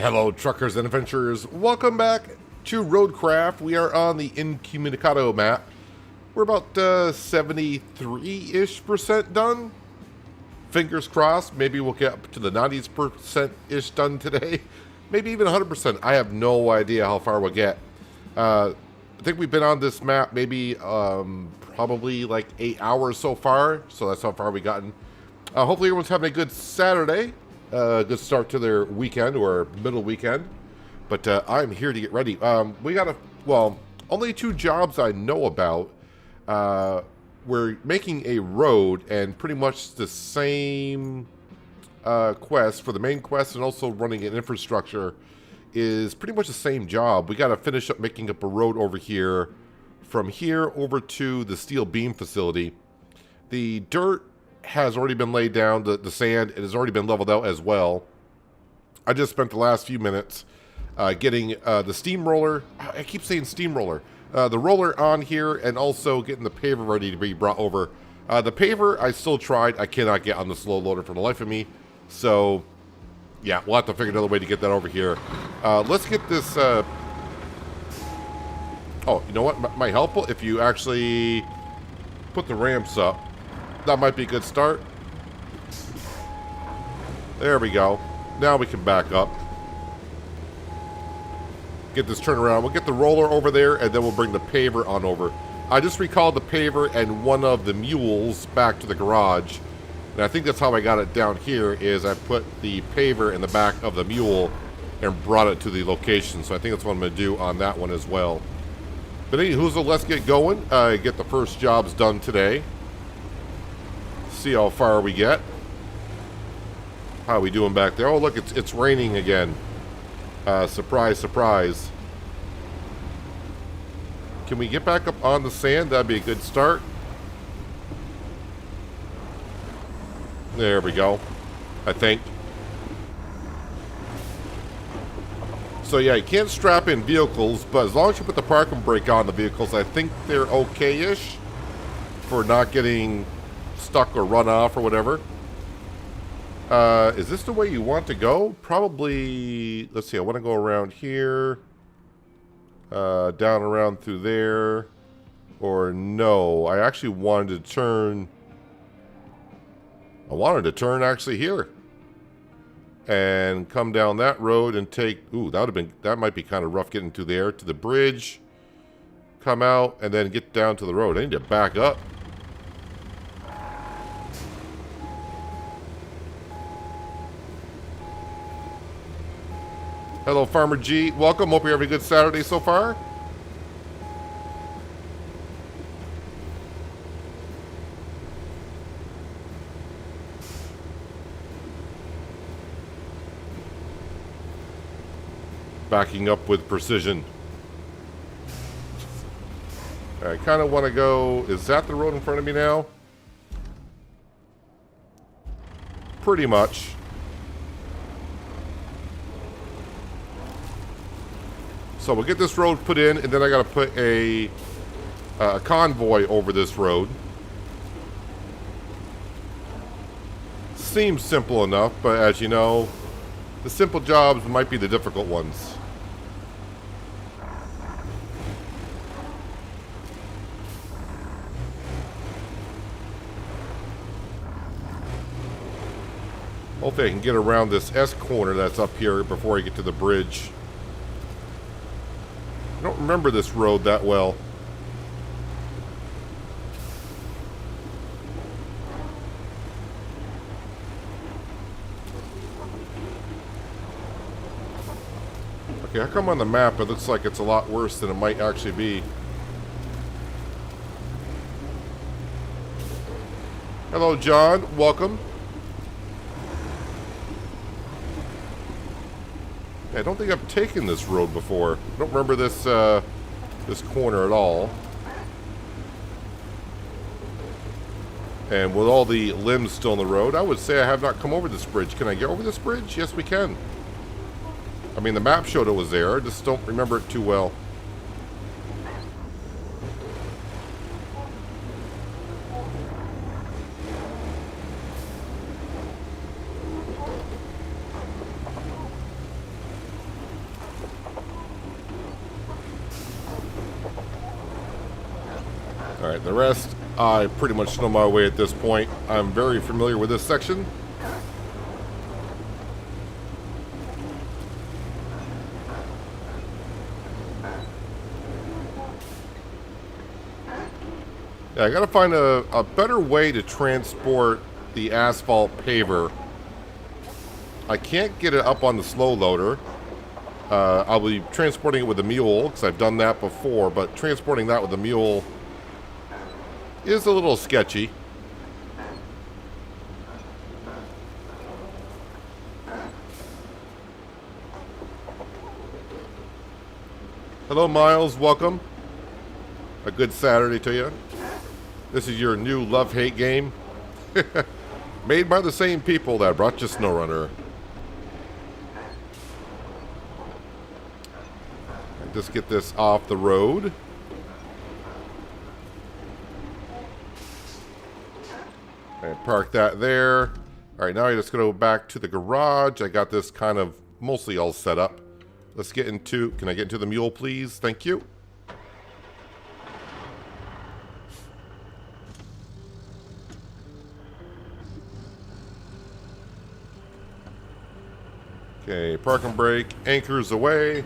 Hello, truckers and adventurers. Welcome back to Roadcraft. We are on the Incommunicado map. We're about 73-ish% done. Fingers crossed. Maybe we'll get up to the 90%-ish done today. Maybe even 100%. I have no idea how far we'll get. I think we've been on this map maybe probably like 8 hours so far. So that's how far we've gotten. Hopefully everyone's having a good Saturday. Good start to their weekend or middle weekend. But I'm here to get ready. We got only 2 jobs I know about. We're making a road and pretty much the same quest for the main quest, and also running an infrastructure is pretty much the same job. We got to finish up making up a road over here, from here over to the steel beam facility. The dirt has already been laid down. The sand, it has already been leveled out as well. I just spent the last few minutes getting the steamroller. I keep saying steamroller. The roller on here, and also getting the paver ready to be brought over. The paver I still tried. I cannot get on the slow loader for the life of me. So, yeah, we'll have to figure another way to get that over here. Let's get this... Oh, you know what? Might help if you actually put the ramps up. That might be a good start. There we go. Now we can back up. Get this turnaround. We'll get the roller over there, and then we'll bring the paver on over. I just recalled the paver and one of the mules back to the garage. And I think that's how I got it down here, is I put the paver in the back of the mule and brought it to the location. So I think that's what I'm going to do on that one as well. But anywho, let's get going. Get the first jobs done today. See how far we get. How are we doing back there? Oh, look, it's raining again. Surprise, surprise. Can we get back up on the sand? That'd be a good start. There we go, I think. So yeah, you can't strap in vehicles, but as long as you put the parking brake on the vehicles, I think they're okay-ish for not getting stuck or run off or whatever. Is this the way you want to go? Probably. Let's see, I want to go around here, down around through there, or no, I actually wanted to turn. I wanted to turn actually here and come down that road and take. Ooh, that might be kind of rough getting to there, to the bridge, come out, and then get down to the road. I need to back up. Hello, Farmer G. Welcome. Hope you're having a good Saturday so far. Backing up with precision. I kind of want to go... Is that the road in front of me now? Pretty much. So we'll get this road put in, and then I got to put a convoy over this road. Seems simple enough, but as you know, the simple jobs might be the difficult ones. Hopefully I can get around this S corner that's up here before I get to the bridge. I don't remember this road that well. Okay, how come on the map it looks like it's a lot worse than it might actually be? Hello, John. Welcome. I don't think I've taken this road before. I don't remember this this corner at all. And with all the limbs still on the road, I would say I have not come over this bridge. Can I get over this bridge? Yes, we can. I mean, the map showed it was there. I just don't remember it too well. All right, the rest, I pretty much know my way at this point. I'm very familiar with this section. Yeah, I gotta find a better way to transport the asphalt paver. I can't get it up on the slow loader. I'll be transporting it with a mule, because I've done that before, but transporting that with a mule is a little sketchy. Hello, Miles. Welcome. A good Saturday to you. This is your new love-hate game. Made by the same people that brought you SnowRunner. Just get this off the road. And park that there. All right, now I just go back to the garage. I got this kind of mostly all set up. Let's get into, can I get into the mule, please? Thank you. Okay, park and brake, anchors away.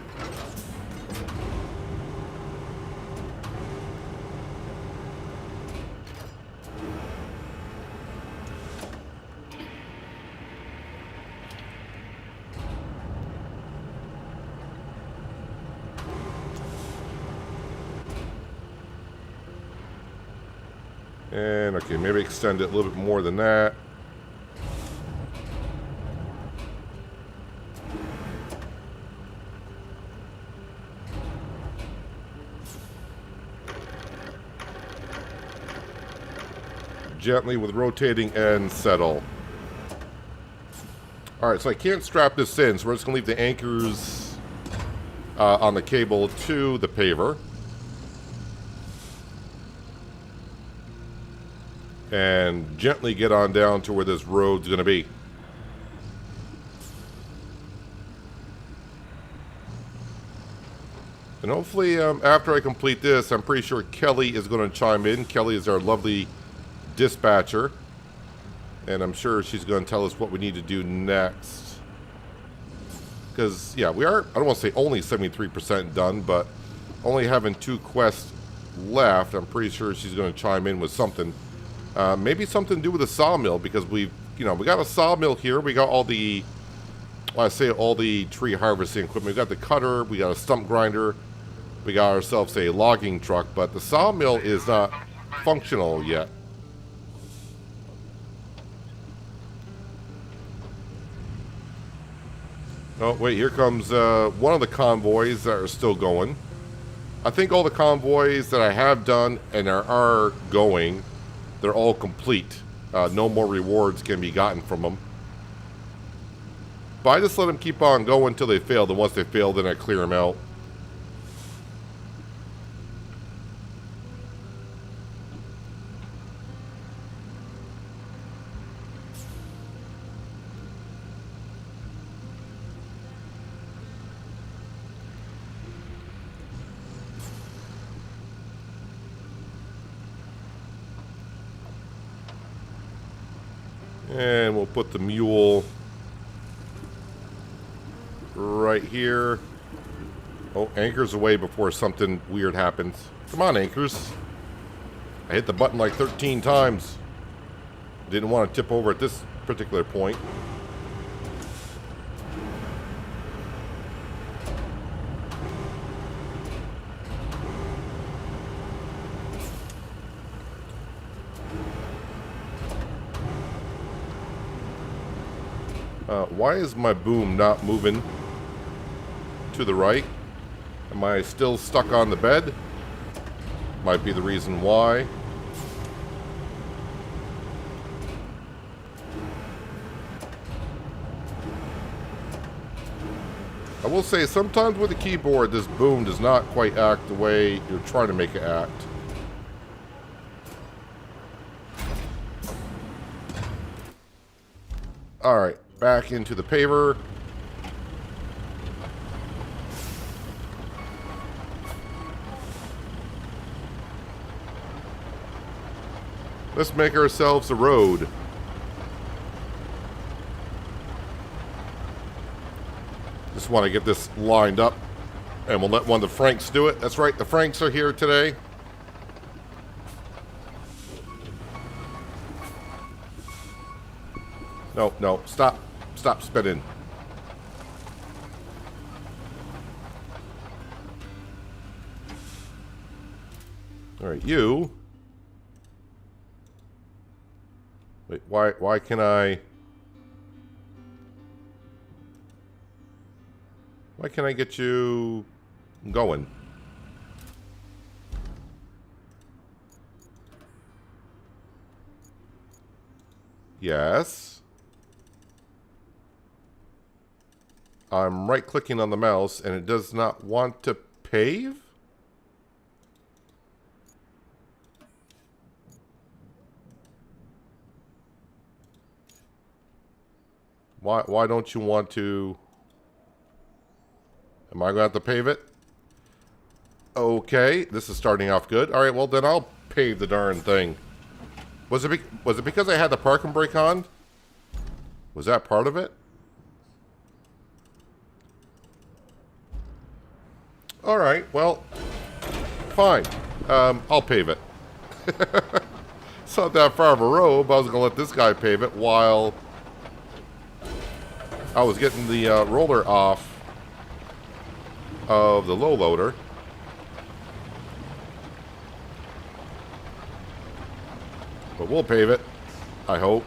And okay, maybe extend it a little bit more than that. Gently with rotating and settle. Alright, so I can't strap this in, so we're just going to leave the anchors on the cable to the paver. And gently get on down to where this road's going to be. And hopefully, after I complete this, I'm pretty sure Kelly is going to chime in. Kelly is our lovely dispatcher. And I'm sure she's going to tell us what we need to do next. Because, yeah, we are, I don't want to say only 73% done, but only having 2 quests left, I'm pretty sure she's going to chime in with something. Maybe something to do with the sawmill, because we got a sawmill here. We got all the, well, I say all the tree harvesting equipment. We got the cutter, we got a stump grinder, we got ourselves a logging truck, but the sawmill is not functional yet. Oh, wait, here comes one of the convoys that are still going. I think all the convoys that I have done and are going, they're all complete. No more rewards can be gotten from them. But I just let them keep on going until they fail. And once they fail, then I clear them out. And we'll put the mule right here. Oh, anchors away before something weird happens. Come on, anchors. I hit the button like 13 times. Didn't want to tip over at this particular point. Why is my boom not moving to the right? Am I still stuck on the bed? Might be the reason why. I will say, sometimes with the keyboard, this boom does not quite act the way you're trying to make it act. Alright, back into the paver. Let's make ourselves a road. Just want to get this lined up, and we'll let one of the Franks do it. That's right, the Franks are here today. No, no, stop. Stop spinning. All right, you. Wait, why can I... Why can't I get you going? Yes. I'm right-clicking on the mouse, and it does not want to pave? Why don't you want to... Am I going to have to pave it? Okay, this is starting off good. All right, well, then I'll pave the darn thing. Was it because I had the parking brake on? Was that part of it? All right, well, fine. I'll pave it. It's not that far of a road, but I was going to let this guy pave it while I was getting the roller off of the low loader. But we'll pave it, I hope.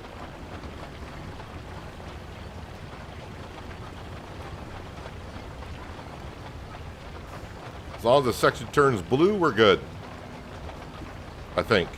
As long as the section turns blue, we're good. I think.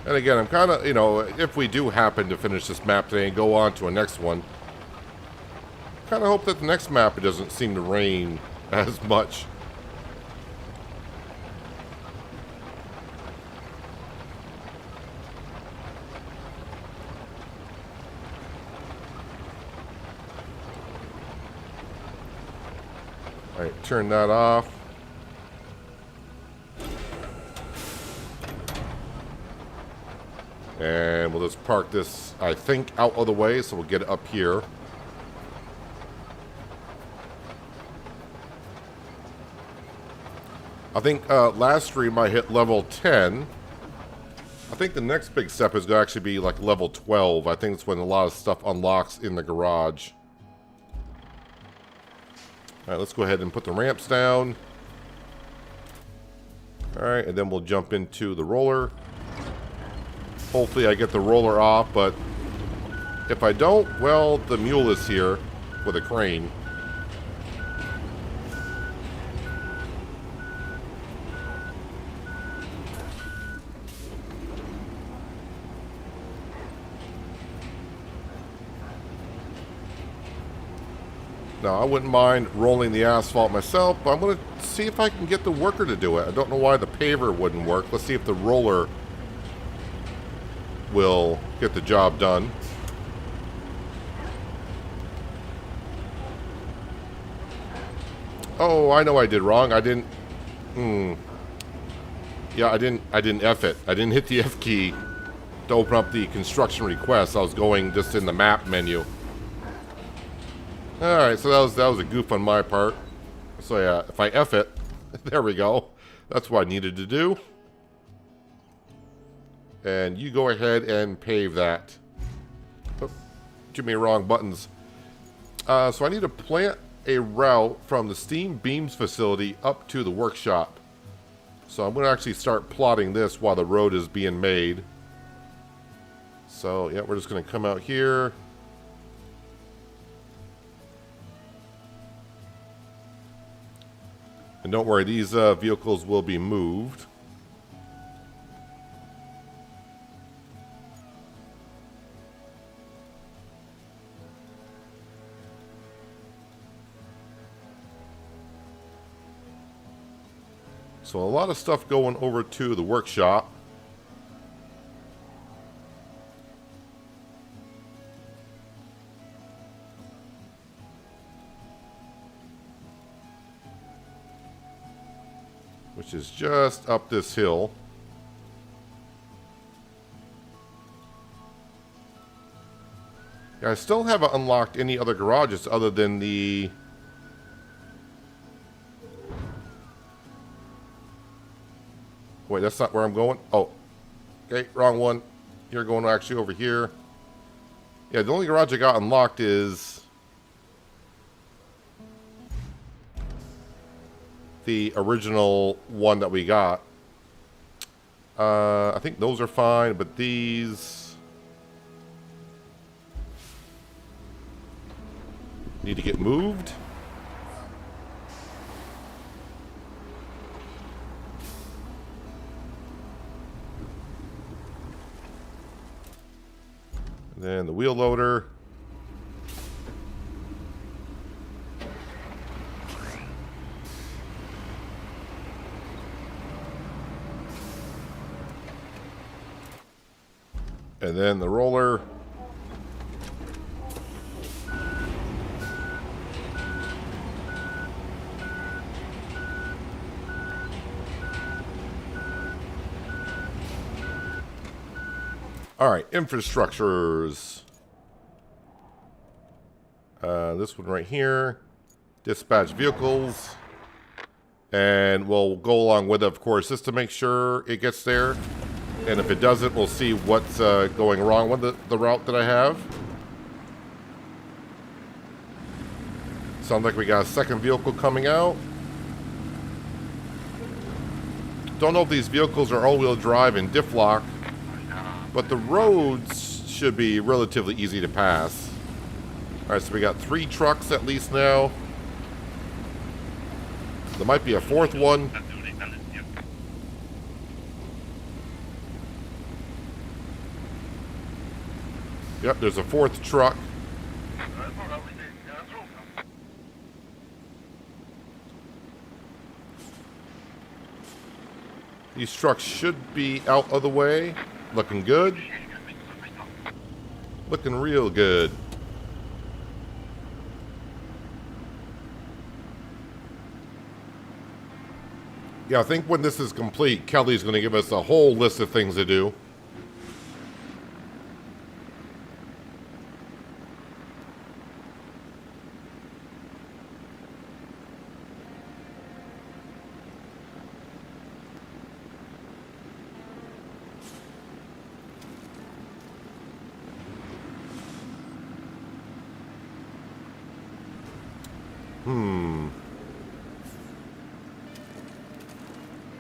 And again, I'm kind of, you know, if we do happen to finish this map today and go on to a next one, kind of hope that the next map it doesn't seem to rain as much. All right, turn that off. And we'll just park this, I think, out of the way, so we'll get it up here. I think last stream I hit level 10. I think the next big step is going to actually be like level 12. I think it's when a lot of stuff unlocks in the garage. All right, let's go ahead and put the ramps down. All right, and then we'll jump into the roller. Hopefully I get the roller off, but if I don't, well, the mule is here with a crane. Now, I wouldn't mind rolling the asphalt myself, but I'm going to see if I can get the worker to do it. I don't know why the paver wouldn't work. Let's see if the roller will get the job done. Oh, I know I did wrong. I didn't... Yeah, I didn't F it. I didn't hit the F key to open up the construction request. I was going just in the map menu. Alright, so that was a goof on my part. So yeah, if I F it, there we go. That's what I needed to do. And you go ahead and pave that. Oh, too many wrong buttons. So I need to plant a route from the steam beams facility up to the workshop. So I'm going to actually start plotting this while the road is being made. So yeah, we're just going to come out here. And don't worry, these vehicles will be moved. So a lot of stuff going over to the workshop. which is just up this hill. Yeah, I still haven't unlocked any other garages other than the... Wait, that's not where I'm going? Oh. Okay, wrong one. You're going actually over here. Yeah, the only garage I got unlocked is... the original one that we got. I think those are fine, but these... need to get moved. And then the wheel loader. And then the roller. All right, infrastructures. This one right here. Dispatch vehicles. And we'll go along with it, of course, just to make sure it gets there. And if it doesn't, we'll see what's going wrong with the route that I have. Sounds like we got a second vehicle coming out. Don't know if these vehicles are all-wheel drive and diff lock, but the roads should be relatively easy to pass. All right, so we got 3 trucks at least now. There might be a 4th one. Yep, there's a 4th truck. These trucks should be out of the way. Looking good. Looking real good. Yeah, I think when this is complete, Kelly's going to give us a whole list of things to do.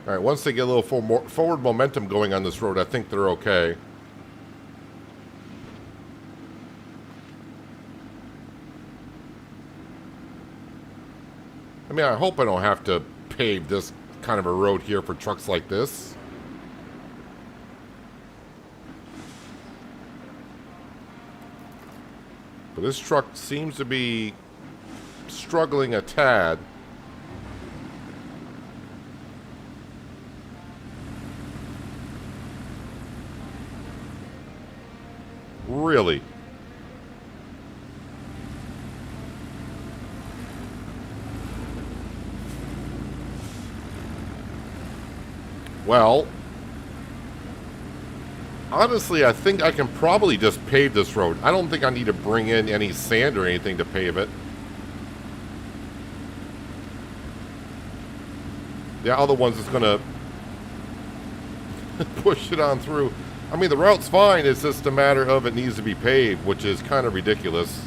All right, once they get a little forward momentum going on this road, I think they're okay. I mean, I hope I don't have to pave this kind of a road here for trucks like this. But this truck seems to be struggling a tad. Really? Well, honestly, I think I can probably just pave this road. I don't think I need to bring in any sand or anything to pave it. The other one's just going to push it on through. I mean, the route's fine. It's just a matter of it needs to be paved, which is kind of ridiculous.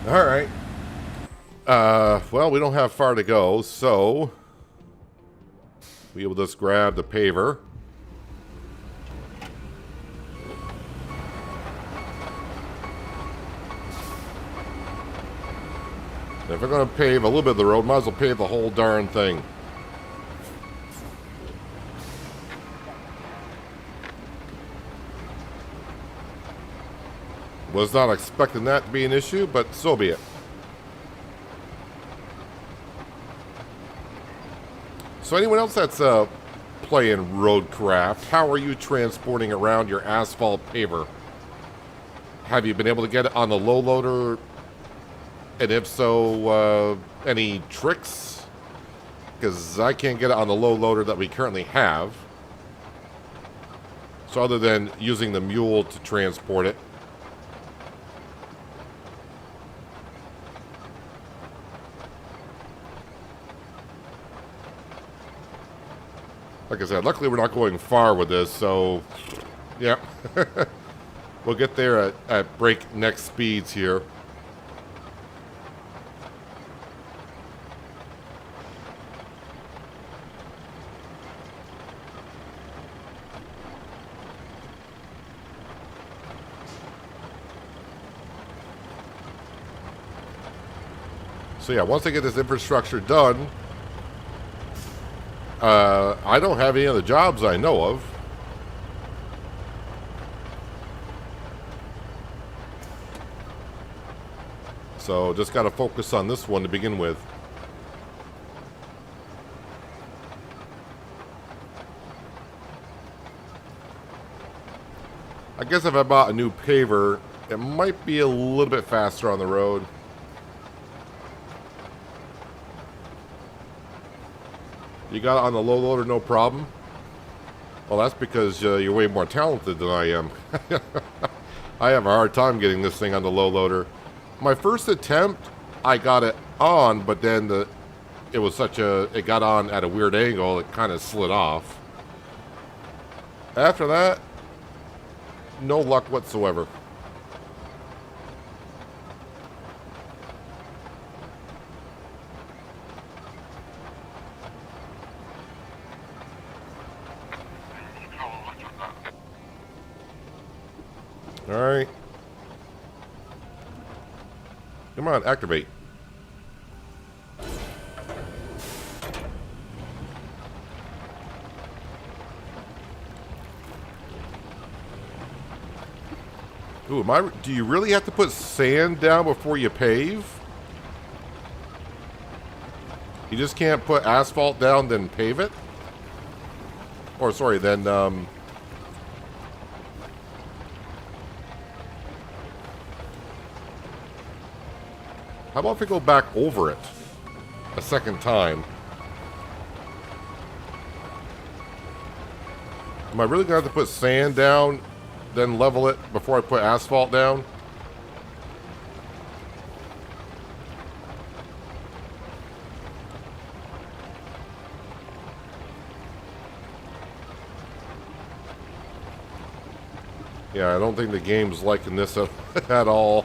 All right. Well, we don't have far to go, so we will just grab the paver. If we're going to pave a little bit of the road, might as well pave the whole darn thing. Was not expecting that to be an issue, but so be it. So anyone else that's playing Roadcraft, how are you transporting around your asphalt paver? have you been able to get it on the low loader? And if so, any tricks? Because I can't get it on the low loader that we currently have. So other than using the mule to transport it. Like I said, luckily we're not going far with this, so yeah. We'll get there at breakneck speeds here. So yeah, once I get this infrastructure done, I don't have any other jobs I know of. So just got to focus on this one to begin with. I guess if I bought a new paver, it might be a little bit faster on the road. You got it on the low loader, no problem? Well, that's because you're way more talented than I am. I have a hard time getting this thing on the low loader. My first attempt, I got it on, but then it got on at a weird angle, it kind of slid off. After that, no luck whatsoever. Alright. Come on, activate. Ooh, do you really have to put sand down before you pave? You just can't put asphalt down, then pave it? Or, sorry, then, how about if we go back over it a second time? Am I really going to have to put sand down, then level it before I put asphalt down? Yeah, I don't think the game's liking this at all.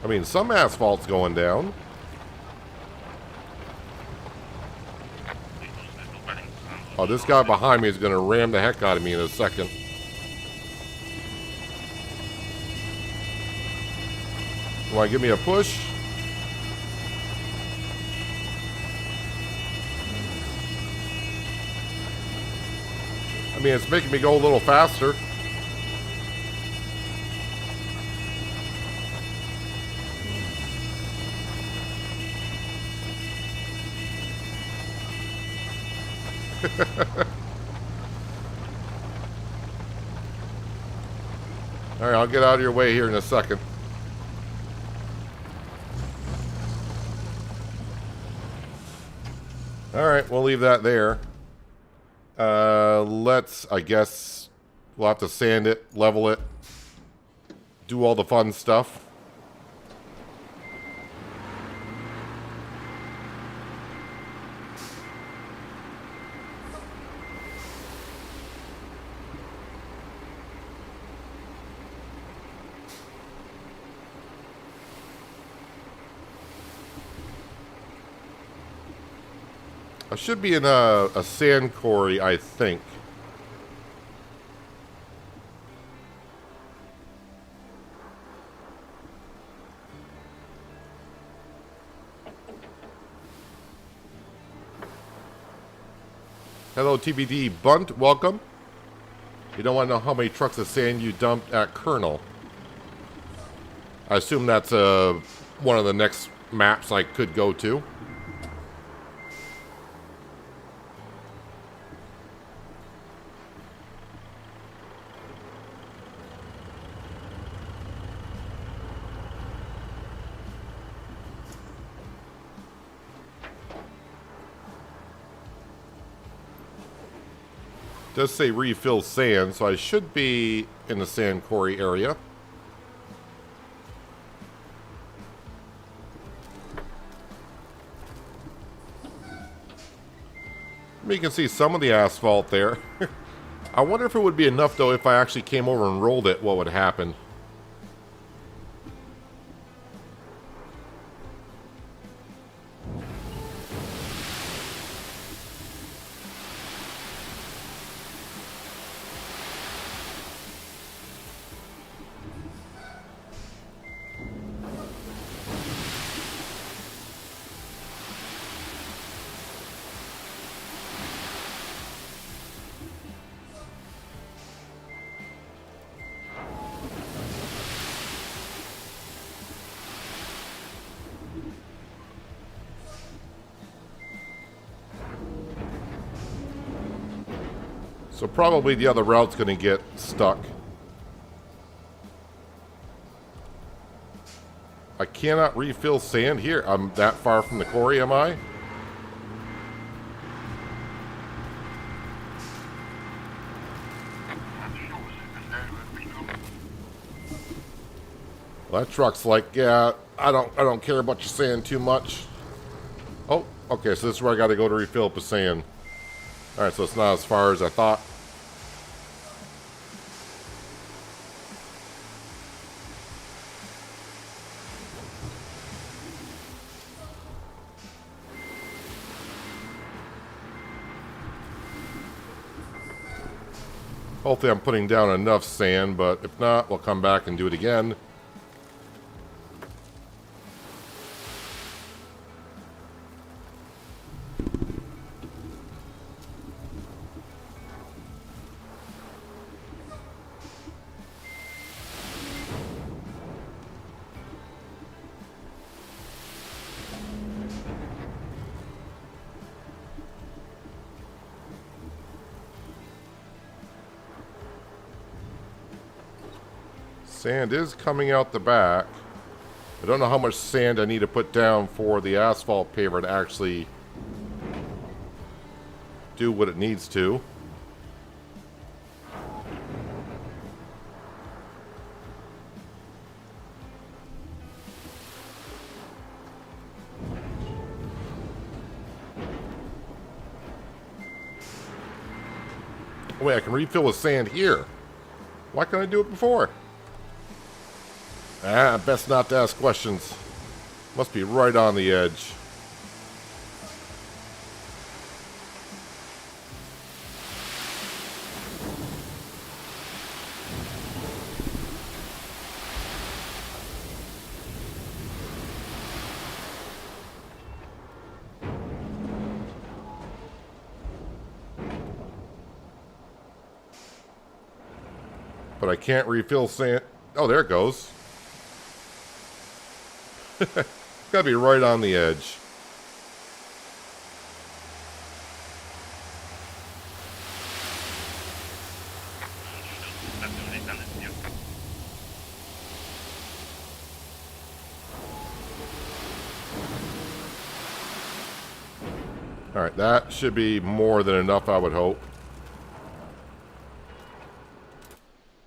I mean, some asphalt's going down. Oh, this guy behind me is going to ram the heck out of me in a second. You want to give me a push? I mean, it's making me go a little faster. Alright, I'll get out of your way here in a second. Alright, we'll leave that there. I guess, we'll have to sand it, level it, do all the fun stuff. I should be in a sand quarry, I think. Hello, TBD Bunt. Welcome. You don't want to know how many trucks of sand you dumped at Colonel. I assume that's one of the next maps I could go to. does say refill sand, so I should be in the sand quarry area. You can see some of the asphalt there. I wonder if it would be enough, though, if I actually came over and rolled it, what would happen? So probably the other route's going to get stuck. I cannot refill sand here. I'm that far from the quarry, am I? Well, that truck's like, yeah, I don't care about your sand too much. Oh, okay, so this is where I got to go to refill up the sand. All right, so it's not as far as I thought. Hopefully I'm putting down enough sand, but if not, we'll come back and do it again. Sand is coming out the back. I don't know how much sand I need to put down for the asphalt paver to actually do what it needs to. Oh, wait, I can refill with sand here. Why couldn't I do it before? Best not to ask questions. Must be right on the edge. But I can't refill sand. Oh, there it goes. Gotta be right on the edge. Alright, that should be more than enough, I would hope.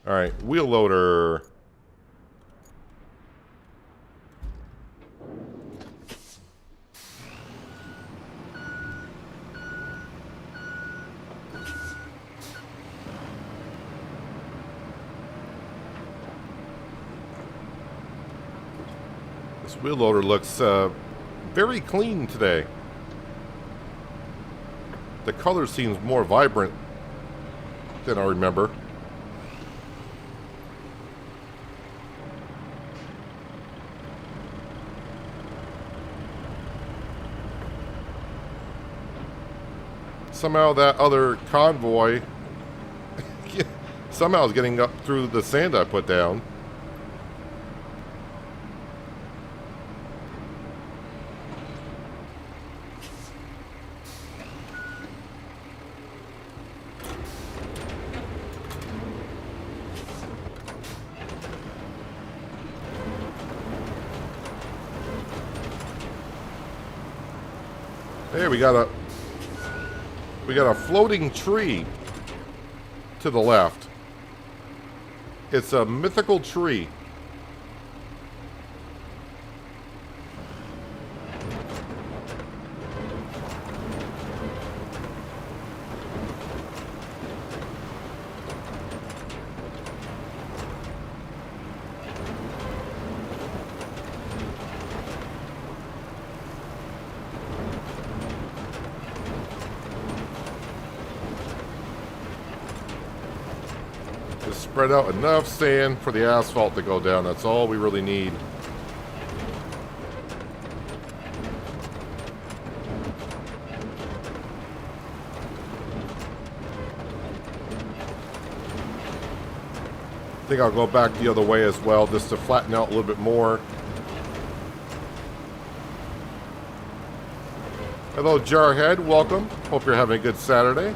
Alright, wheel loader. This wheel loader looks very clean today. The color seems more vibrant than I remember. Somehow that other convoy somehow is getting up through the sand I put down. Hey, we got a floating tree. to the left. It's a mythical tree. Spread out enough sand for the asphalt to go down. That's all we really need. I think I'll go back the other way as well, just to flatten out a little bit more. Hello, Jarhead. Welcome. Hope you're having a good Saturday.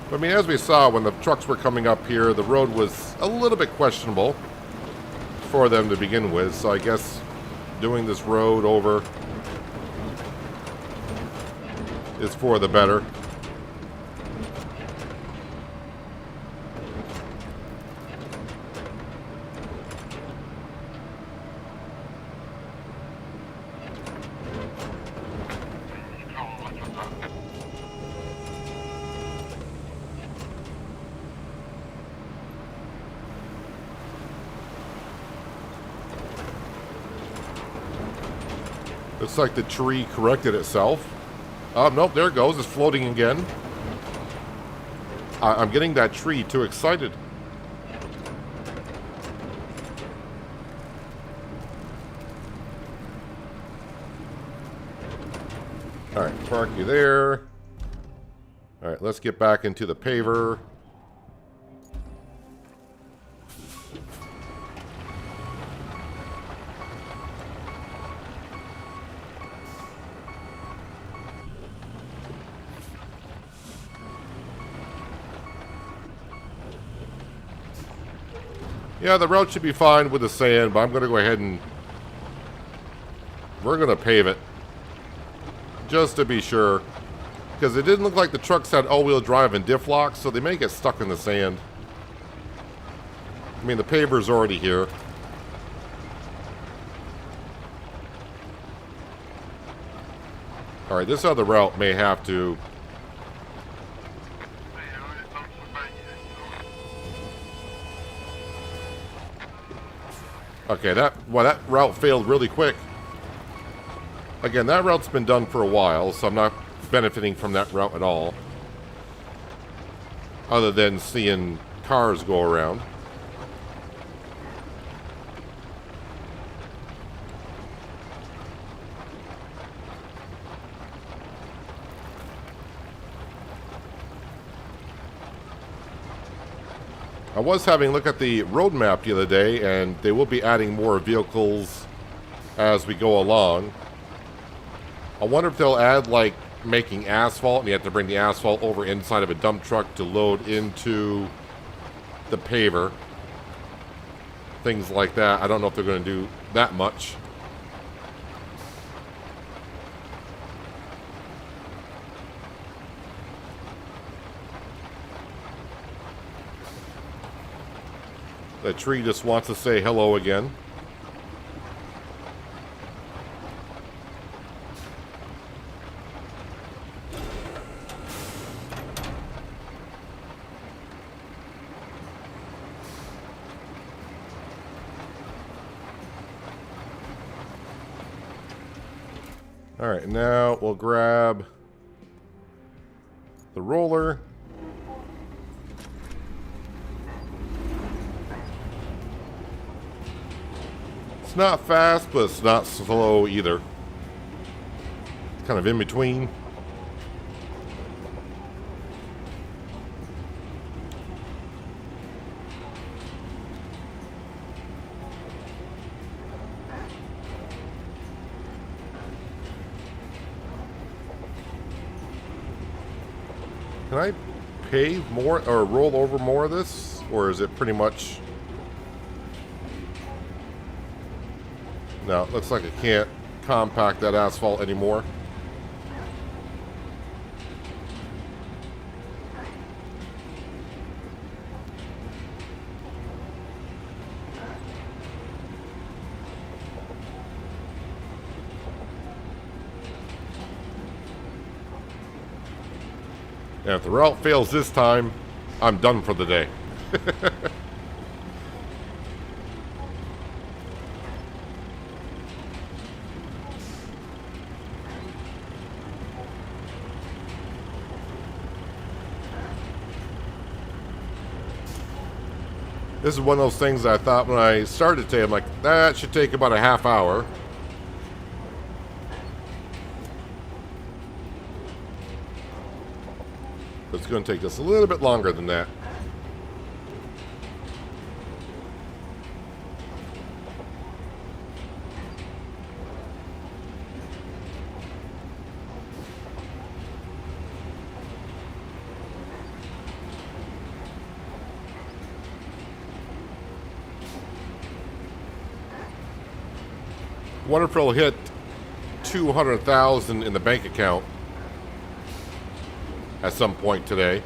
I mean, as we saw when the trucks were coming up here, the road was a little bit questionable for them to begin with. So I guess doing this road over is for the better. Looks like the tree corrected itself. Oh, nope, there it goes. It's floating again. I'm getting that tree too excited. Alright, park you there. Alright, let's get back into the paver. Yeah, the road should be fine with the sand, but I'm going to go ahead and we're going to pave it just to be sure, because it didn't look like the trucks had all-wheel drive and diff locks, so they may get stuck in the sand. I mean, the paver's already here. All right, this other route may have to. Okay, that route failed really quick. Again, that route's been done for a while, so I'm not benefiting from that route at all. Other than seeing cars go around. I was having a look at the road map the other day, and they will be adding more vehicles as we go along. I wonder if they'll add, like, making asphalt, and you have to bring the asphalt over inside of a dump truck to load into the paver. Things like that. I don't know if they're going to do that much. The tree just wants to say hello again. All right, now we'll grab the roller. It's not fast, but it's not slow either. It's kind of in between. Can I pave more or roll over more of this? Or is it pretty much... No, it looks like I can't compact that asphalt anymore. And if the route fails this time, I'm done for the day. This is one of those things I thought when I started today, I'm like, that should take about a half hour. But it's going to take just a little bit longer than that. Wonder if it'll hit 200,000 in the bank account at some point today.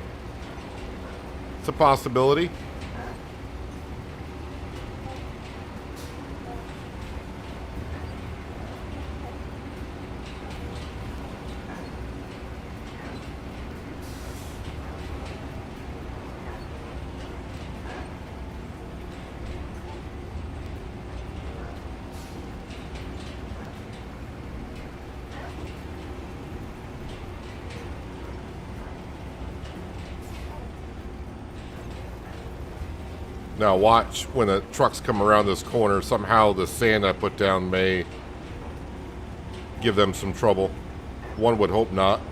It's a possibility. Now watch when the trucks come around this corner, somehow the sand I put down may give them some trouble. One would hope not.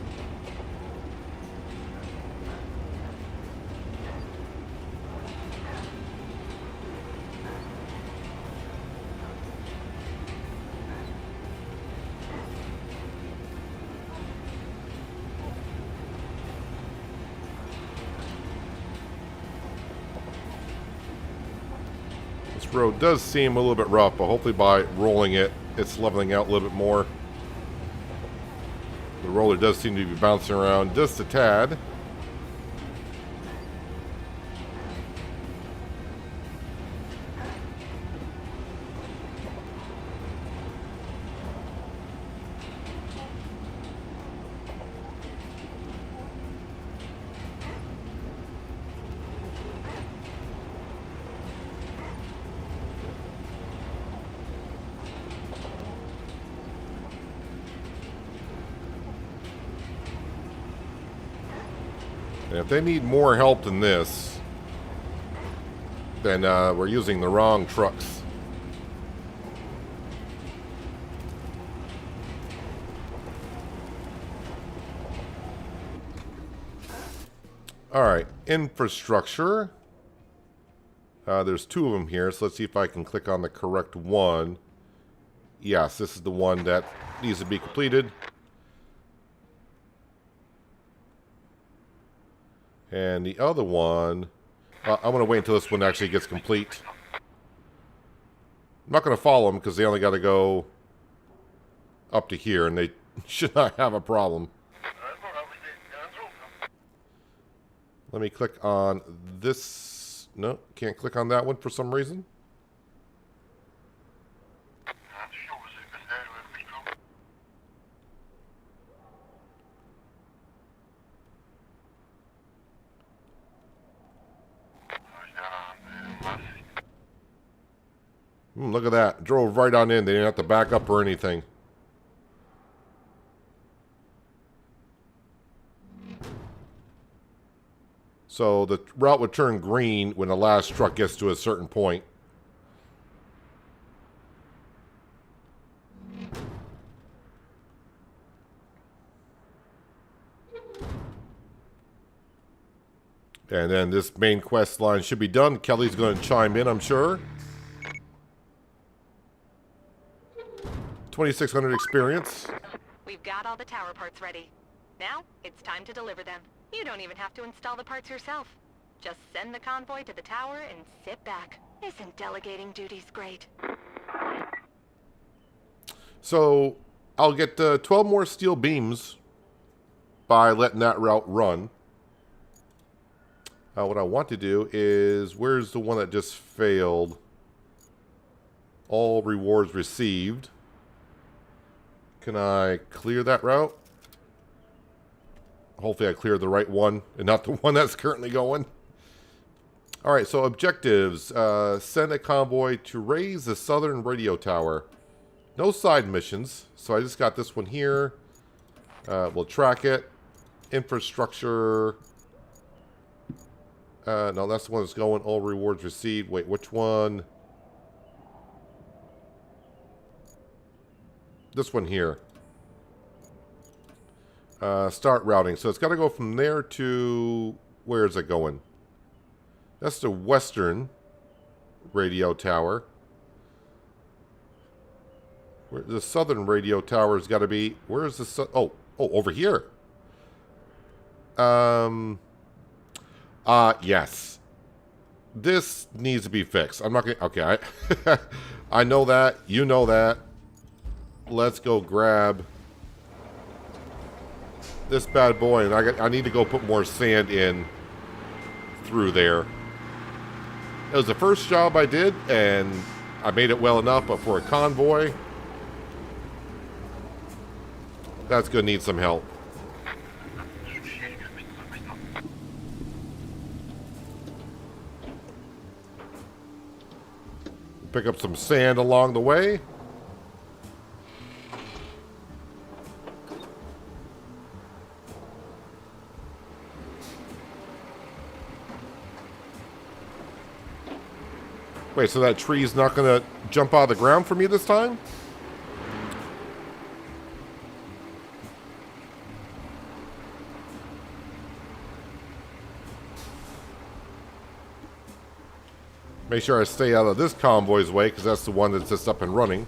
This road does seem a little bit rough, but hopefully by rolling it, it's leveling out a little bit more. The roller does seem to be bouncing around just a tad. And if they need more help than this, then we're using the wrong trucks. All right, infrastructure. There's two of them here, so let's see if I can click on the correct one. Yes, this is the one that needs to be completed. And the other one, I'm going to wait until this one actually gets complete. I'm not going to follow them because they only got to go up to here, and they should not have a problem. Let me click on this. No, can't click on that one for some reason. Look at that. Drove right on in. They didn't have to back up or anything. So the route would turn green when the last truck gets to a certain point. And then this main quest line should be done. Kelly's going to chime in, I'm sure. 2,600 experience. We've got all the tower parts ready. Now, it's time to deliver them. You don't even have to install the parts yourself. Just send the convoy to the tower and sit back. Isn't delegating duties great? So I'll get 12 more steel beams by letting that route run. What I want to do is, where's the one that just failed? All rewards received. Can I clear that route? Hopefully I cleared the right one and not the one that's currently going. All right, so objectives. Send a convoy to raise the southern radio tower. No side missions, so I just got this one here. We'll track it. Infrastructure. No, that's the one that's going. All rewards received. Wait, which one? This one here. Start routing. So it's got to go from there to... Where is it going? That's the western radio tower. Where the southern radio tower has got to be... Where is the... Oh, over here. Yes. This needs to be fixed. I'm not going to... Okay, I know that. You know that. Let's go grab this bad boy, and I need to go put more sand in through there. It was the first job I did, and I made it well enough, but for a convoy, that's going to need some help. Pick up some sand along the way. Wait, so that tree's not going to jump out of the ground for me this time? Make sure I stay out of this convoy's way, because that's the one that's just up and running.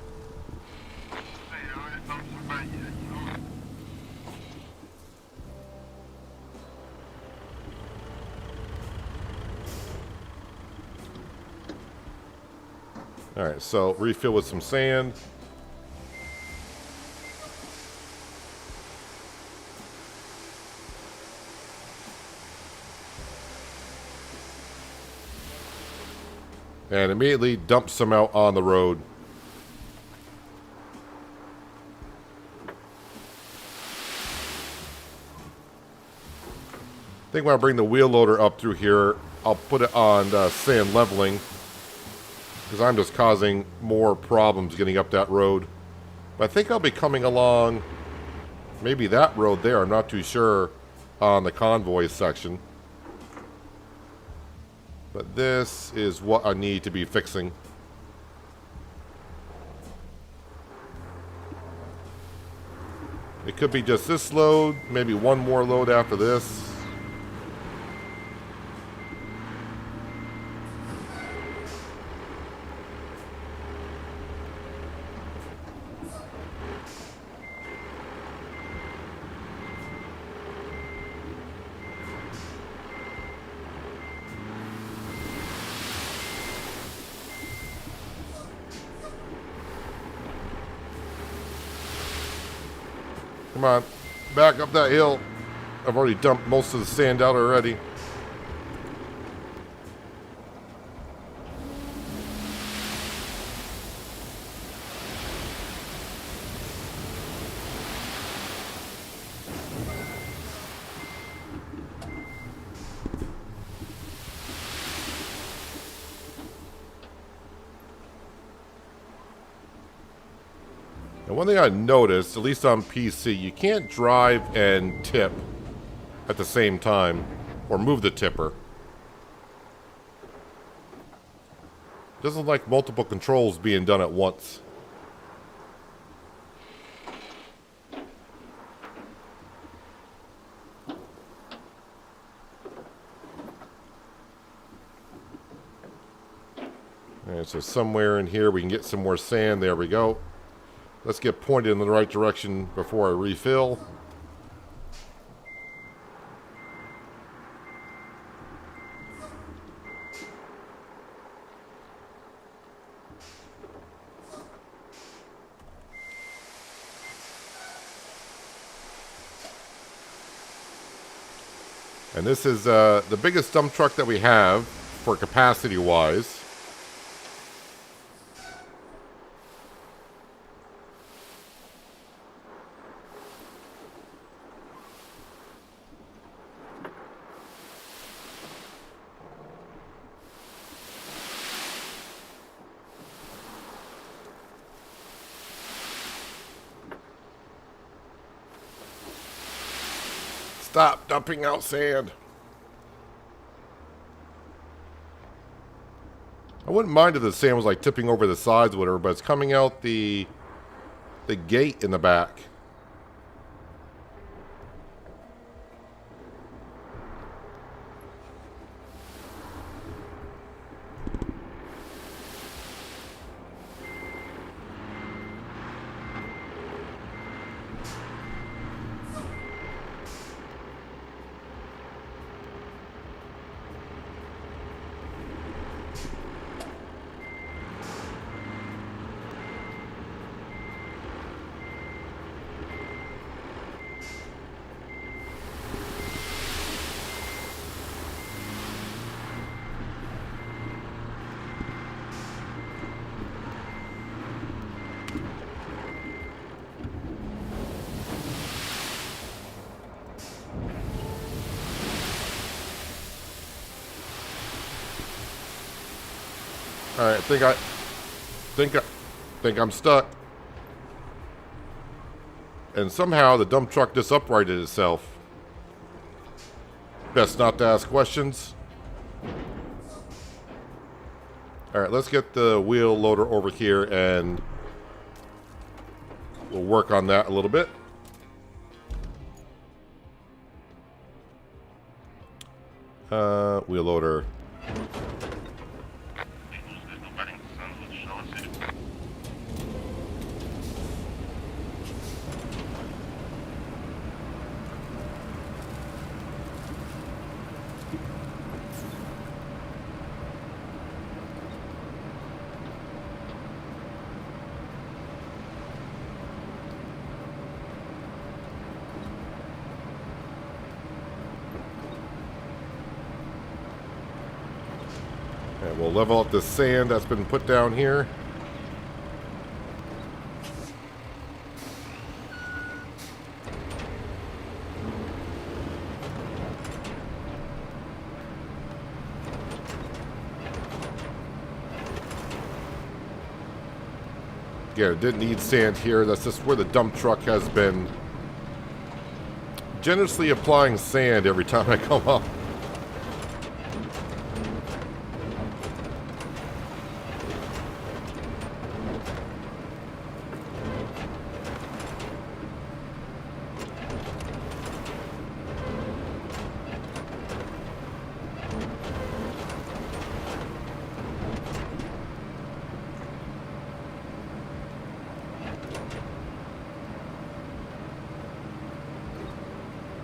Alright, so refill with some sand. And immediately dump some out on the road. I think when I bring the wheel loader up through here, I'll put it on sand leveling, because I'm just causing more problems getting up that road. But I think I'll be coming along maybe that road there, I'm not too sure, on the convoy section. But this is what I need to be fixing. It could be just this load, maybe one more load after this. Come on, back up that hill. I've already dumped most of the sand out already. And one thing I noticed, at least on PC, you can't drive and tip at the same time, or move the tipper. It doesn't like multiple controls being done at once. Alright, so somewhere in here we can get some more sand. There we go. Let's get pointed in the right direction before I refill. And this is the biggest dump truck that we have for capacity-wise. Stop dumping out sand. I wouldn't mind if the sand was like tipping over the sides or whatever, but it's coming out the gate in the back. All right, think I'm stuck. And somehow the dump truck just uprighted itself. Best not to ask questions. All right, let's get the wheel loader over here and we'll work on that a little bit. Wheel loader. And we'll level up the sand that's been put down here. Again, it didn't need sand here. That's just where the dump truck has been generously applying sand every time I come up.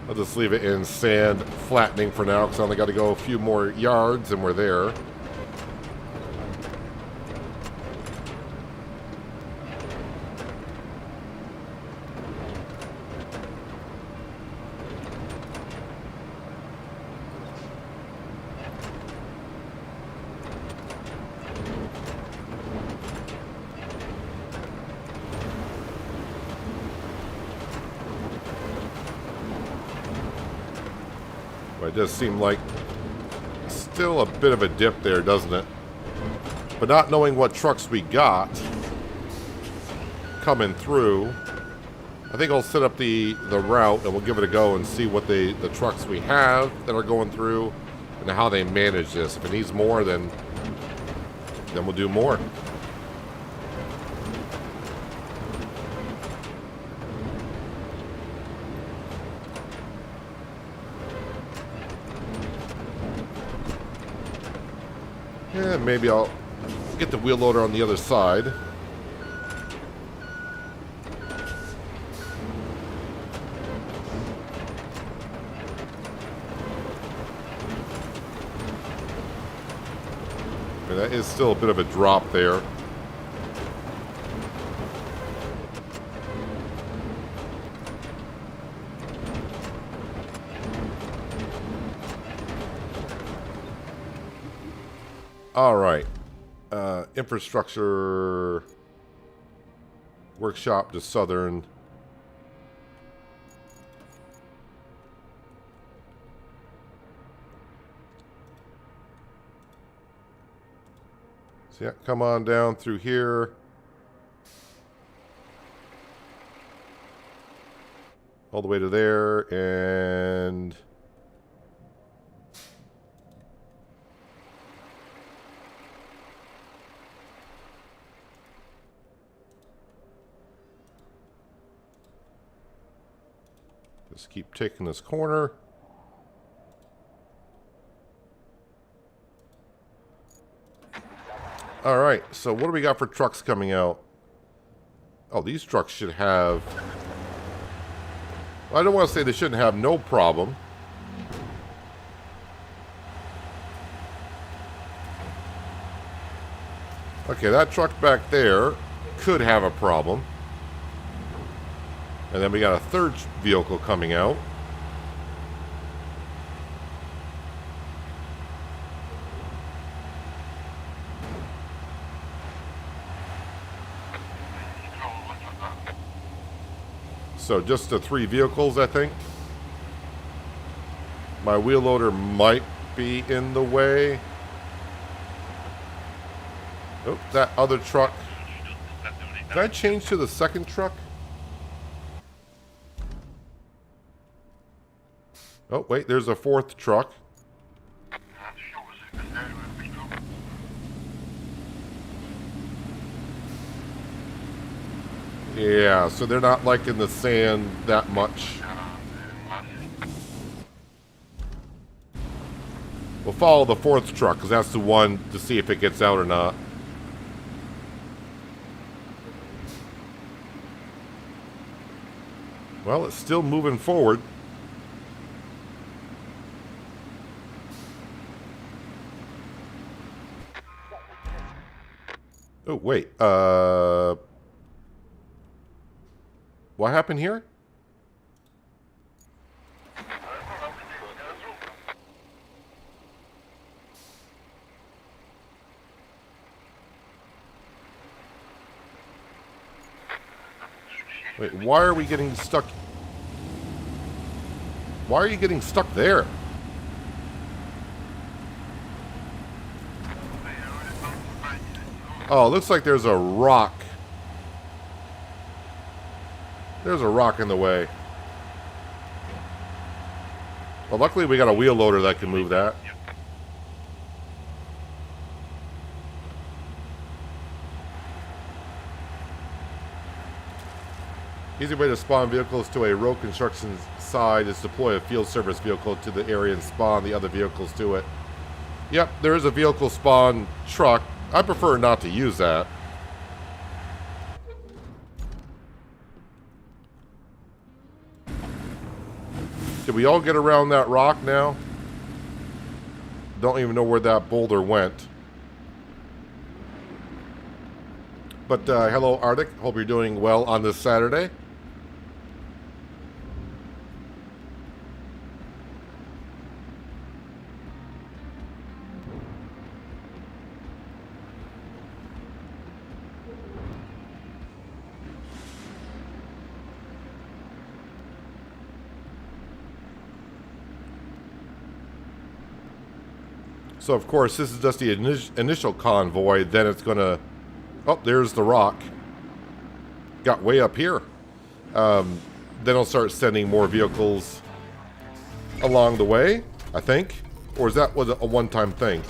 I'll just leave it in sand flattening for now because I only got to go a few more yards and we're there. It does seem like still a bit of a dip there, doesn't it? But not knowing what trucks we got coming through, I think I'll set up the route and we'll give it a go and see what the trucks we have that are going through and how they manage this. If it needs more, then we'll do more. Yeah, maybe I'll get the wheel loader on the other side. I mean, that is still a bit of a drop there. All right. Infrastructure workshop to Southern. So yeah, come on down through here. All the way to there, and just keep taking this corner. All right, so what do we got for trucks coming out? Oh, these trucks should have... Well, I don't want to say they shouldn't have no problem. Okay, that truck back there could have a problem. And then we got a third vehicle coming out. So just the 3 vehicles, I think. My wheel loader might be in the way. Oh, that other truck. Did I change to the second truck? Oh, wait, there's a 4th truck. Yeah, so they're not liking the sand that much. We'll follow the 4th truck, because that's the one to see if it gets out or not. Well, it's still moving forward. Oh, wait. What happened here? Wait, why are we getting stuck? Why are you getting stuck there? Oh, it looks like there's a rock. There's a rock in the way. Well, luckily we got a wheel loader that can move that. Easy way to spawn vehicles to a road construction side is deploy a field service vehicle to the area and spawn the other vehicles to it. Yep, there is a vehicle spawn truck. I prefer not to use that. Did we all get around that rock now? Don't even know where that boulder went. But hello, Arctic. Hope you're doing well on this Saturday. So, of course, this is just the initial convoy. Then it's going to... Oh, there's the rock. Got way up here. Then I'll start sending more vehicles along the way, I think. Or is that was a one-time thing?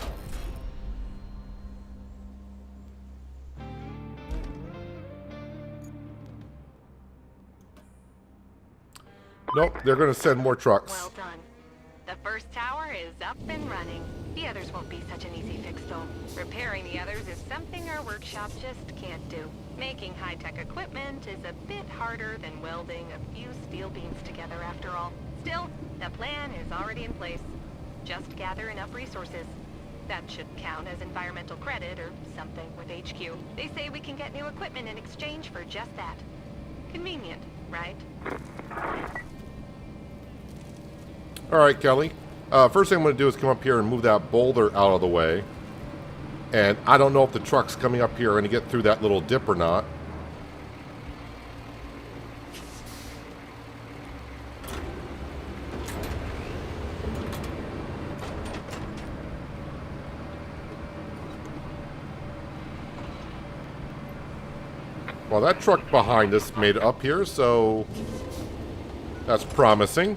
Nope, they're going to send more trucks. Well done. The first tower is up and running. The others won't be such an easy fix, though. Repairing the others is something our workshop just can't do. Making high-tech equipment is a bit harder than welding a few steel beams together, after all. Still, the plan is already in place. Just gather enough resources. That should count as environmental credit or something with HQ. They say we can get new equipment in exchange for just that. Convenient, right? All right, Kelly. First thing I'm going to do is come up here and move that boulder out of the way. And I don't know if the trucks coming up here are going to get through that little dip or not. Well, that truck behind us made it up here, so that's promising.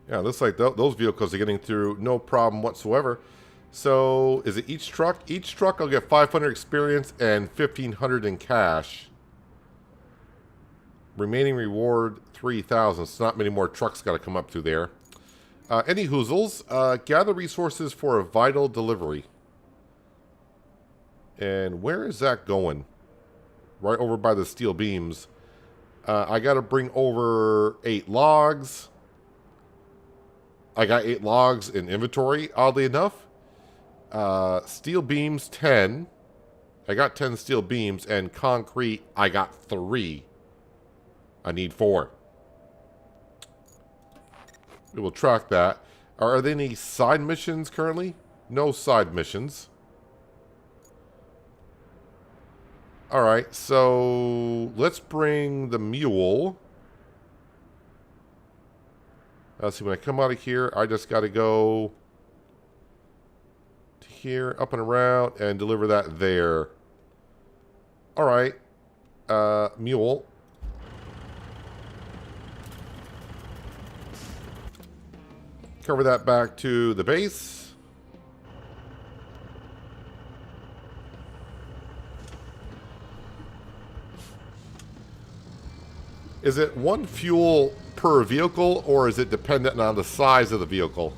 Yeah, looks like those vehicles are getting through no problem whatsoever. So, is it each truck? Each truck will get 500 experience and 1,500 in cash. Remaining reward 3,000. So not many more trucks got to come up through there. Any hoozles, gather resources for a vital delivery. And where is that going? Right over by the steel beams. I got to bring over 8 logs. I got 8 logs in inventory, oddly enough. Steel beams, 10. I got 10 steel beams, and concrete, I got 3. I need 4. We will track that. Are there any side missions currently? No side missions. Alright, so let's bring the mule. Let's see, when I come out of here, I just got to go to here, up and around, and deliver that there. Alright, mule. Cover that back to the base. Is it 1 fuel per vehicle, or is it dependent on the size of the vehicle?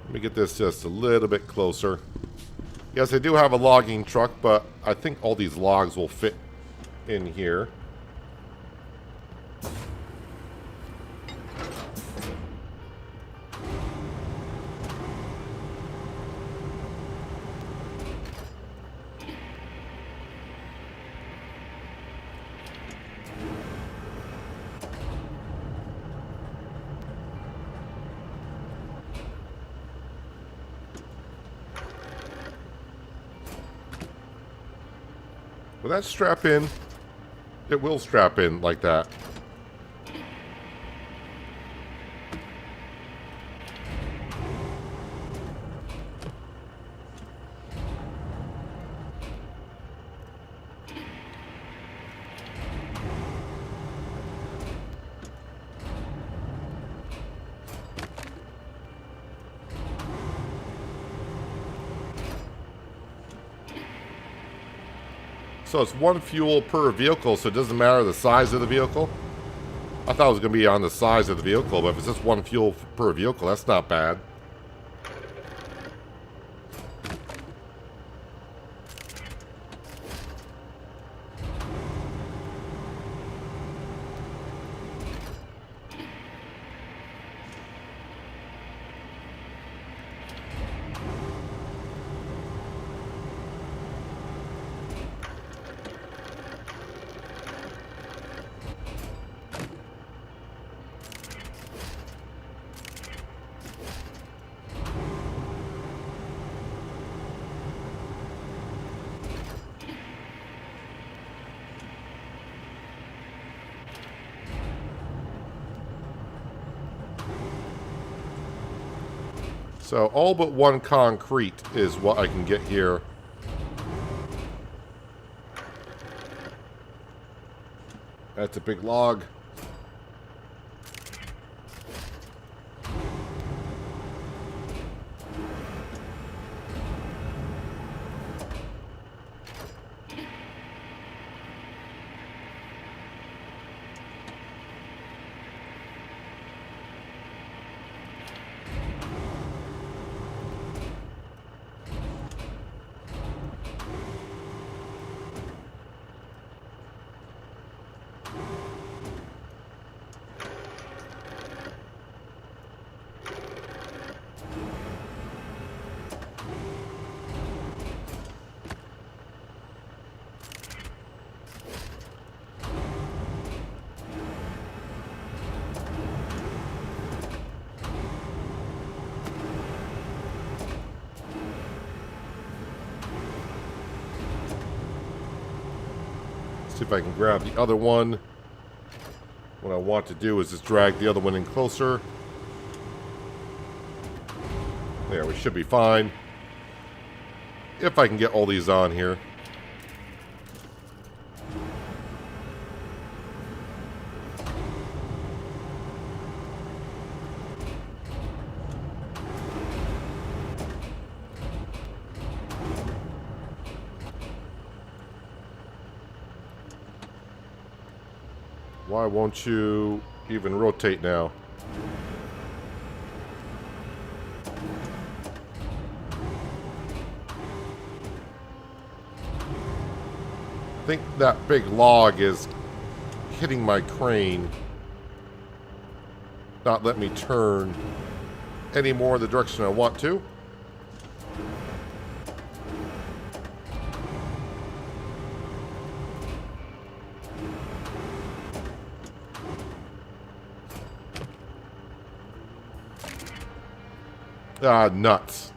Let me get this just a little bit closer. Yes, I do have a logging truck, but I think all these logs will fit in here. Will that strap in? It will strap in like that. So it's 1 fuel per vehicle, so it doesn't matter the size of the vehicle. I thought it was going to be on the size of the vehicle, but if it's just 1 fuel per vehicle, that's not bad. So all but 1 concrete is what I can get here. That's a big log. See if I can grab the other one. What I want to do is just drag the other one in closer. There, we should be fine. If I can get all these on here. Why won't you even rotate now? I think that big log is hitting my crane. Not let me turn any more in the direction I want to. Ah, nuts.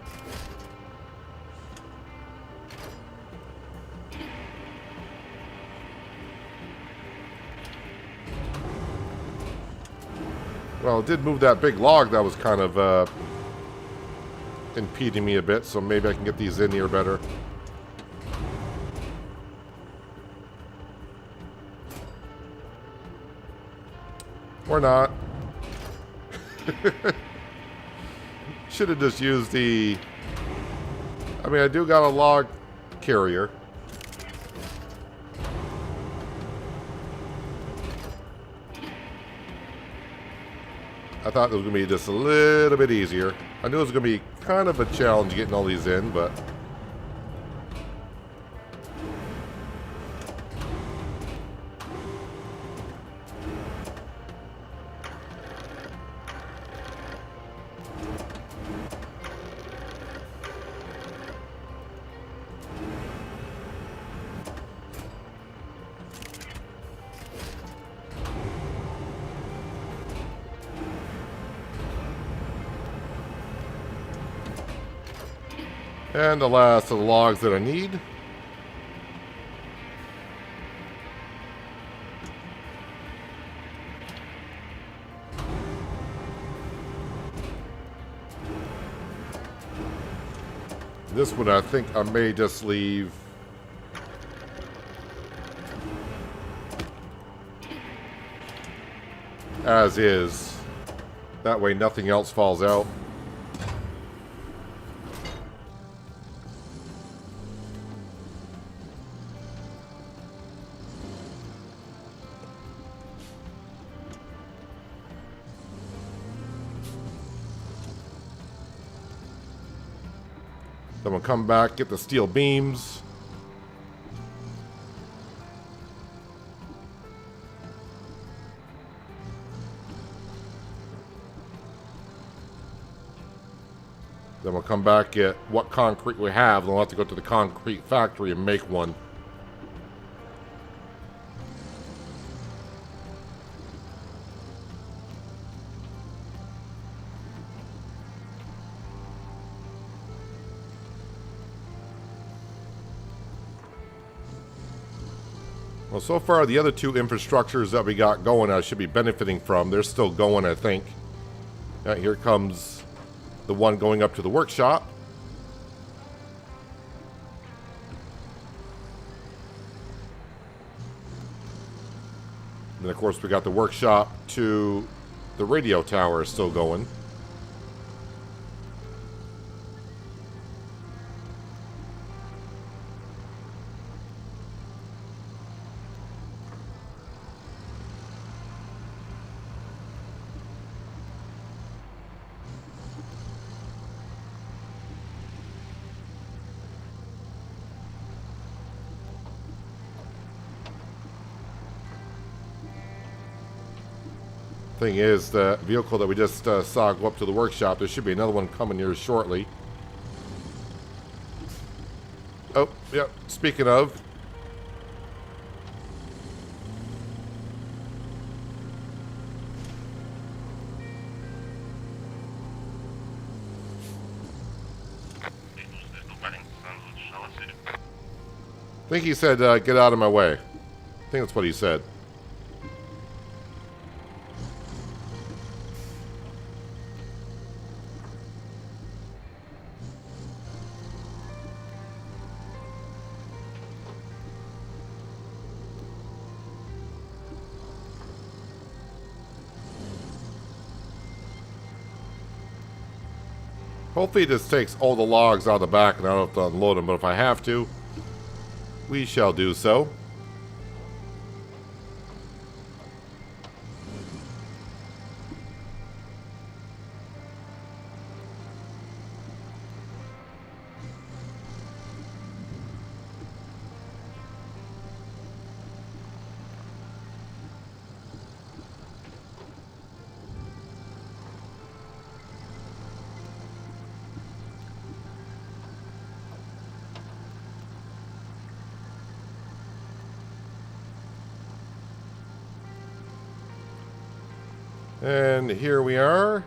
Well, it did move that big log that was kind of impeding me a bit, so maybe I can get these in here better. Or not. Should have just used the... I mean, I do got a log carrier. I thought it was going to be just a little bit easier. I knew it was going to be kind of a challenge getting all these in, but... And the last of the logs that I need. This one I think I may just leave as is. That way nothing else falls out. Then we'll come back, get the steel beams. Then we'll come back, get what concrete we have, and we'll have to go to the concrete factory and make one. Well, so far, the other two infrastructures that we got going, I should be benefiting from. They're still going, I think. Here comes the one going up to the workshop. And, of course, we got the workshop to the radio tower still going. Thing is, the vehicle that we just saw go up to the workshop, there should be another one coming here shortly. Oh, yeah, speaking of. I think he said, get out of my way. think that's what he said. Hopefully this takes all the logs out of the back and I don't have to unload them, but if I have to, we shall do so. And here we are.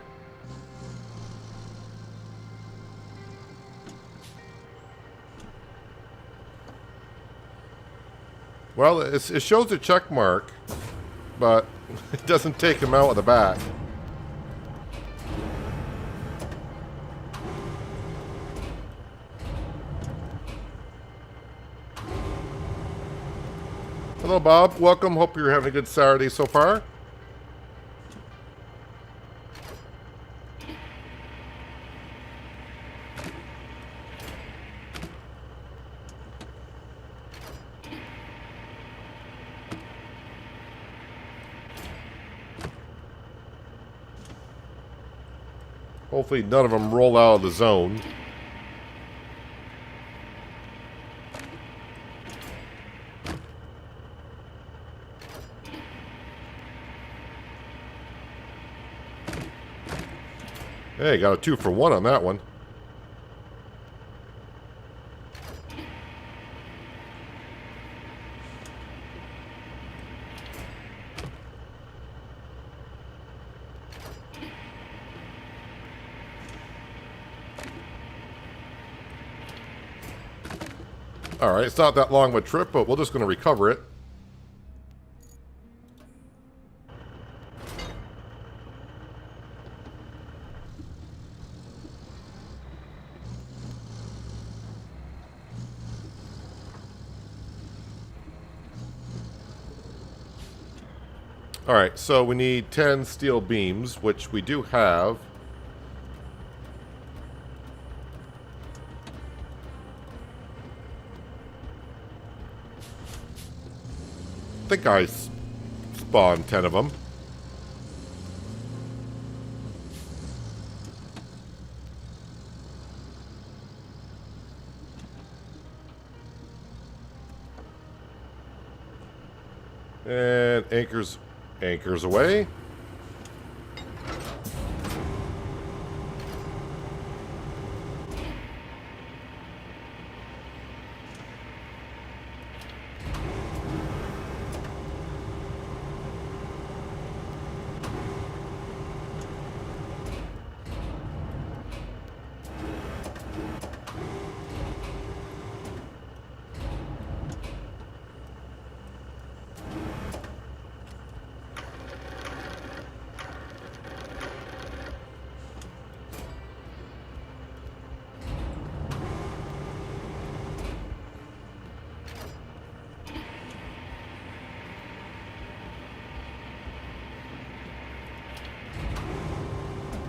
Well, it shows a check mark, but it doesn't take him out of the back. Hello, Bob. Welcome. Hope you're having a good Saturday so far. Hopefully none of them roll out of the zone. Hey, got a 2-for-1 on that one. Alright, it's not that long of a trip, but we're just going to recover it. Alright, so we need 10 steel beams, which we do have. I think I spawned 10 of them. And anchors away.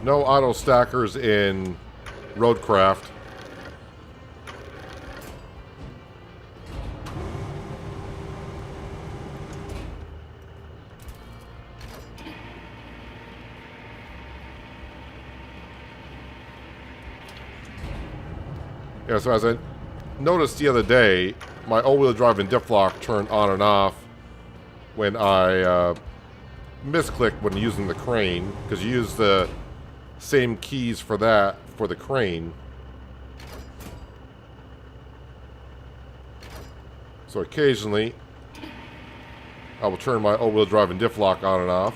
No auto stackers in Roadcraft. Yeah, so as I noticed the other day, my all-wheel drive and diff lock turned on and off when I misclicked when using the crane, because you use the same keys for that for the crane. So occasionally I will turn my all-wheel drive and diff lock on and off.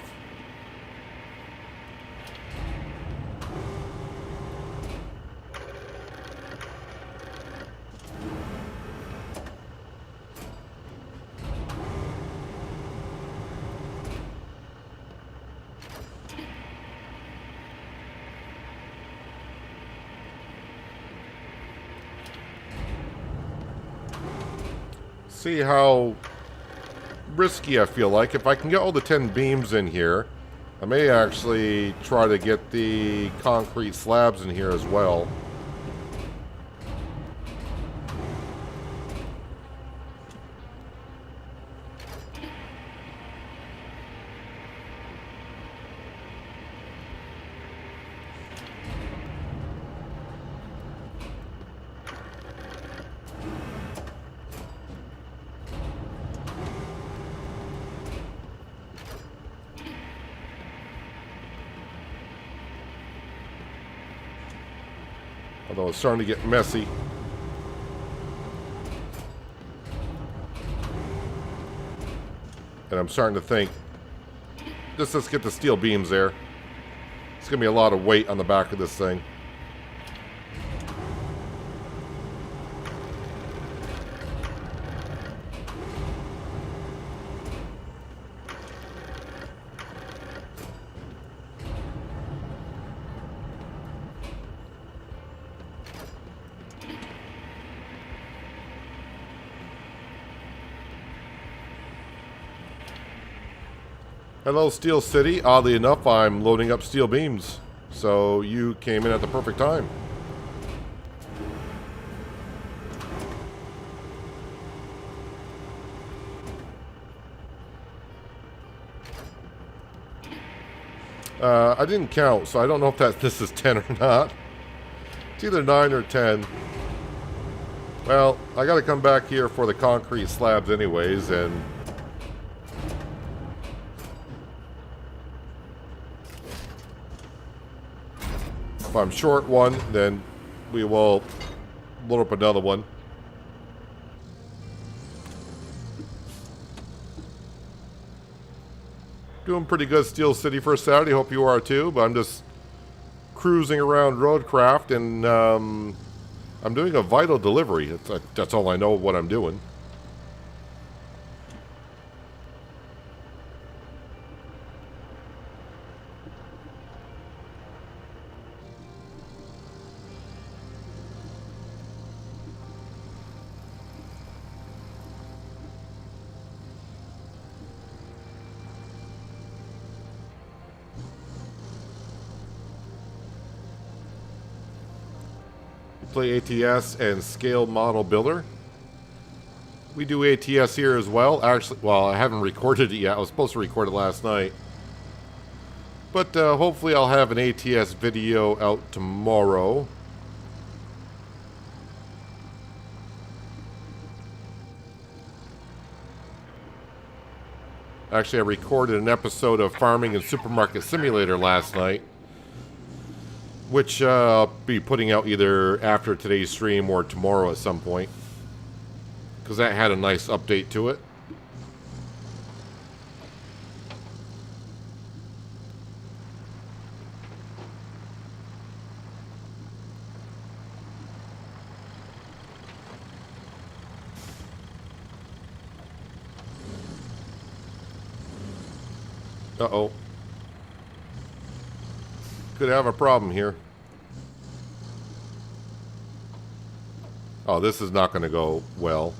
See how risky I feel like. If I can get all the 10 beams in here, I may actually try to get the concrete slabs in here as well. Although it's starting to get messy. And I'm starting to think, let's get the steel beams there. It's going to be a lot of weight on the back of this thing. Hello, Steel City. Oddly enough, I'm loading up steel beams. So you came in at the perfect time. I didn't count, so I don't know if this is 10 or not. It's either 9 or 10. Well, I gotta come back here for the concrete slabs anyways, and if I'm short one, then we will load up another one. Doing pretty good, Steel City, for Saturday. Hope you are too, but I'm just cruising around Roadcraft, and I'm doing a vital delivery. That's all I know what I'm doing. Play ATS and Scale Model Builder. We do ATS here as well. Actually, well, I haven't recorded it yet. I was supposed to record it last night. But hopefully I'll have an ATS video out tomorrow. Actually, I recorded an episode of Farming and Supermarket Simulator last night, which I'll be putting out either after today's stream or tomorrow at some point, because that had a nice update to it. Uh-oh. Could have a problem here. Oh, this is not going to go well.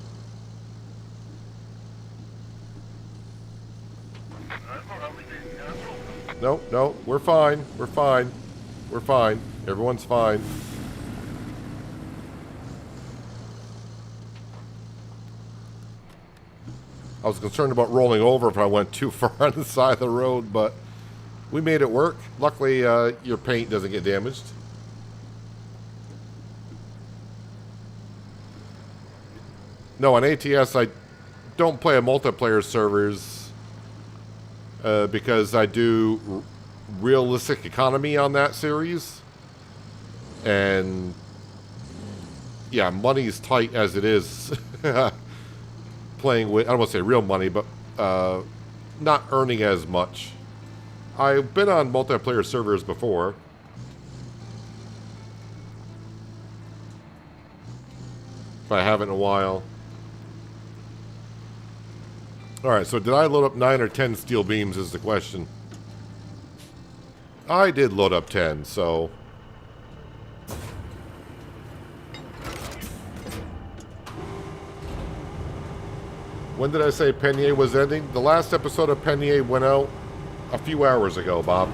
No, no, we're fine. We're fine. We're fine. Everyone's fine. I was concerned about rolling over if I went too far on the side of the road, but we made it work. Luckily, your paint doesn't get damaged. No, on ATS, I don't play on multiplayer servers because I do realistic economy on that series. And, yeah, money's tight as it is. Playing with, I don't want to say real money, but not earning as much. I've been on multiplayer servers before. But I haven't in a while. Alright, so did I load up 9 or 10 steel beams is the question. I did load up 10, so... When did I say Penier was ending? The last episode of Penier went out a few hours ago, Bob.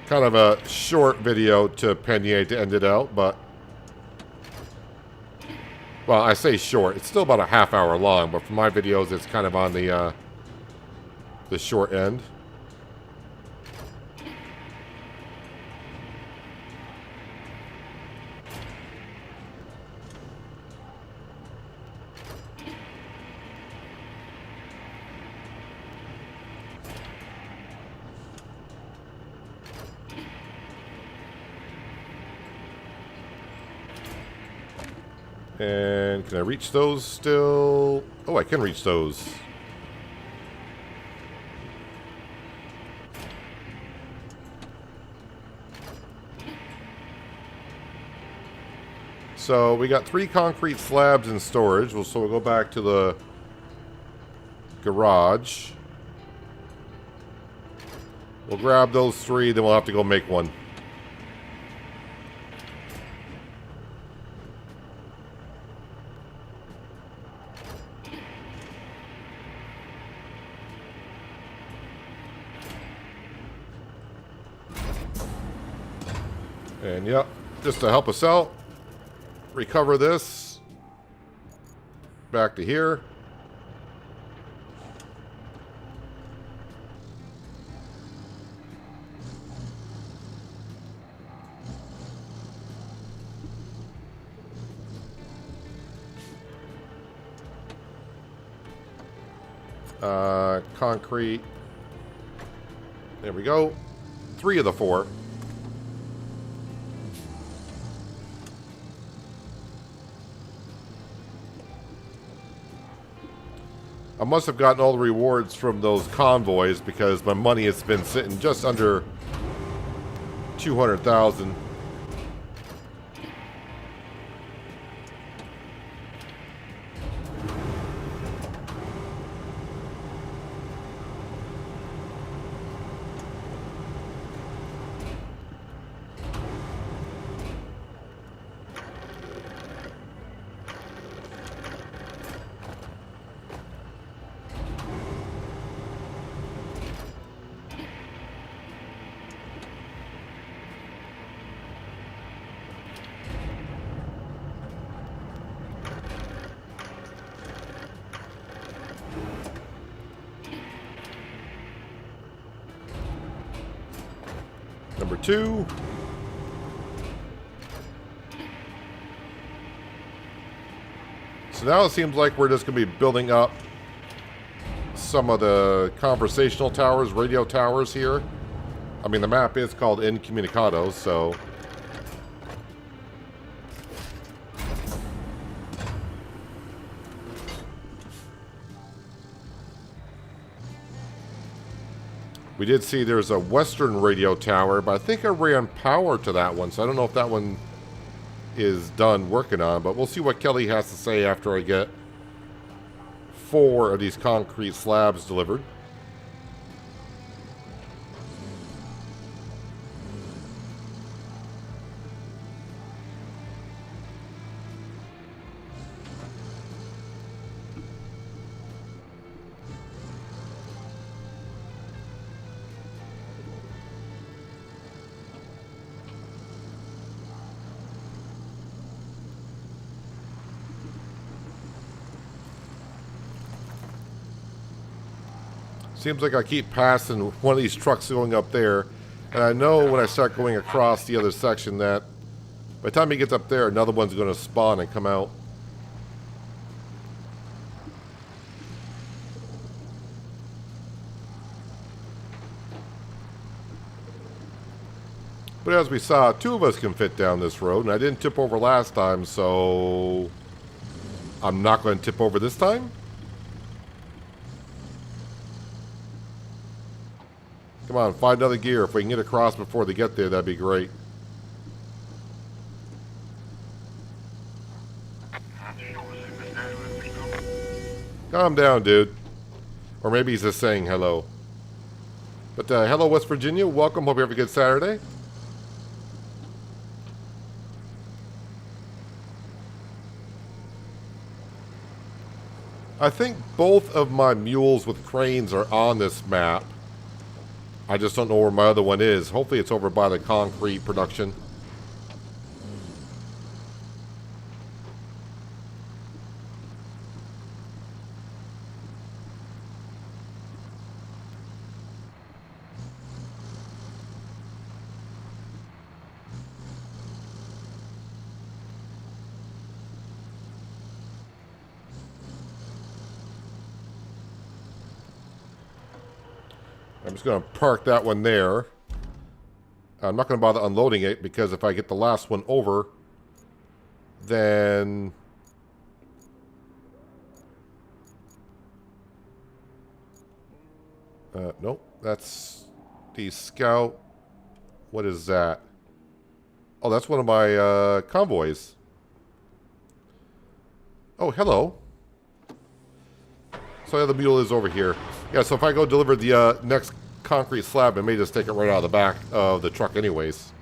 Kind of a short video to Penier to end it out, but... Well, I say short. It's still about a half hour long, but for my videos, it's kind of on the short end. And can I reach those still? Oh, I can reach those. So we got 3 concrete slabs in storage. So we'll go back to the garage. We'll grab those 3, then we'll have to go make one. And yep, just to help us out, recover this back to here. Concrete. There we go. 3 of the 4. I must have gotten all the rewards from those convoys because my money has been sitting just under 200,000. Number 2. So now it seems like we're just going to be building up some of the conversational towers, radio towers here. I mean, the map is called Incommunicados, so... We did see there's a western radio tower, but I think I ran power to that one, so I don't know if that one is done working on, but we'll see what Kelly has to say after I get 4 of these concrete slabs delivered. Seems like I keep passing one of these trucks going up there. And I know when I start going across the other section that by the time he gets up there, another one's going to spawn and come out. But as we saw, 2 of us can fit down this road. And I didn't tip over last time, so I'm not going to tip over this time. Come on, find another gear. If we can get across before they get there, that'd be great. Calm down, dude. Or maybe he's just saying hello. But hello, West Virginia. Welcome. Hope you have a good Saturday. I think both of my mules with cranes are on this map. I just don't know where my other one is. Hopefully it's over by the concrete production. I'm just going to park that one there. I'm not going to bother unloading it because if I get the last one over, then... nope, that's the Scout. What is that? Oh, that's one of my convoys. Oh, hello. So yeah, the mule is over here. Yeah, so if I go deliver the next concrete slab, I may just take it right out of the back of the truck anyways.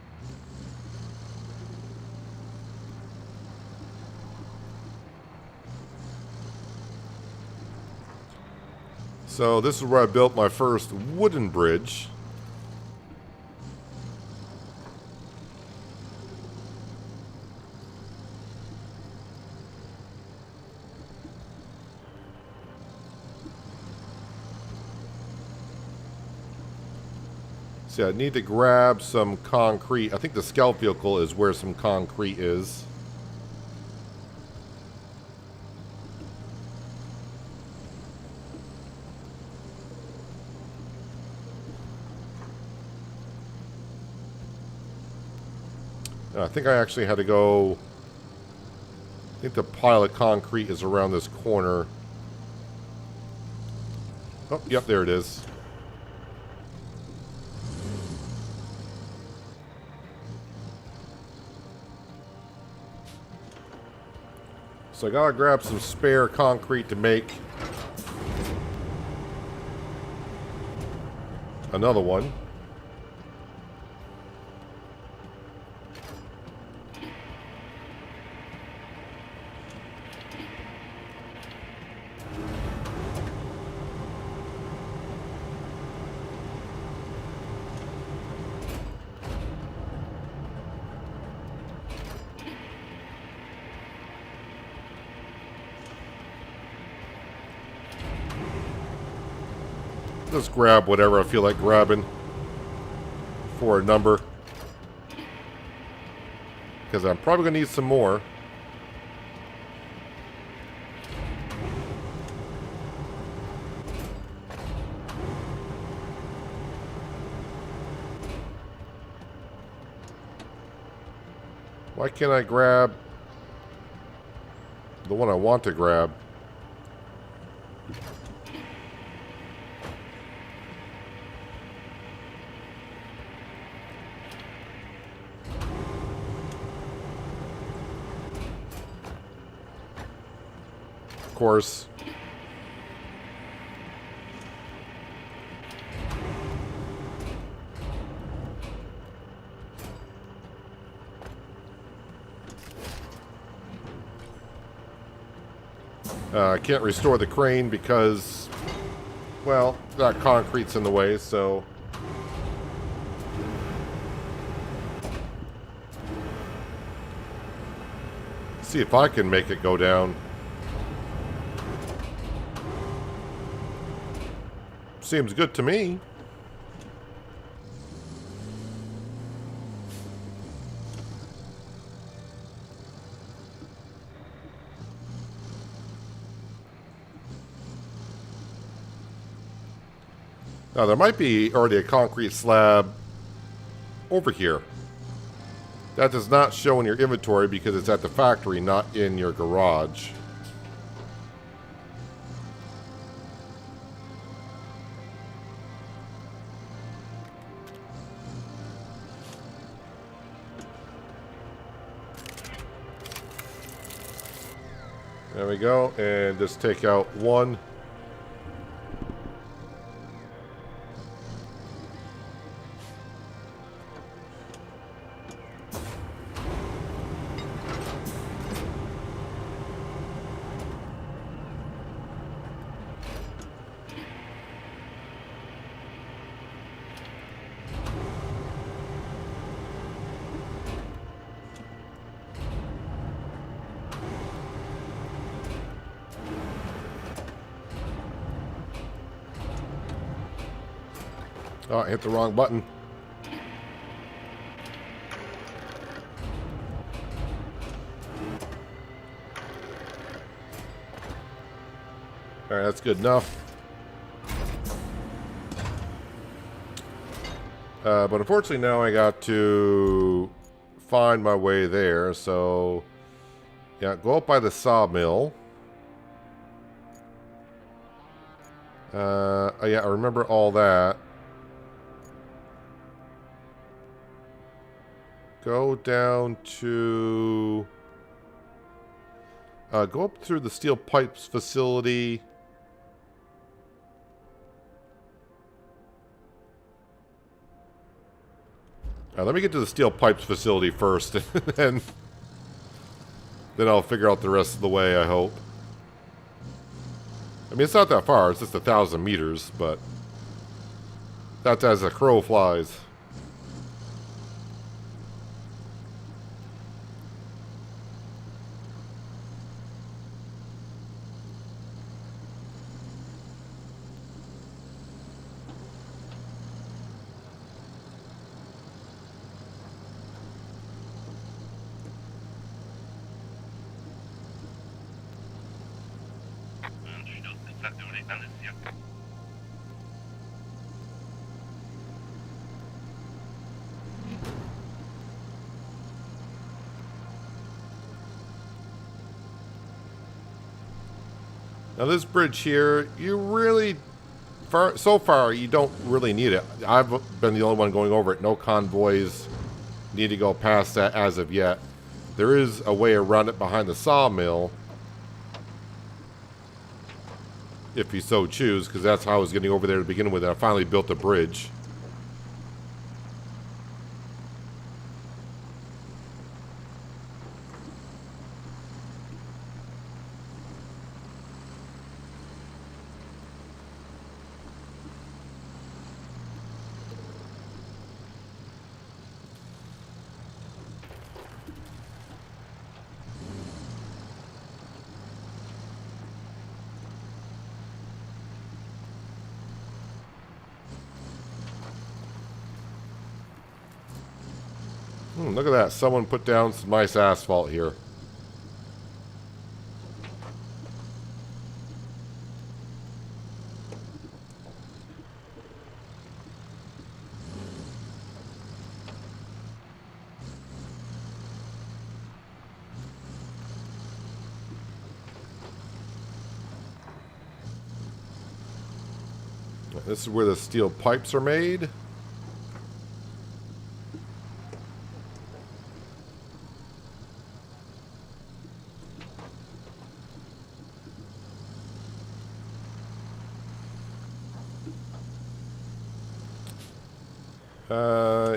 So this is where I built my first wooden bridge. See, I need to grab some concrete. I think the scout vehicle is where some concrete is. I think I actually had to go... I think the pile of concrete is around this corner. Oh, yep, there it is. So I gotta grab some spare concrete to make another one. Just grab whatever I feel like grabbing for a number. Because I'm probably going to need some more. Why can't I grab the one I want to grab? Course. I can't restore the crane because, well, that concrete's in the way, so... See if I can make it go down. Seems good to me. Now there might be already a concrete slab over here. That does not show in your inventory because it's at the factory, not in your garage. There we go, and just take out one. Oh, I hit the wrong button. Alright, that's good enough. But unfortunately now I got to find my way there, so yeah, go up by the sawmill. Oh yeah, I remember all that. Go down to... go up through the steel pipes facility. Let me get to the steel pipes facility first, and then I'll figure out the rest of the way, I hope. I mean, it's not that far. It's just 1,000 meters, but that's as a crow flies. Now this bridge here, you really, so far, you don't really need it. I've been the only one going over it. No convoys need to go past that as of yet. There is a way around it behind the sawmill, if you so choose, because that's how I was getting over there to begin with. I finally built the bridge. Look at that. Someone put down some nice asphalt here. This is where the steel pipes are made.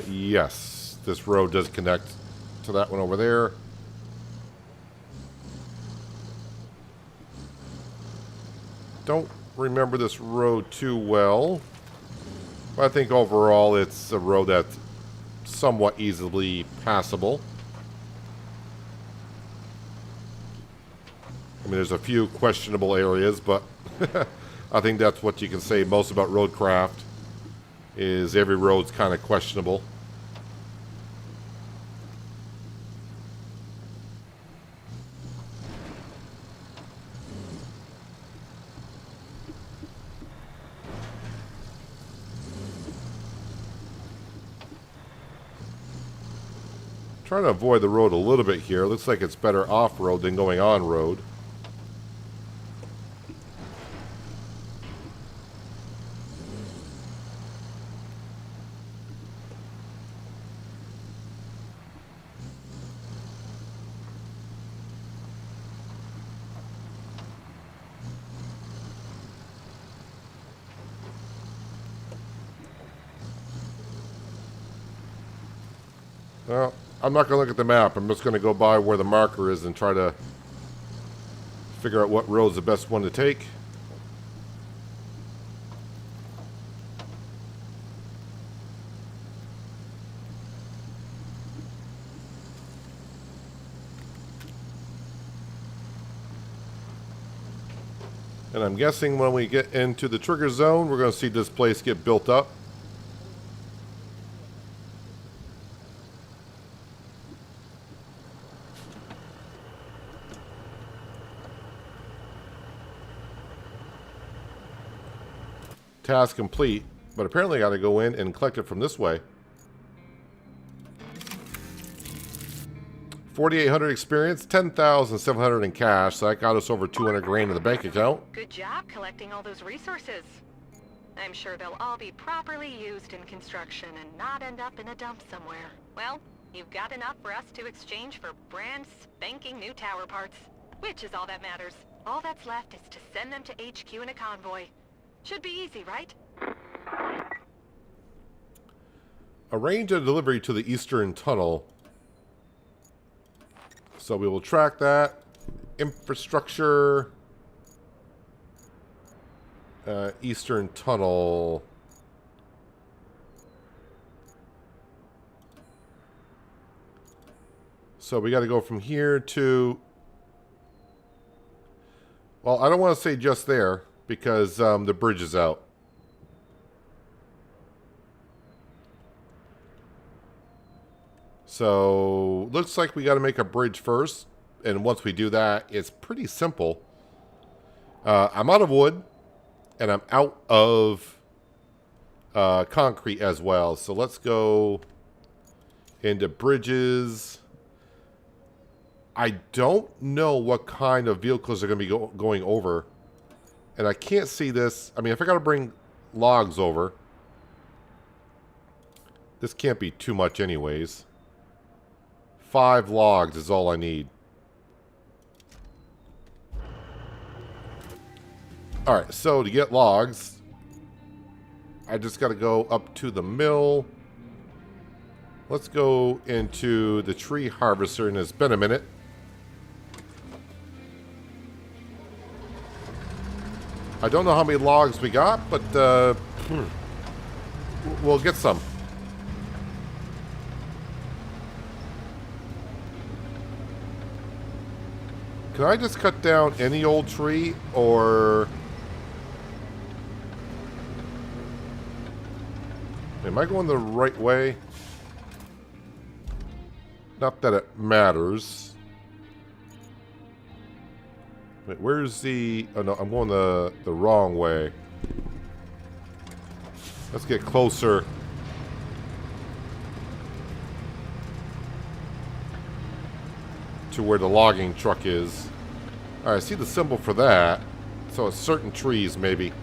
Yes, this road does connect to that one over there. Don't remember this road too well, but I think overall it's a road that's somewhat easily passable. I mean, there's a few questionable areas, but I think that's what you can say most about Roadcraft, is every road's kind of questionable. Trying to avoid the road a little bit here. Looks like it's better off-road than going on-road. Well, I'm not going to look at the map. I'm just going to go by where the marker is and try to figure out what road's the best one to take. And I'm guessing when we get into the trigger zone, we're going to see this place get built up. Task complete, but apparently I got to go in and collect it from this way. 4,800 experience, 10,700 in cash, so that got us over 200 grand in the bank account. Good job collecting all those resources. I'm sure they'll all be properly used in construction and not end up in a dump somewhere. Well, you've got enough for us to exchange for brand spanking new tower parts, which is all that matters. All that's left is to send them to HQ in a convoy. Should be easy, right? Arrange a delivery to the Eastern Tunnel. So we will track that. Infrastructure. Eastern Tunnel. So we got to go from here to... Well, I don't want to say just there, because the bridge is out. So, looks like we got to make a bridge first. And once we do that, it's pretty simple. I'm out of wood. And I'm out of concrete as well. So, let's go into bridges. I don't know what kind of vehicles are going to be going over. And I can't see this. I mean, if I got to bring logs over, this can't be too much anyways. 5 logs is all I need. Alright, so to get logs, I just got to go up to the mill. Let's go into the tree harvester, and it's been a minute. I don't know how many logs we got, but we'll get some. Can I just cut down any old tree, or... Am I going the right way? Not that it matters. Wait, where's the... Oh no, I'm going the wrong way. Let's get closer. To where the logging truck is. Alright, I see the symbol for that. So it's certain trees, maybe.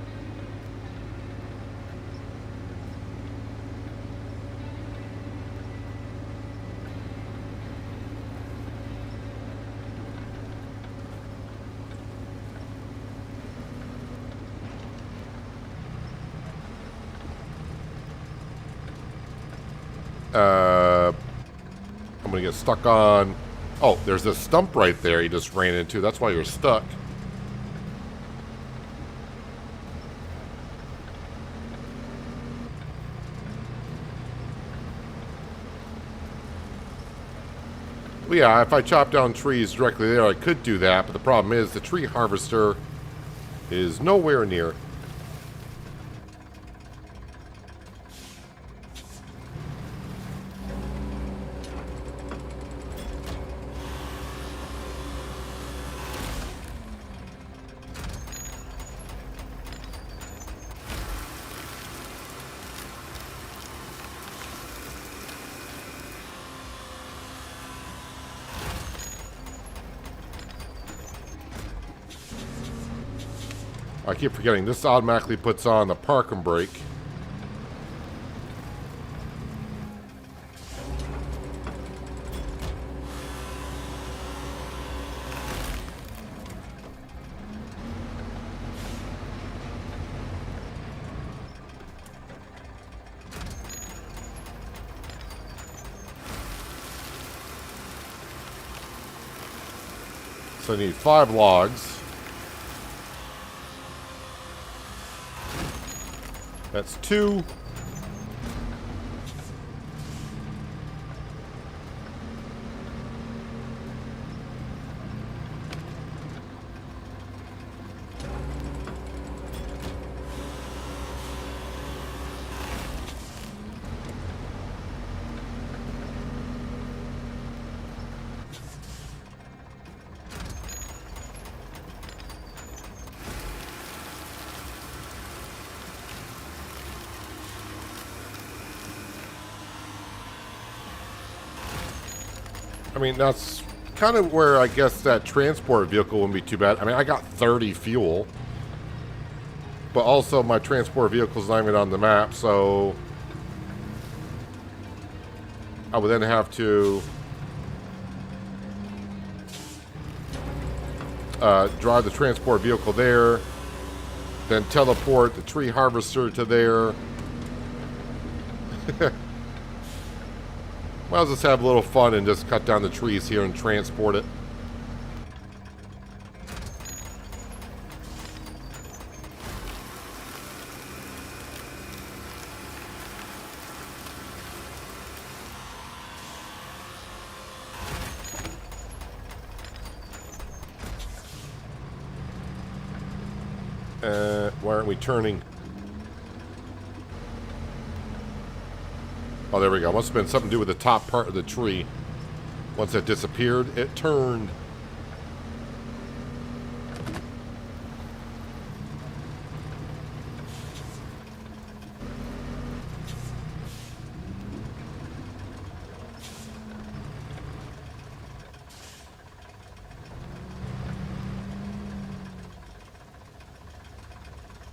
I'm gonna get stuck on... Oh, there's this stump right there he just ran into. That's why you're stuck. Well, yeah, if I chop down trees directly there, I could do that. But the problem is the tree harvester is nowhere near. I keep forgetting, this automatically puts on the parking brake. So I need 5 logs. That's 2. I mean, that's kind of where I guess that transport vehicle wouldn't be too bad. I mean, I got 30 fuel. But also my transport vehicle's not even on the map, so I would then have to drive the transport vehicle there, then teleport the tree harvester to there. Well, let's just have a little fun and just cut down the trees here and transport it. Why aren't we turning? Oh, there we go. Must have been something to do with the top part of the tree. Once it disappeared, it turned.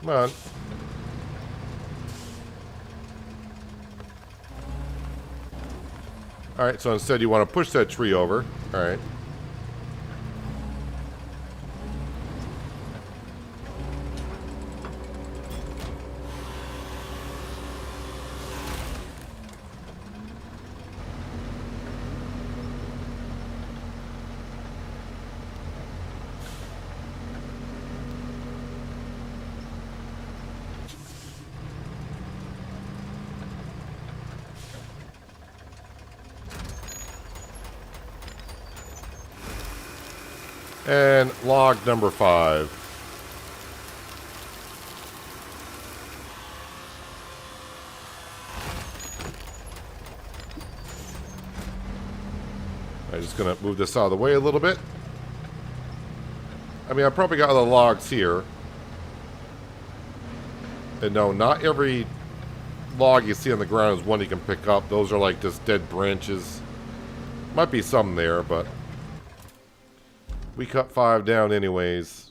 Come on. Alright, so instead you want to push that tree over. Alright. And log number 5. I'm just going to move this out of the way a little bit. I mean, I probably got other logs here. And no, not every log you see on the ground is one you can pick up. Those are like just dead branches. Might be some there, but we cut 5 down anyways.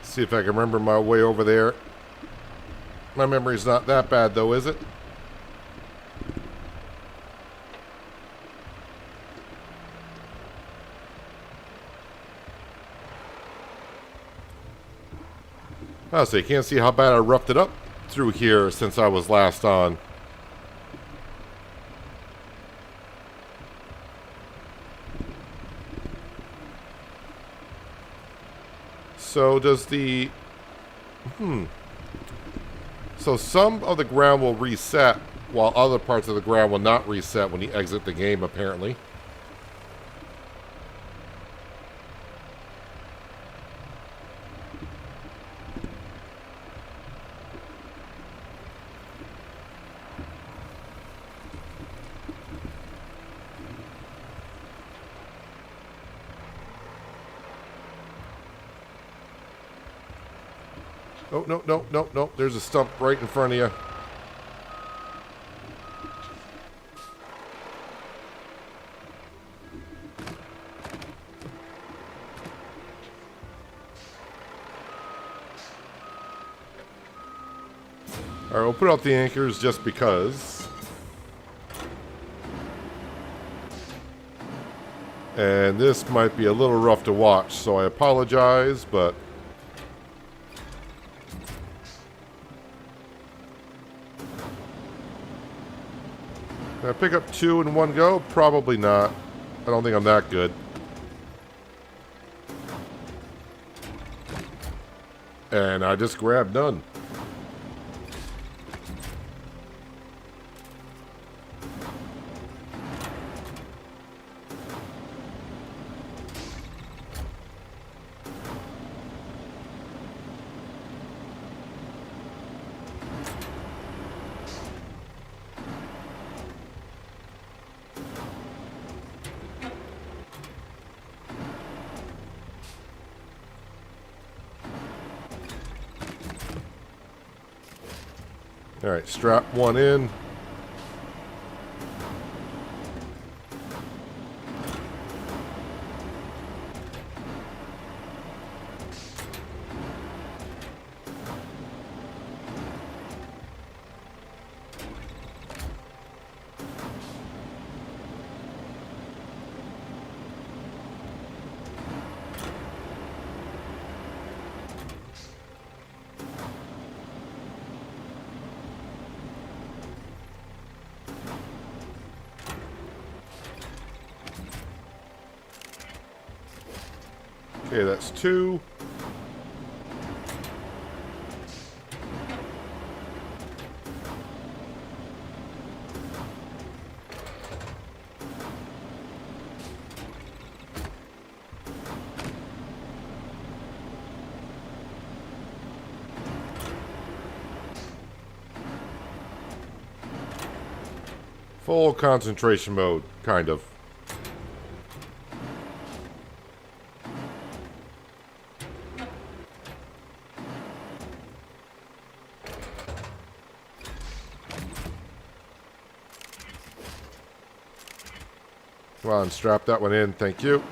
See if I can remember my way over there. My memory's not that bad though, is it? Oh, so you can't see how bad I roughed it up through here since I was last on. So does the... So some of the ground will reset, while other parts of the ground will not reset when you exit the game, apparently. Oh, no, no, no, no. There's a stump right in front of you. Alright, we'll put out the anchors just because. And this might be a little rough to watch, so I apologize, but... Can I pick up 2 in one go? Probably not. I don't think I'm that good. And I just grabbed none. All right, strap one in. Okay, that's 2. Full concentration mode, kind of. Come on, strap that one in. Thank you.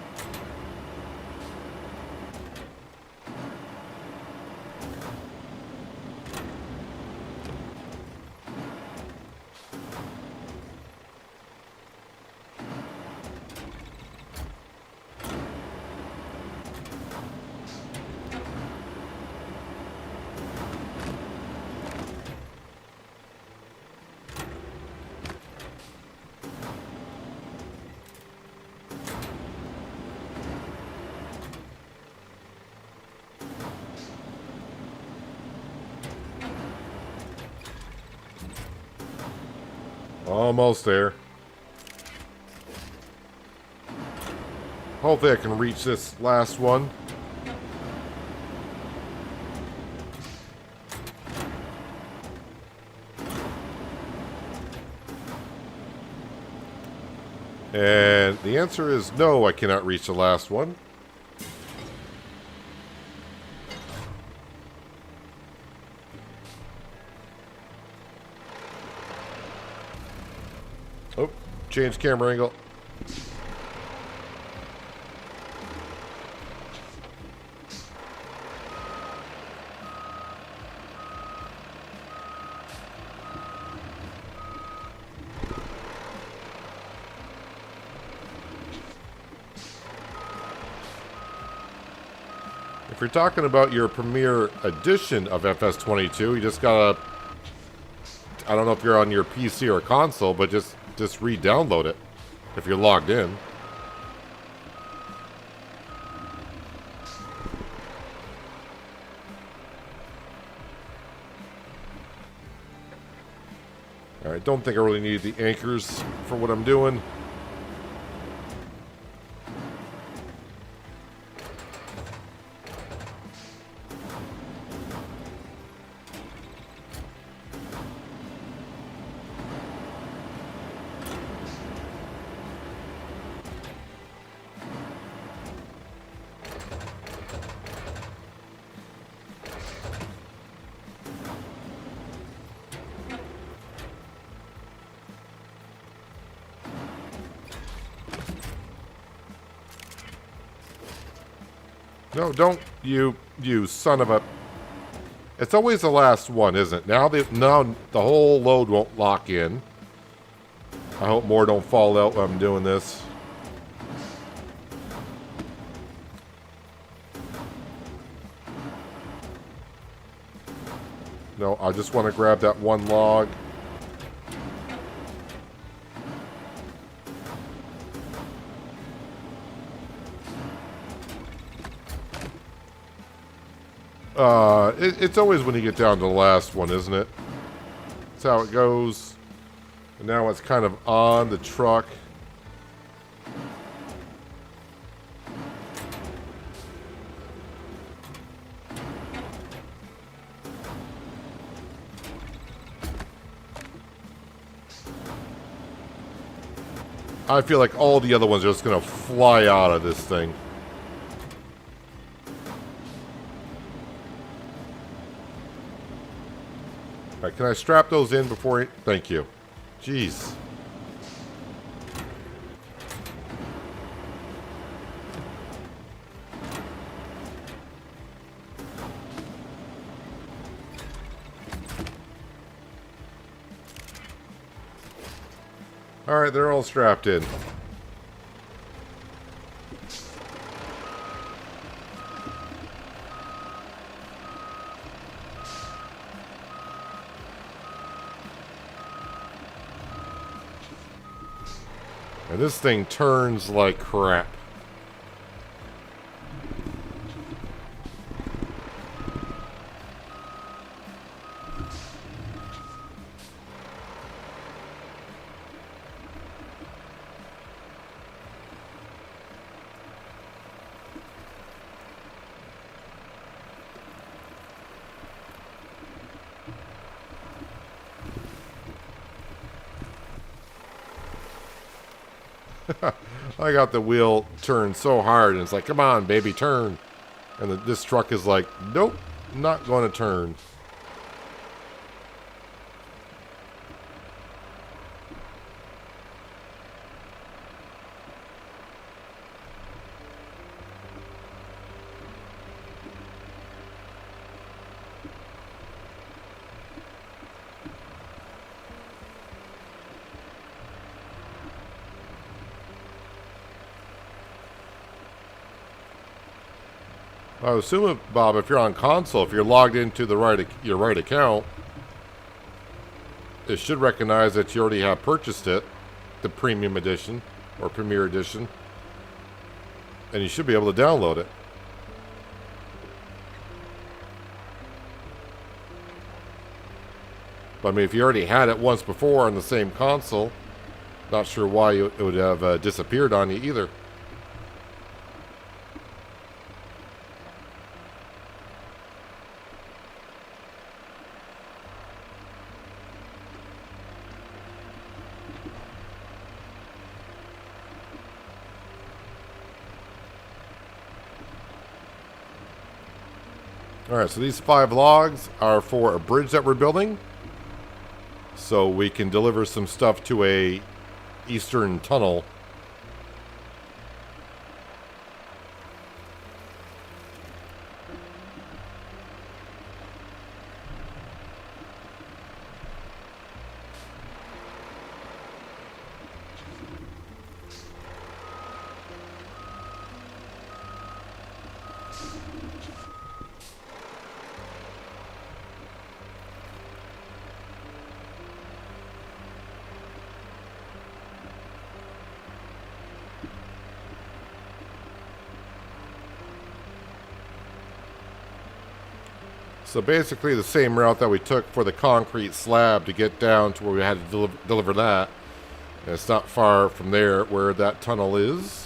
Almost there. Hopefully I can reach this last one. And the answer is no, I cannot reach the last one. Oh, change camera angle. If you're talking about your premier edition of FS22, you just gotta, I don't know if you're on your PC or console, but just re-download it if you're logged in. Alright, don't think I really need the anchors for what I'm doing. No, don't, you son of a... It's always the last one, isn't it? Now the whole load won't lock in. I hope more don't fall out when I'm doing this. No, I just want to grab that one log. It's always when you get down to the last one, isn't it? That's how it goes. And now it's kind of on the truck. I feel like all the other ones are just going to fly out of this thing. All right, can I strap those in before I... Thank you. Jeez. All right, they're all strapped in. And this thing turns like crap. I got the wheel turned so hard, and it's like, come on, baby, turn. And this truck is like, nope, not going to turn. I would assume, Bob, if you're on console, if you're logged into your right account, it should recognize that you already have purchased it, the premium edition or premier edition, and you should be able to download it. But I mean, if you already had it once before on the same console, not sure why it would have disappeared on you either. Alright, so these 5 logs are for a bridge that we're building. So we can deliver some stuff to a eastern tunnel. So basically the same route that we took for the concrete slab to get down to where we had to deliver that. And it's not far from there where that tunnel is.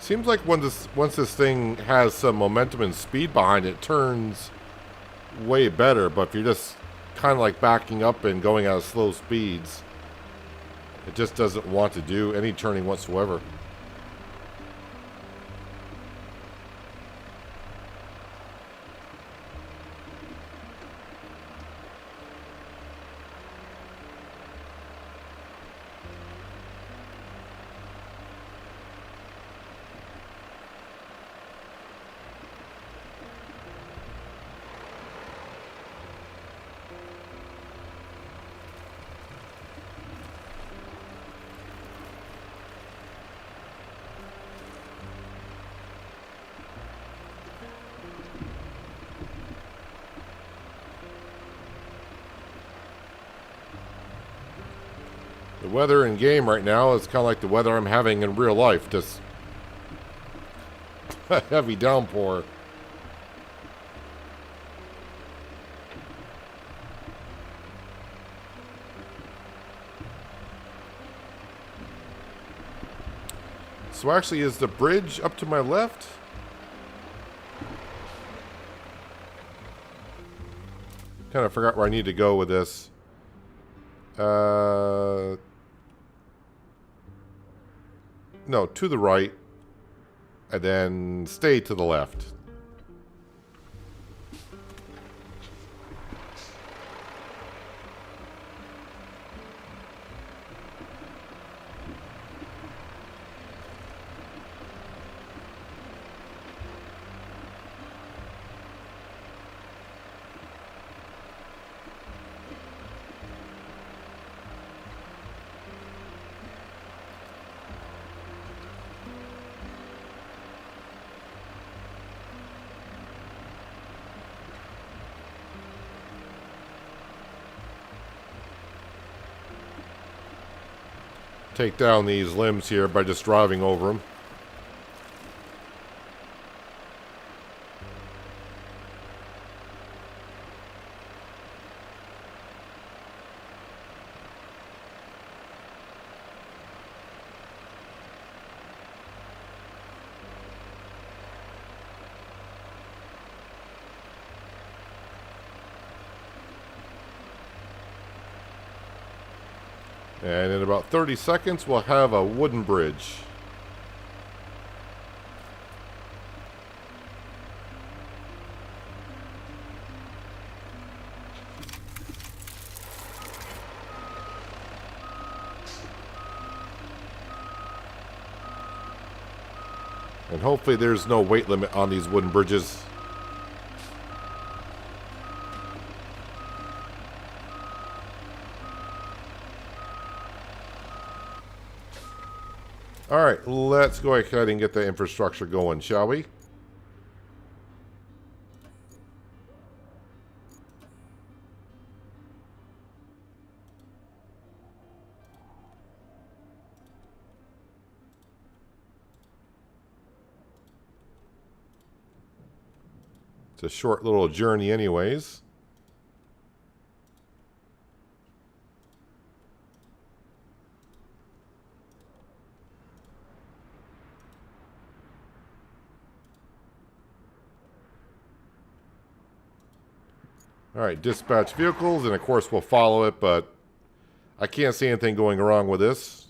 Seems like once this thing has some momentum and speed behind it, it turns way better. But if you're just kind of like backing up and going at slow speeds, it just doesn't want to do any turning whatsoever. The weather in game right now is kind of like the weather I'm having in real life. Just a heavy downpour. So actually, is the bridge up to my left? Kind of forgot where I need to go with this. No, to the right, and then stay to the left. Take down these limbs here by just driving over them. And in about 30 seconds, we'll have a wooden bridge. And hopefully there's no weight limit on these wooden bridges. All right, let's go ahead and get the infrastructure going, shall we? It's a short little journey anyways. All right, dispatch vehicles, and of course we'll follow it, but I can't see anything going wrong with this.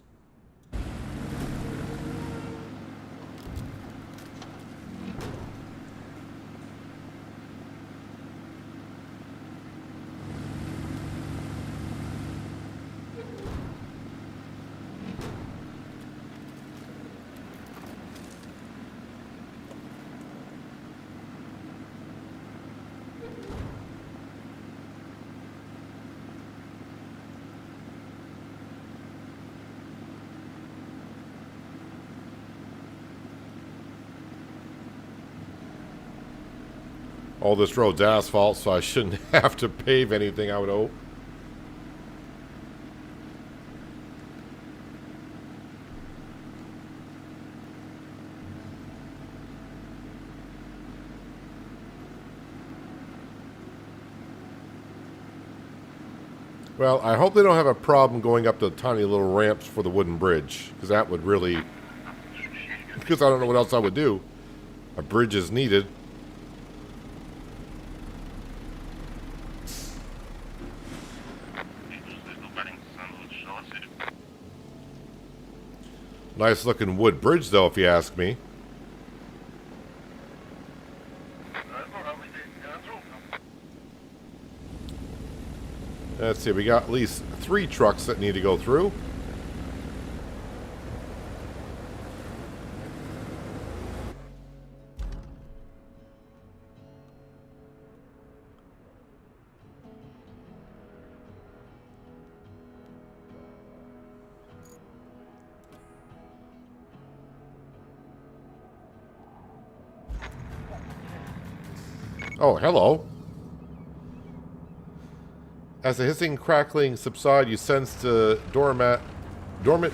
All this road's asphalt, so I shouldn't have to pave anything, I would hope. Well, I hope they don't have a problem going up the tiny little ramps for the wooden bridge, because that would really because I don't know what else I would do. A bridge is needed. Nice looking wood bridge, though, if you ask me. Let's see, we got at least 3 trucks that need to go through. Oh, hello. As the hissing and crackling subside, you sense the dormant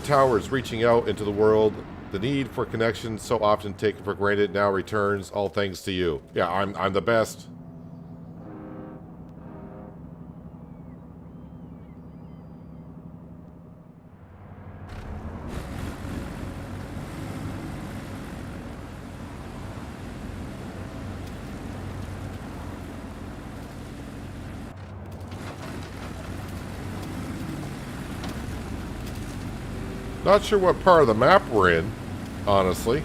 towers reaching out into the world. The need for connection, so often taken for granted, now returns, all thanks to you. Yeah, I'm the best. Not sure what part of the map we're in, honestly.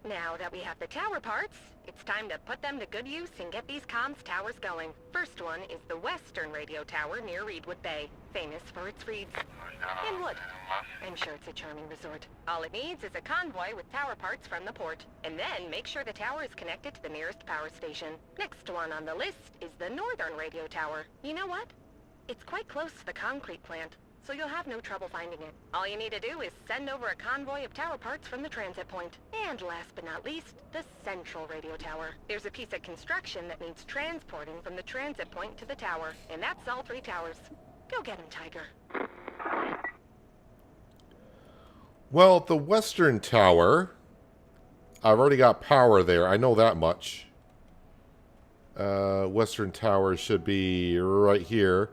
Now that we have the tower parts, it's time to put them to good use and get these comms towers going. First one is the western radio tower near Reedwood Bay, famous for its reeds. In wood. I'm sure it's a charming resort. All it needs is a convoy with tower parts from the port. And then make sure the tower is connected to the nearest power station. Next one on the list is the northern radio tower. You know what? It's quite close to the concrete plant, so you'll have no trouble finding it. All you need to do is send over a convoy of tower parts from the transit point. And last but not least, the central radio tower. There's a piece of construction that needs transporting from the transit point to the tower, and that's all 3 towers. Go get 'em, Tiger. Well, the western tower, I've already got power there. I know that much. Western tower should be right here.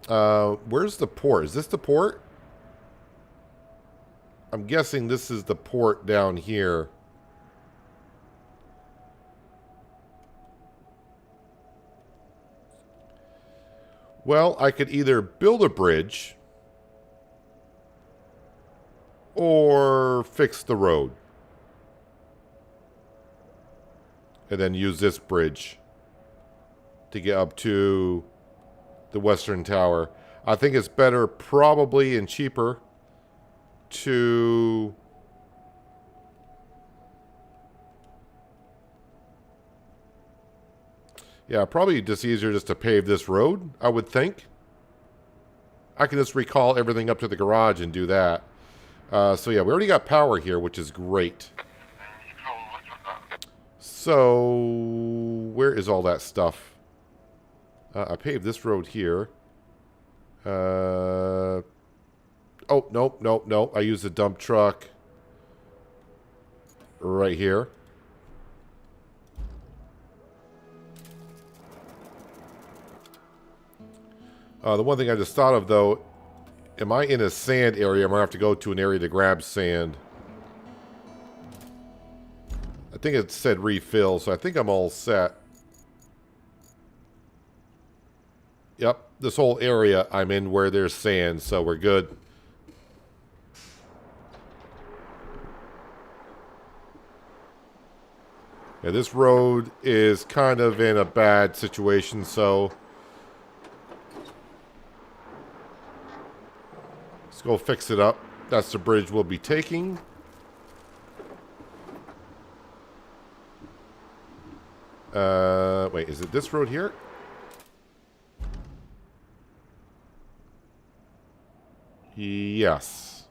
Where's the port? Is this the port? I'm guessing this is the port down here. Well, I could either build a bridge or fix the road. And then use this bridge to get up to the western tower. I think it's better, probably, and cheaper to probably just easier just to pave this road, I would think. I can just recall everything up to the garage and do that. So yeah, we already got power here, which is great. So where is all that stuff? I paved this road here. Oh, nope. I used a dump truck right here. The one thing I just thought of, though, am I in a sand area? I'm going to have to go to an area to grab sand. I think it said refill, so I think I'm all set. Yep, this whole area I'm in where there's sand, so we're good. Yeah, this road is kind of in a bad situation, so let's go fix it up. That's the bridge we'll be taking. Wait, is it this road here? Yes.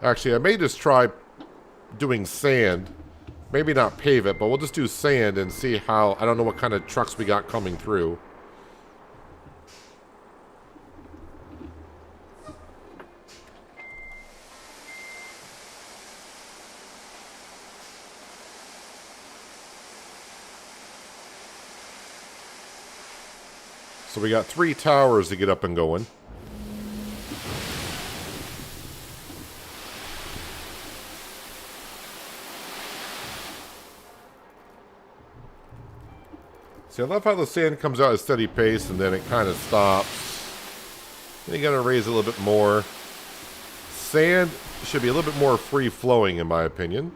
Actually, I may just try doing sand. Maybe not pave it, but we'll just do sand and see how... I don't know what kind of trucks we got coming through. So we got 3 towers to get up and going. See, I love how the sand comes out at a steady pace and then it kind of stops. Then you gotta raise it a little bit more. Sand should be a little bit more free-flowing, in my opinion.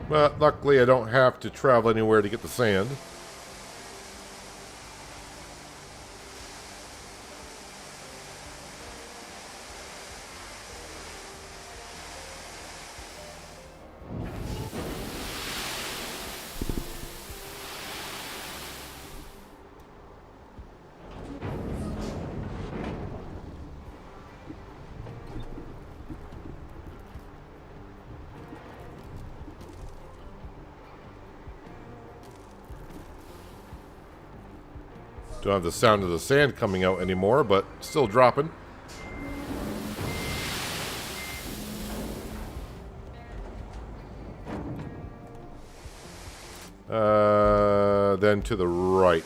But luckily I don't have to travel anywhere to get the sand. Don't have the sound of the sand coming out anymore, but still dropping. Then to the right.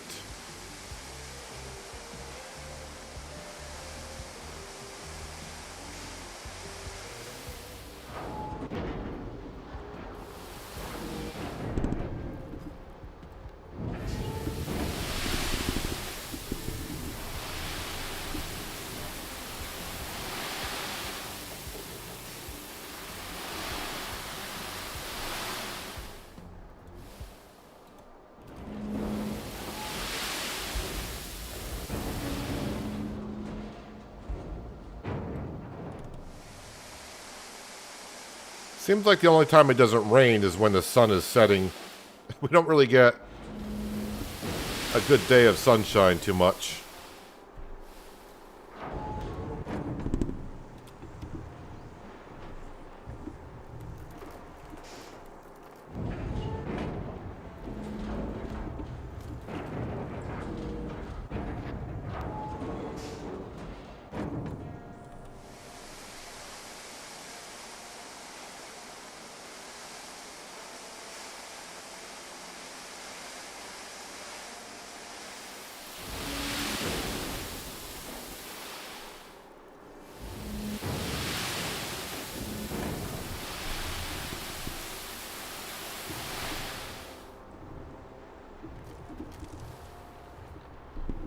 Seems like the only time it doesn't rain is when the sun is setting. We don't really get a good day of sunshine too much.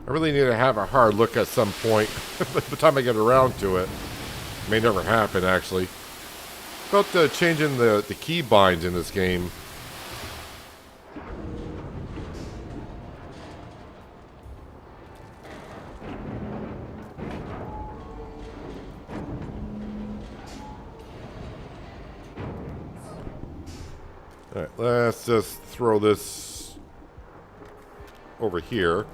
I really need to have a hard look at some point. By the time I get around to it. May never happen, actually. About changing the key binds in this game. Alright, let's just throw this over here.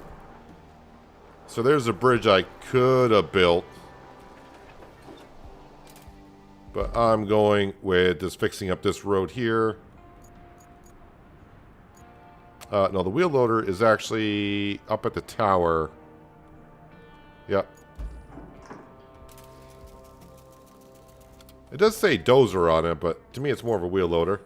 So there's a bridge I could have built. But I'm going with just fixing up this road here. No, the wheel loader is actually up at the tower. Yep. It does say dozer on it, but to me it's more of a wheel loader.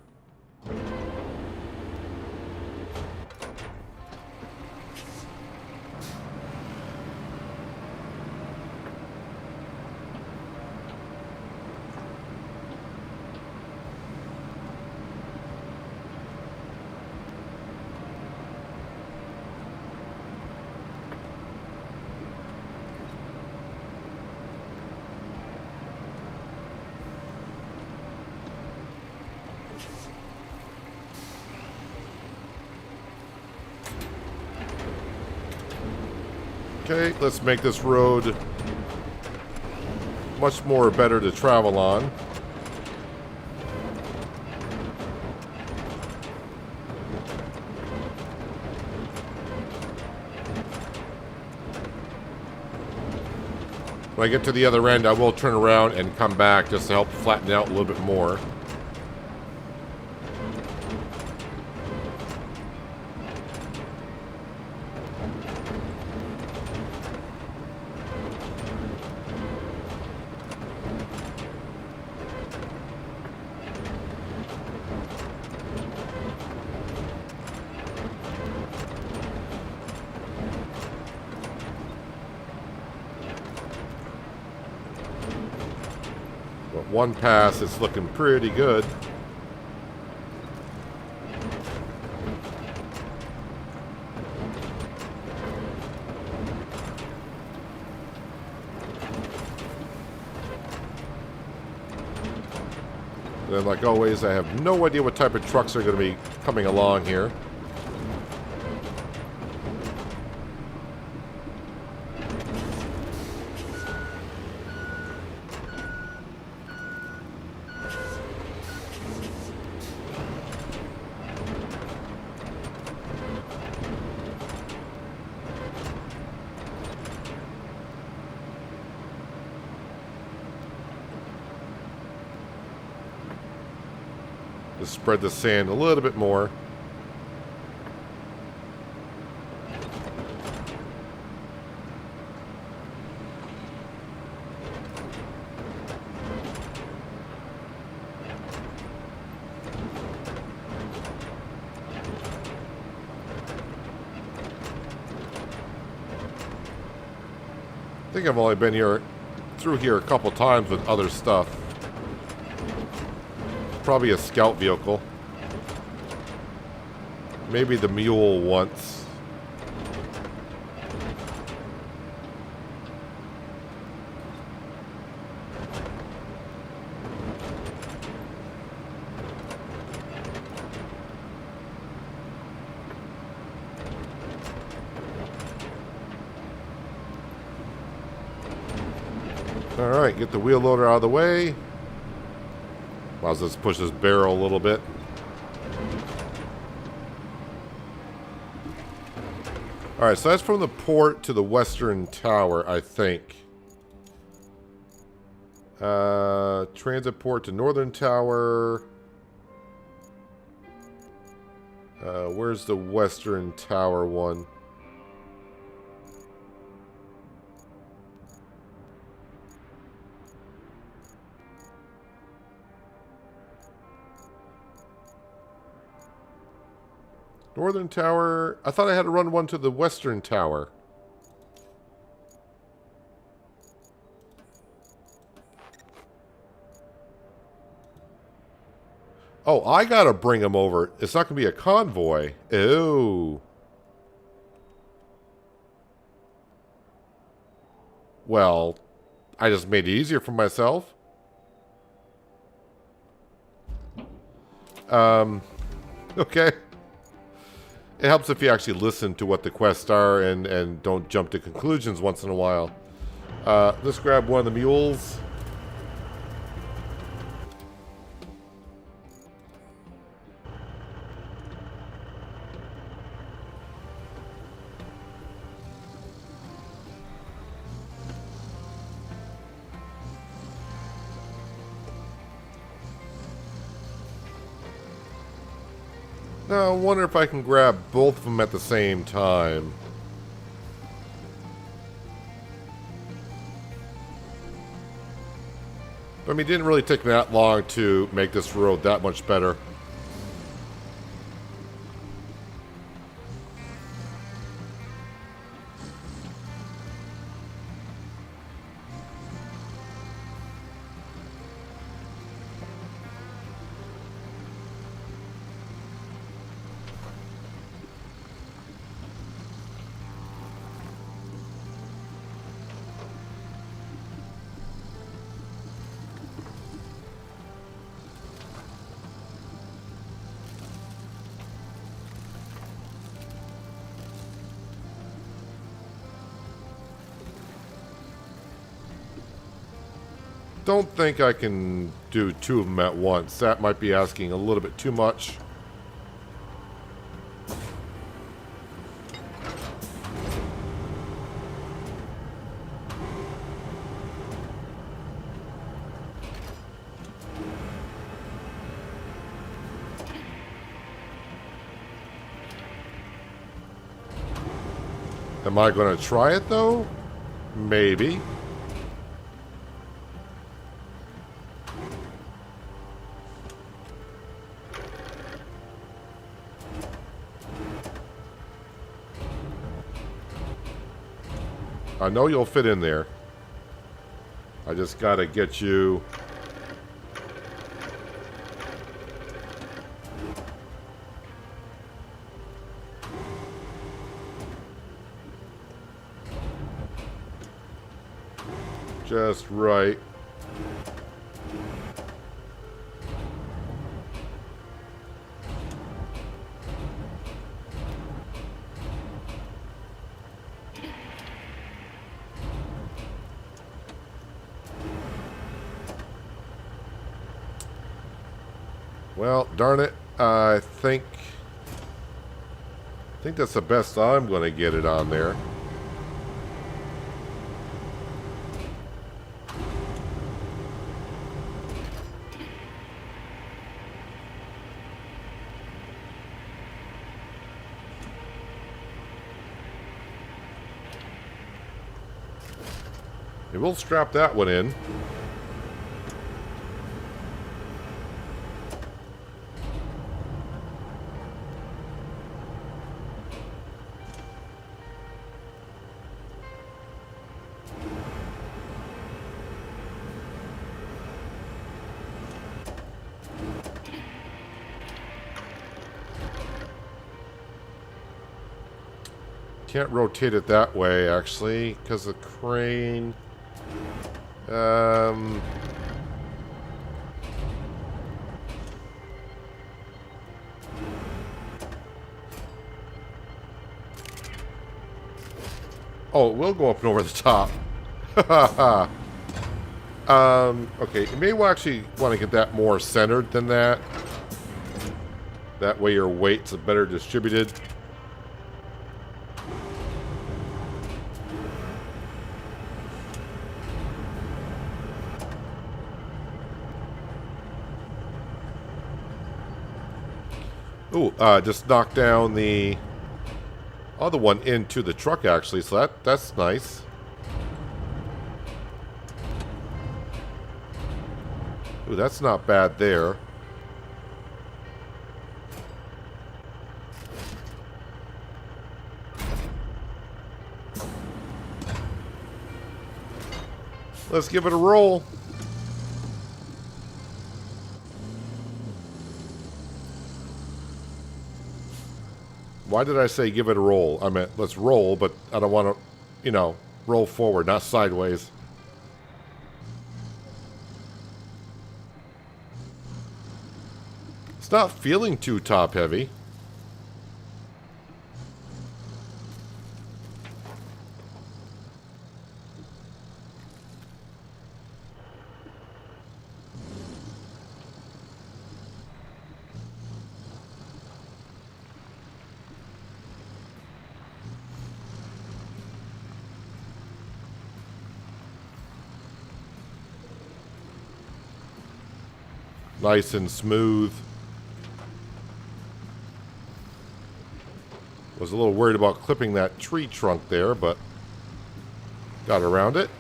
Okay, let's make this road much more better to travel on. When I get to the other end, I will turn around and come back just to help flatten it out a little bit more. But one pass, it's looking pretty good. And like always, I have no idea what type of trucks are going to be coming along here. Just spread the sand a little bit more. I think I've only been through here a couple times with other stuff. Probably a scout vehicle. Maybe the mule once. Alright, get the wheel loader out of the way. Allows us to push this barrel a little bit. Alright, so that's from the port to the western tower, I think. Transit port to northern tower. Where's the western tower one? Northern tower. I thought I had to run one to the western tower. Oh, I gotta bring them over. It's not gonna be a convoy. Ew. Well, I just made it easier for myself. Okay. It helps if you actually listen to what the quests are and don't jump to conclusions once in a while. Let's grab one of the mules. Now, I wonder if I can grab both of them at the same time. I mean, it didn't really take me that long to make this road that much better. don't think I can do 2 of them at once. That might be asking a little bit too much. Am I going to try it, though? Maybe. I know you'll fit in there. I just got to get you... just right. Well, darn it. I think that's the best I'm going to get it on there. We'll strap that one in. Can't rotate it that way, actually, because the crane... Oh, it will go up and over the top. Okay, you may actually want to get that more centered than that. That way your weight's better distributed. Ooh, just knocked down the other one into the truck, actually, so that's nice. Ooh, that's not bad there. Let's give it a roll. Why did I say give it a roll? I meant let's roll, but I don't want to, you know, roll forward, not sideways. It's not feeling too top heavy. Nice and smooth. Was a little worried about clipping that tree trunk there, but got around it.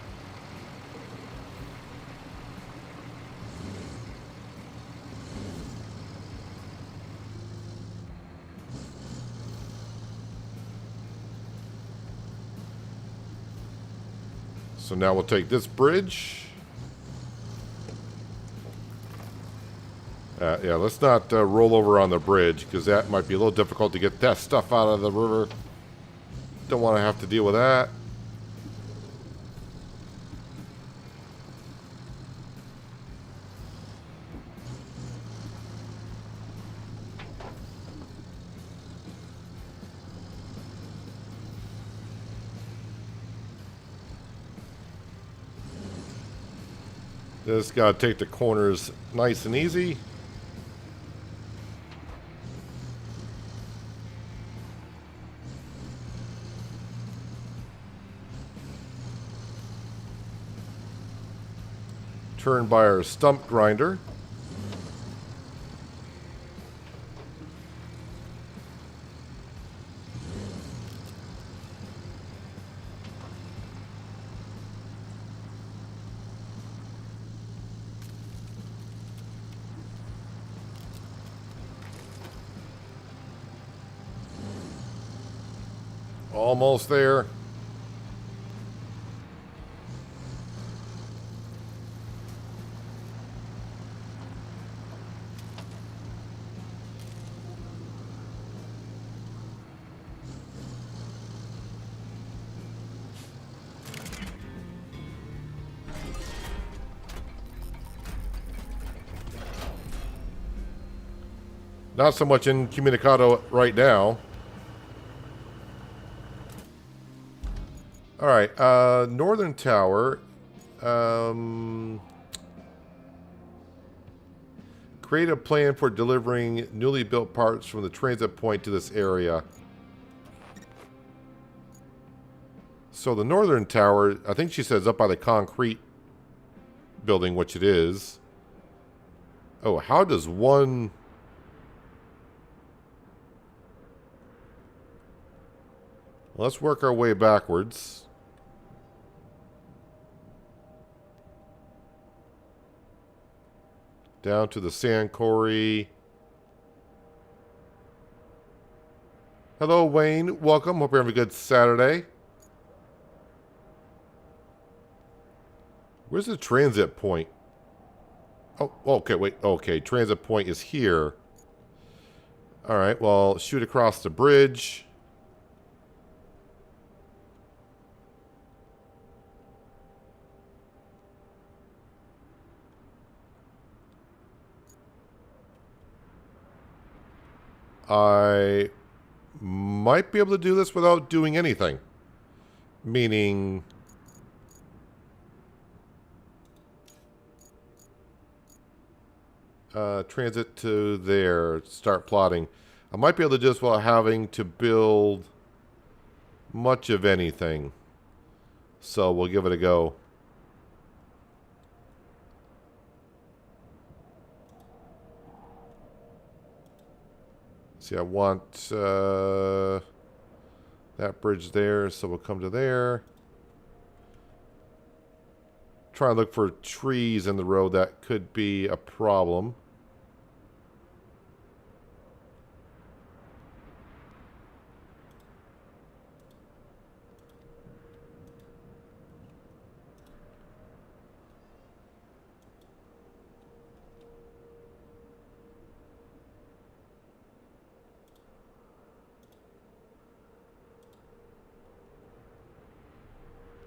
So now we'll take this bridge. Yeah, let's not roll over on the bridge, because that might be a little difficult to get that stuff out of the river. Don't want to have to deal with that. Just gotta take the corners nice and easy. Turn by our stump grinder. Almost there. Not so much incommunicado right now. All right, Northern Tower. Create a plan for delivering newly built parts from the transit point to this area. So the Northern Tower, I think she says up by the concrete building, which it is. Oh, how does one... Let's work our way backwards. Down to the sand quarry. Hello, Wayne. Welcome. Hope you're having a good Saturday. Where's the transit point? Oh, okay, wait. Okay, transit point is here. All right, well, shoot across the bridge. I might be able to do this without doing anything. Meaning... transit to there. Start plotting. I might be able to do this without having to build much of anything. So we'll give it a go. See, I want that bridge there, so we'll come to there. Try and look for trees in the road. That could be a problem.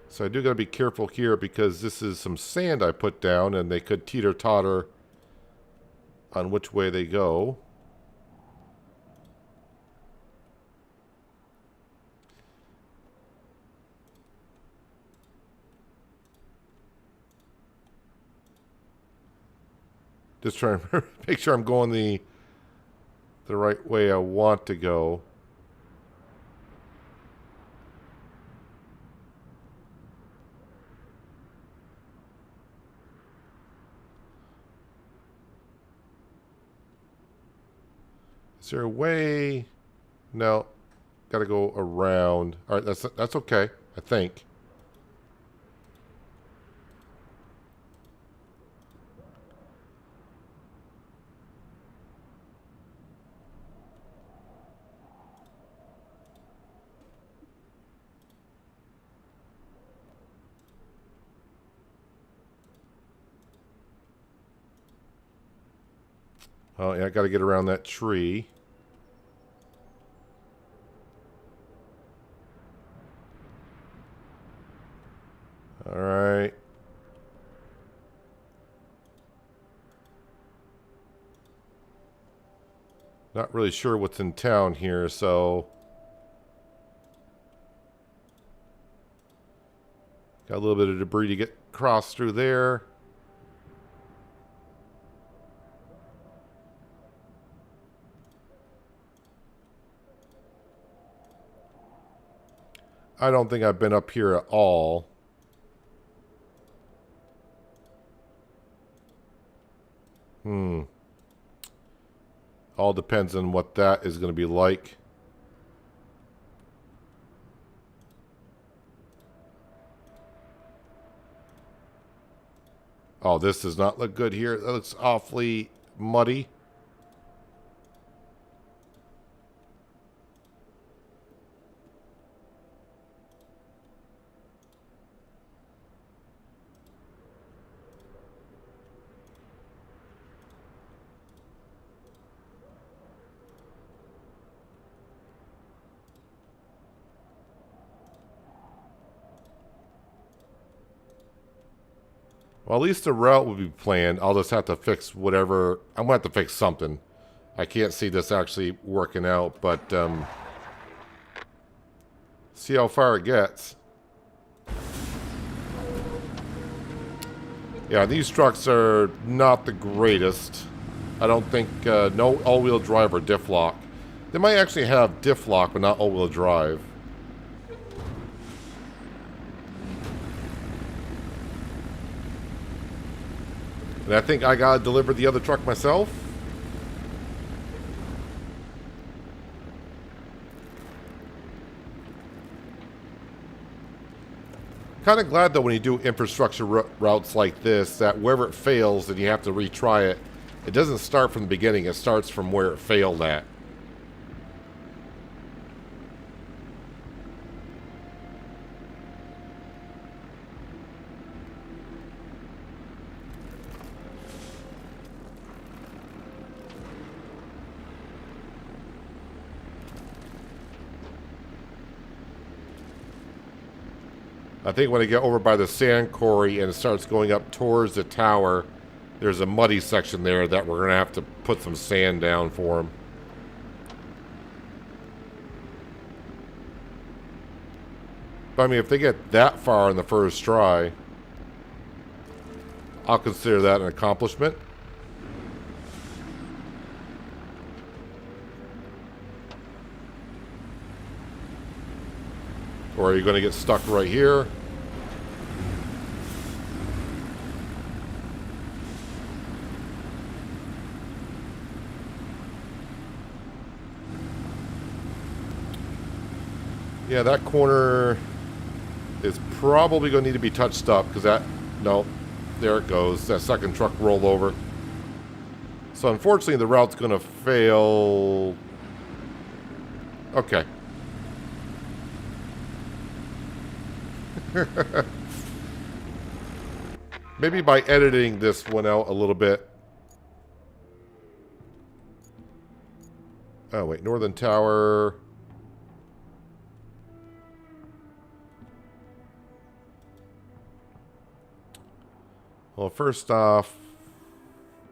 So I do got to be careful here because this is some sand I put down and they could teeter-totter on which way they go. Just trying to make sure I'm going the right way I want to go. Is there a way? No. Got to go around. All right, that's okay, I think. Oh, yeah, I got to get around that tree. All right. Not really sure what's in town here, so... Got a little bit of debris to get across through there. I don't think I've been up here at all. All depends on what that is going to be like. Oh, this does not look good here. That looks awfully muddy. Well, at least the route will be planned. I'll just have to fix whatever. I'm going to have to fix something. I can't see this actually working out, but see how far it gets. Yeah, these trucks are not the greatest. I don't think, no all-wheel drive or diff lock. They might actually have diff lock, but not all-wheel drive. And I think I gotta deliver the other truck myself. Kind of glad though when you do infrastructure routes like this that wherever it fails and you have to retry it, it doesn't start from the beginning, it starts from where it failed at. I think when I get over by the sand quarry and it starts going up towards the tower, there's a muddy section there that we're going to have to put some sand down for them. But I mean, if they get that far in the first try, I'll consider that an accomplishment. Or are you going to get stuck right here? Yeah, that corner is probably going to need to be touched up because that, no, there it goes. That second truck rolled over. So unfortunately the route's going to fail. Okay. Maybe by editing this one out a little bit. Oh wait, Northern Tower. Well, first off,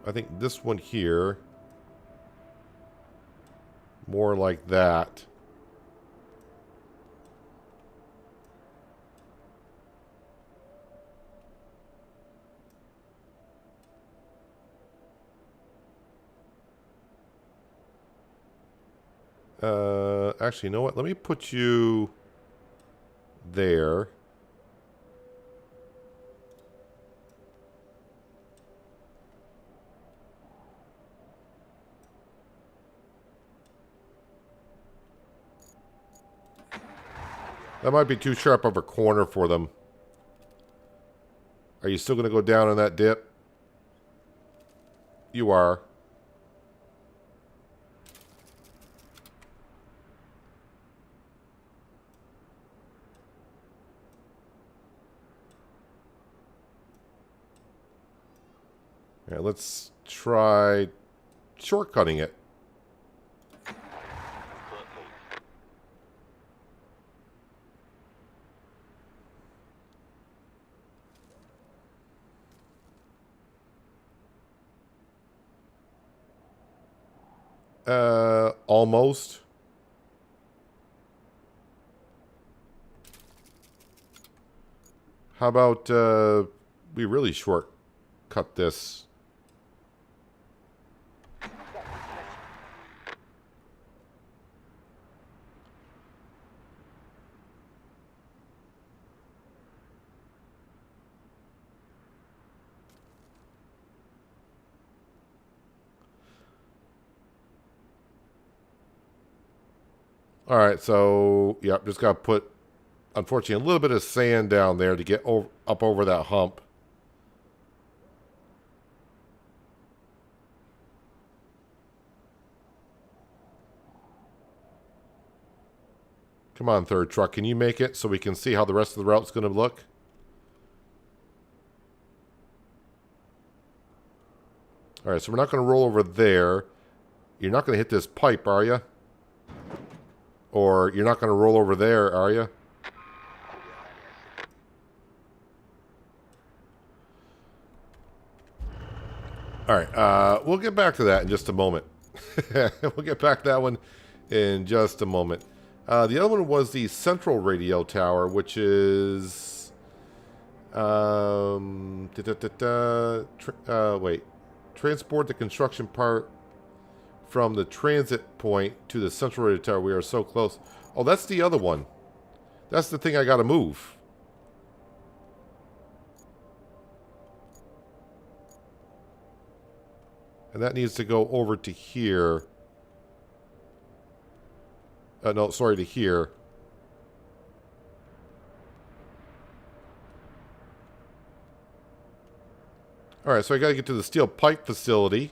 I think this one here, more like that. Actually, you know what? Let me put you there. That might be too sharp of a corner for them. Are you still going to go down on that dip? You are. All right, let's try shortcutting it. Almost. How about we really shortcut this? All right, so yep, just got to put, unfortunately, a little bit of sand down there to get up over that hump. Come on, third truck, can you make it so we can see how the rest of the route's going to look? All right, so we're not going to roll over there. You're not going to hit this pipe, are you? Or you're not going to roll over there, are you? All right, we'll get back to that in just a moment. We'll get back to that one in just a moment. The other one was the central radio tower, which is... wait. Transport the construction part from the transit point to the central radio tower. We are so close. Oh, that's the other one. That's the thing I got to move. And that needs to go over to here. No, sorry, to here. All right, so I got to get to the steel pipe facility.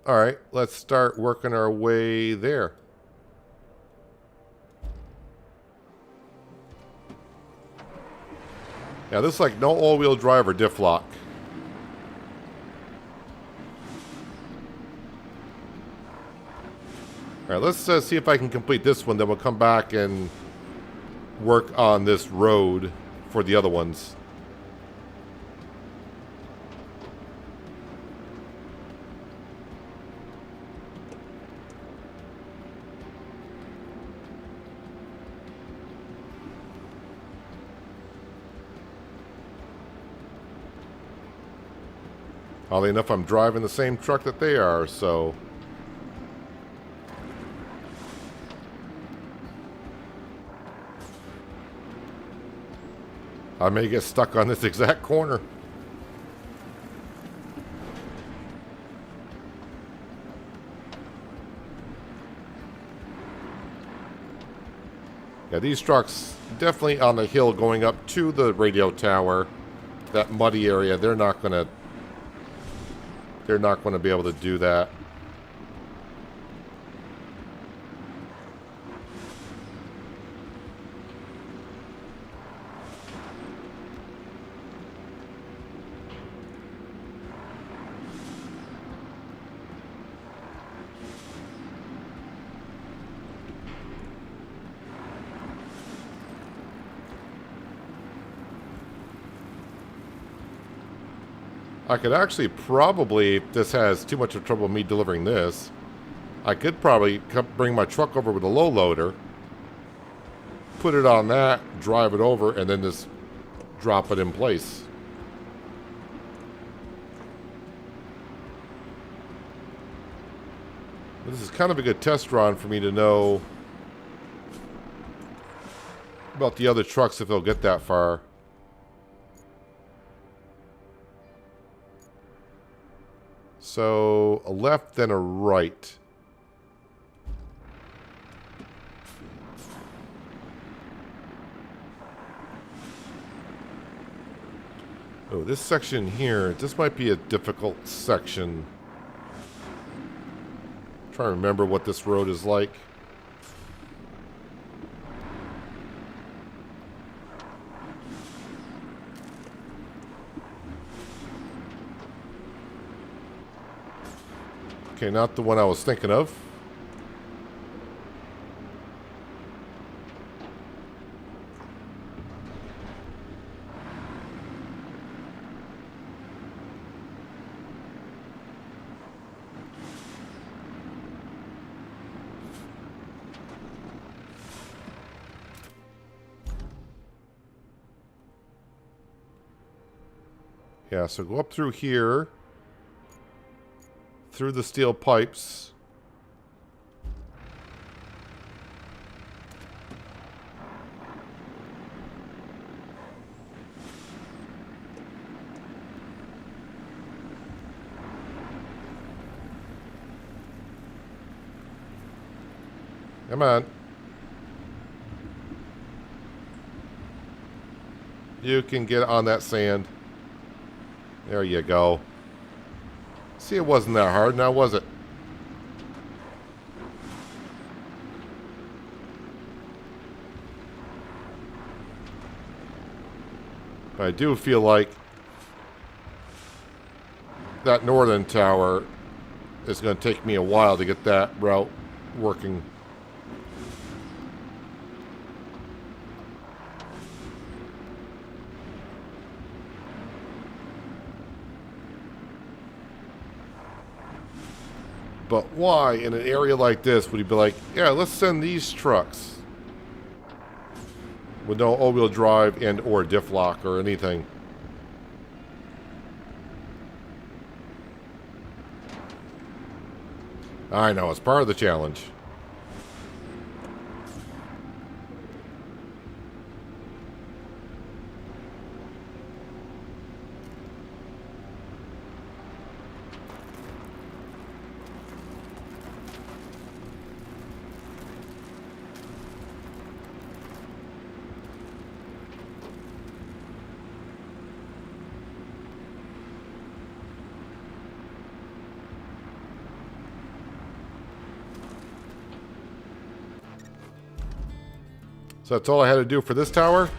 All right, let's start working our way there. Yeah, this is like no all-wheel drive or diff lock. All right, let's see if I can complete this one. Then we'll come back and work on this road for the other ones. Oddly enough, I'm driving the same truck that they are, so... I may get stuck on this exact corner. Yeah, these trucks definitely on the hill going up to the radio tower, that muddy area, they're not going to be able to do that. I could actually probably, if this has too much of trouble me delivering this, I could probably bring my truck over with a low loader, put it on that, drive it over, and then just drop it in place. This is kind of a good test run for me to know about the other trucks if they'll get that far. So, a left, then a right. Oh, this section here, this might be a difficult section. I'm trying to remember what this road is like. Okay, not the one I was thinking of. Yeah, so go up through here. Through the steel pipes. Come on. You can get on that sand. There you go. See, it wasn't that hard now, was it? But I do feel like that northern tower is going to take me a while to get that route working. But why, in an area like this, would he be like, yeah, let's send these trucks with no all-wheel drive and or diff lock or anything? I know, it's part of the challenge. So that's all I had to do for this tower.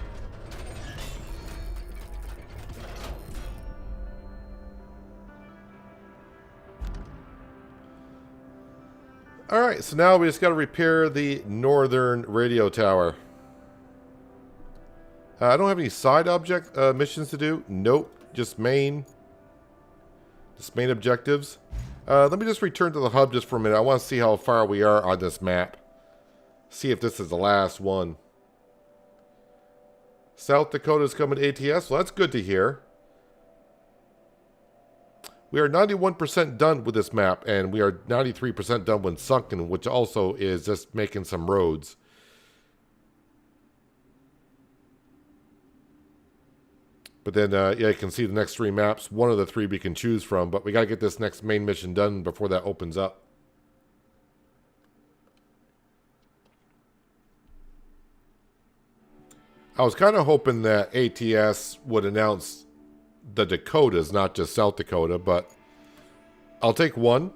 Alright, so now we just got to repair the northern radio tower. I don't have any side object missions to do. Nope, just main. Just main objectives. Let me just return to the hub just for a minute. I want to see how far we are on this map. See if this is the last one. South Dakota's coming to ATS. Well, that's good to hear. We are 91% done with this map, and we are 93% done when sunken, which also is just making some roads. But then, yeah, you can see the next 3 maps. One of the 3 we can choose from, but we got to get this next main mission done before that opens up. I was kind of hoping that ATS would announce the Dakotas, not just South Dakota, but I'll take one.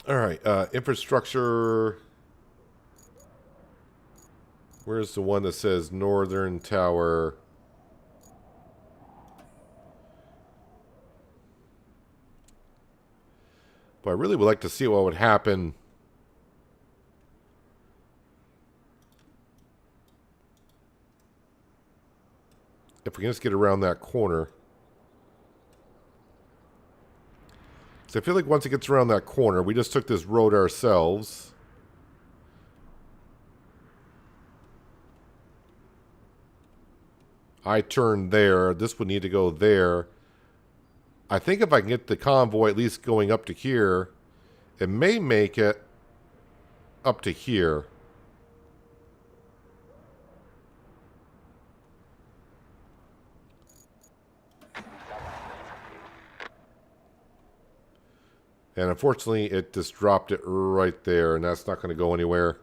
All right, infrastructure. Where's the one that says Northern Tower? But I really would like to see what would happen if we can just get around that corner. So I feel like once it gets around that corner, we just took this road ourselves. I turned there. This would need to go there. I think if I can get the convoy at least going up to here, it may make it up to here. And unfortunately, it just dropped it right there, and that's not going to go anywhere.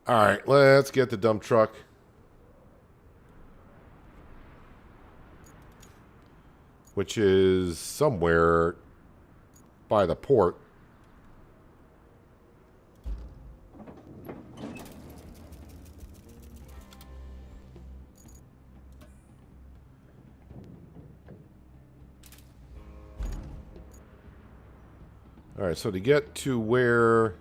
All right, let's get the dump truck. Which is somewhere by the port. All right, so to get to where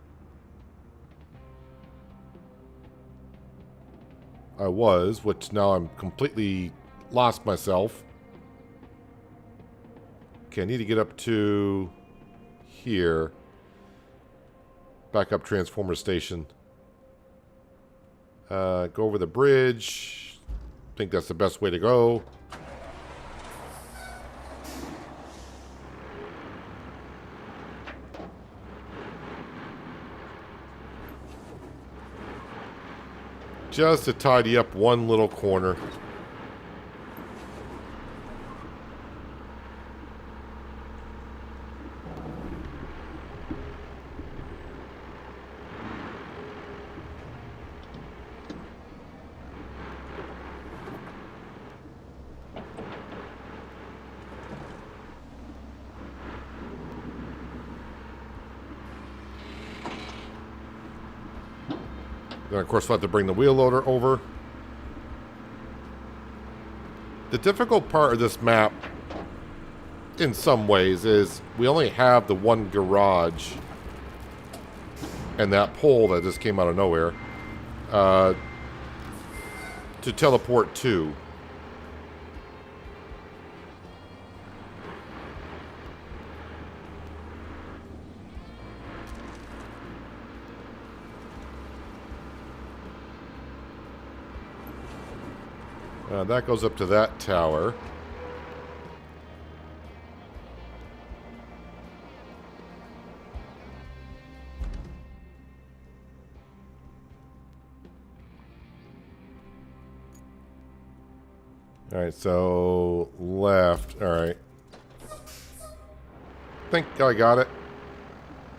I was, which now I'm completely lost myself. Okay, I need to get up to here. Backup transformer station. Go over the bridge. I think that's the best way to go. Just to tidy up one little corner. Then, of course, we'll have to bring the wheel loader over. The difficult part of this map, in some ways, is we only have the one garage and that pole that just came out of nowhere to teleport to. That goes up to that tower. All right, so left. All right. Think I got it.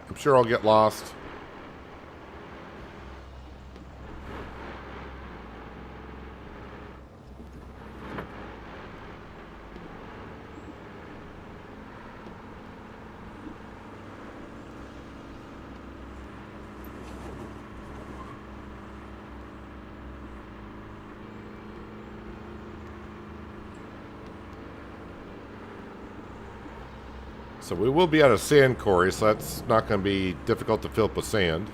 I'm sure I'll get lost. So we will be at a sand quarry, so that's not going to be difficult to fill up with sand.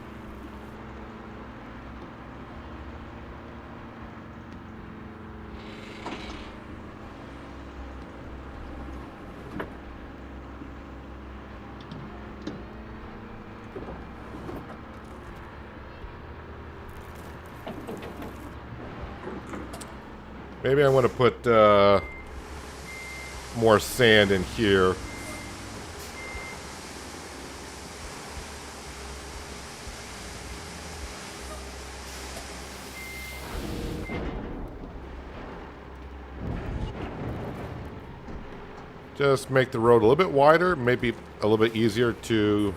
Maybe I want to put more sand in here. Just make the road a little bit wider, maybe a little bit easier to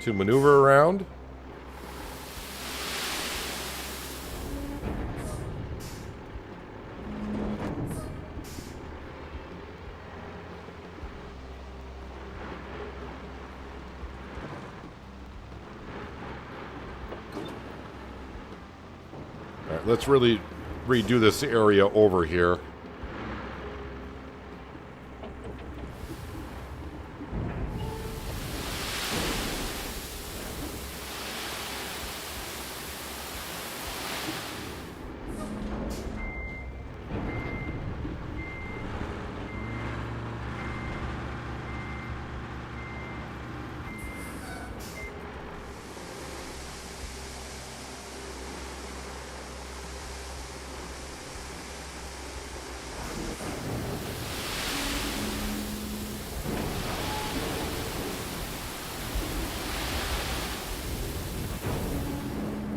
maneuver around. All right, let's really redo this area over here.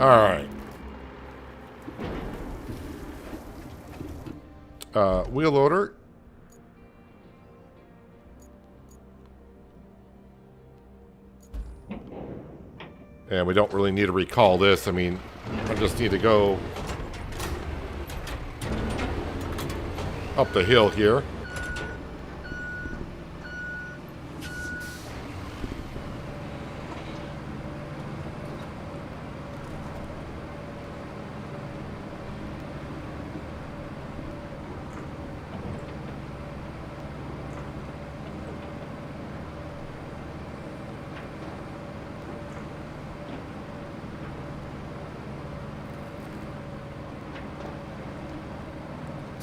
All right. Wheel loader. And we don't really need to recall this. I mean, I just need to go up the hill here.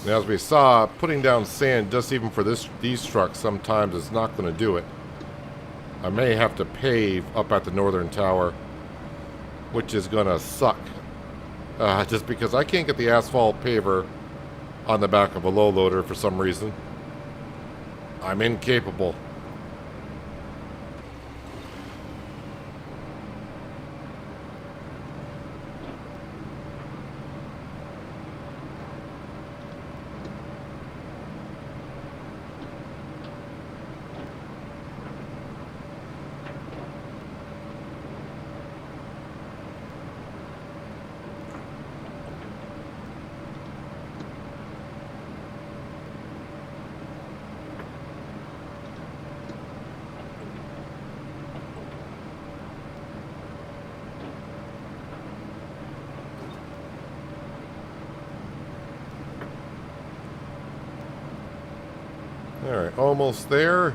And as we saw, putting down sand just even for these trucks sometimes is not going to do it. I may have to pave up at the northern tower, which is going to suck. just because I can't get the asphalt paver on the back of a low loader for some reason. I'm incapable. Alright, almost there.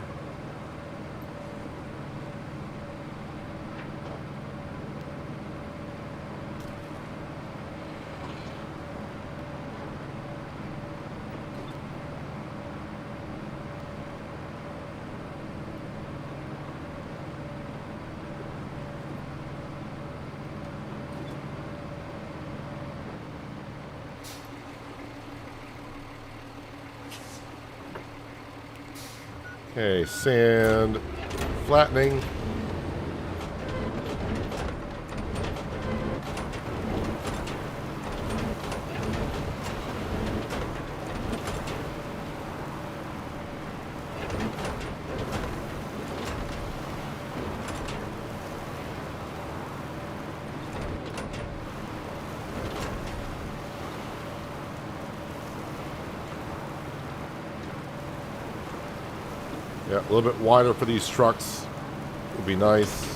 Okay, sand, flattening. Yeah, a little bit wider for these trucks would be nice.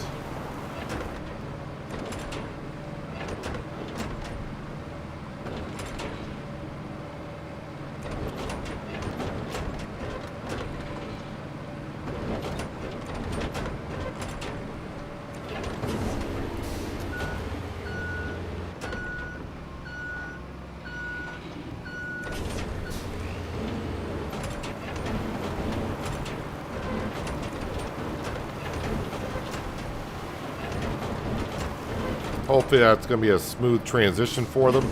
Hopefully that's going to be a smooth transition for them.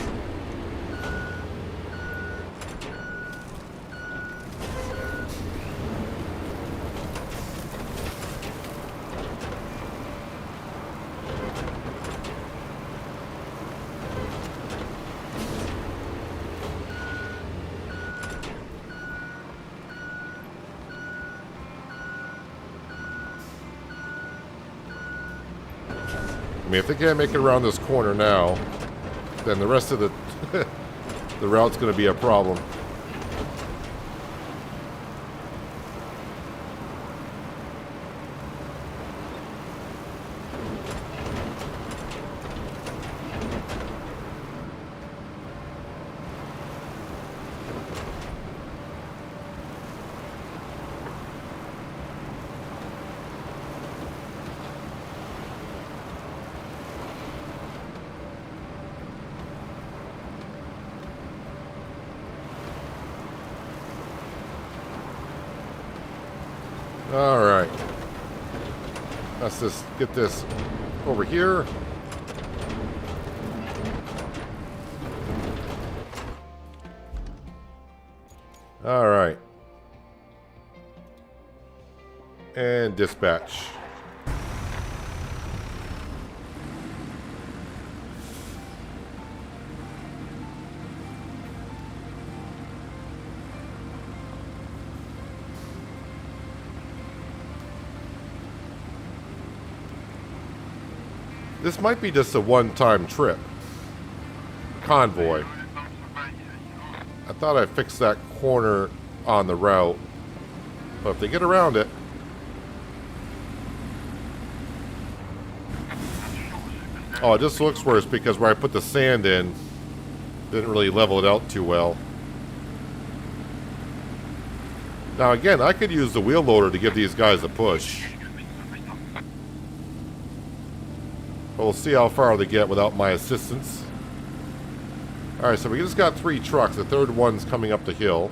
I mean, if they can't make it around this corner now, then the rest of the the route's going to be a problem. All right. Let's just get this over here. All right. And dispatch. This might be just a one-time trip. Convoy. I thought I fixed that corner on the route. But if they get around it... Oh, it just looks worse because where I put the sand in, didn't really level it out too well. Now again, I could use the wheel loader to give these guys a push. But we'll see how far they get without my assistance. Alright, so we just got 3 trucks. The third one's coming up the hill.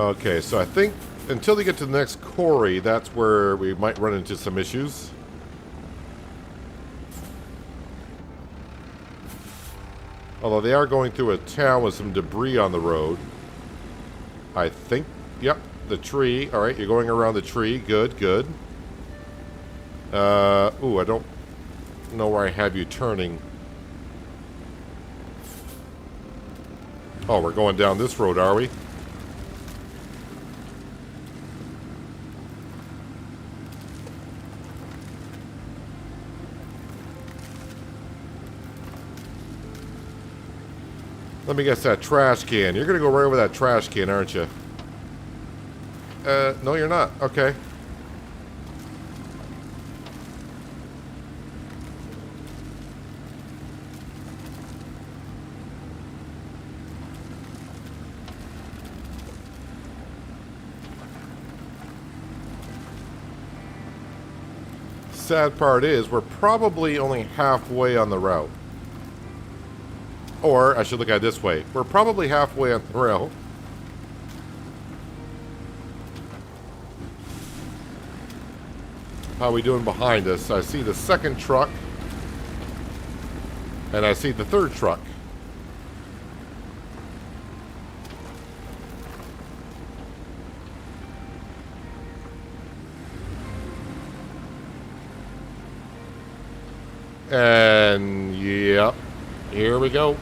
Okay, so I think until they get to the next quarry, that's where we might run into some issues. Although they are going through a town with some debris on the road. I think, yep, the tree. All right, you're going around the tree. Good, good. Ooh, I don't know where I have you turning. Oh, we're going down this road, are we? Let me guess, that trash can. You're going to go right over that trash can, aren't you? No, you're not. Okay. Sad part is, we're probably only halfway on the route. Or, I should look at it this way. We're probably halfway on the route. How are we doing behind us? I see the second truck. And I see the third truck. And, yep. Here we go.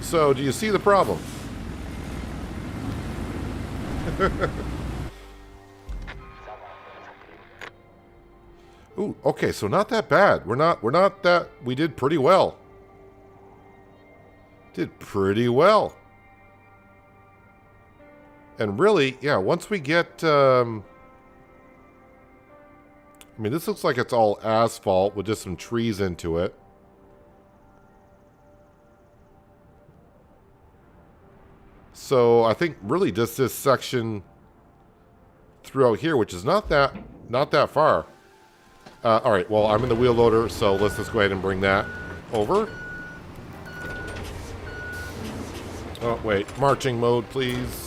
So, do you see the problem? Ooh, okay, so not that bad. We're not that, we did pretty well. Did pretty well. And really, yeah, once we get, I mean, this looks like it's all asphalt with just some trees into it. So I think really just this section throughout here, which is not that far. All right, well, I'm in the wheel loader, so let's just go ahead and bring that over. Oh, wait, marching mode, please.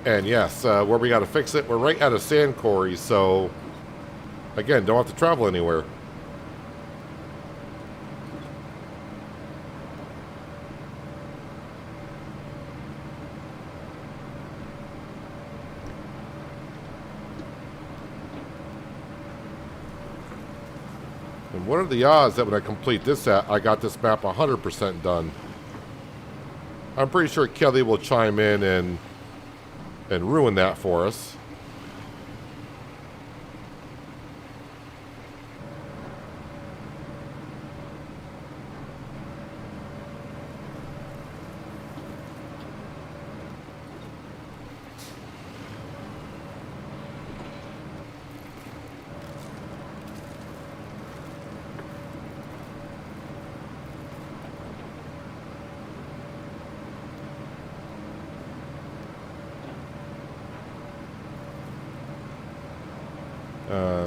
And yes, where we got to fix it, we're right at a sand quarry, so again, don't have to travel anywhere. And what are the odds that when I complete this I got this map 100% done? I'm pretty sure Kelly will chime in and ruin that for us.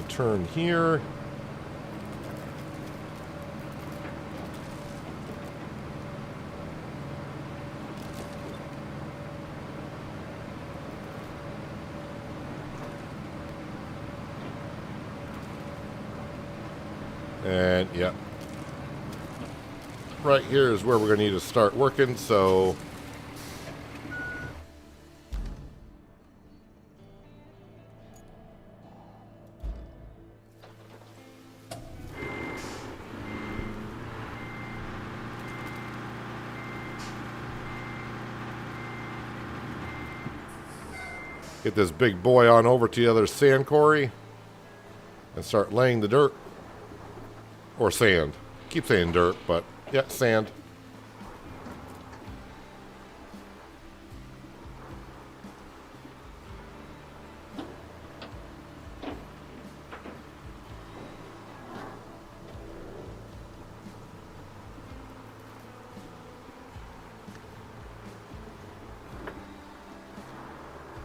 Turn here. And yeah, right here is where we're going to need to start working, so get this big boy on over to the other sand quarry and start laying the dirt. Or sand. Keep saying dirt, but yeah, sand.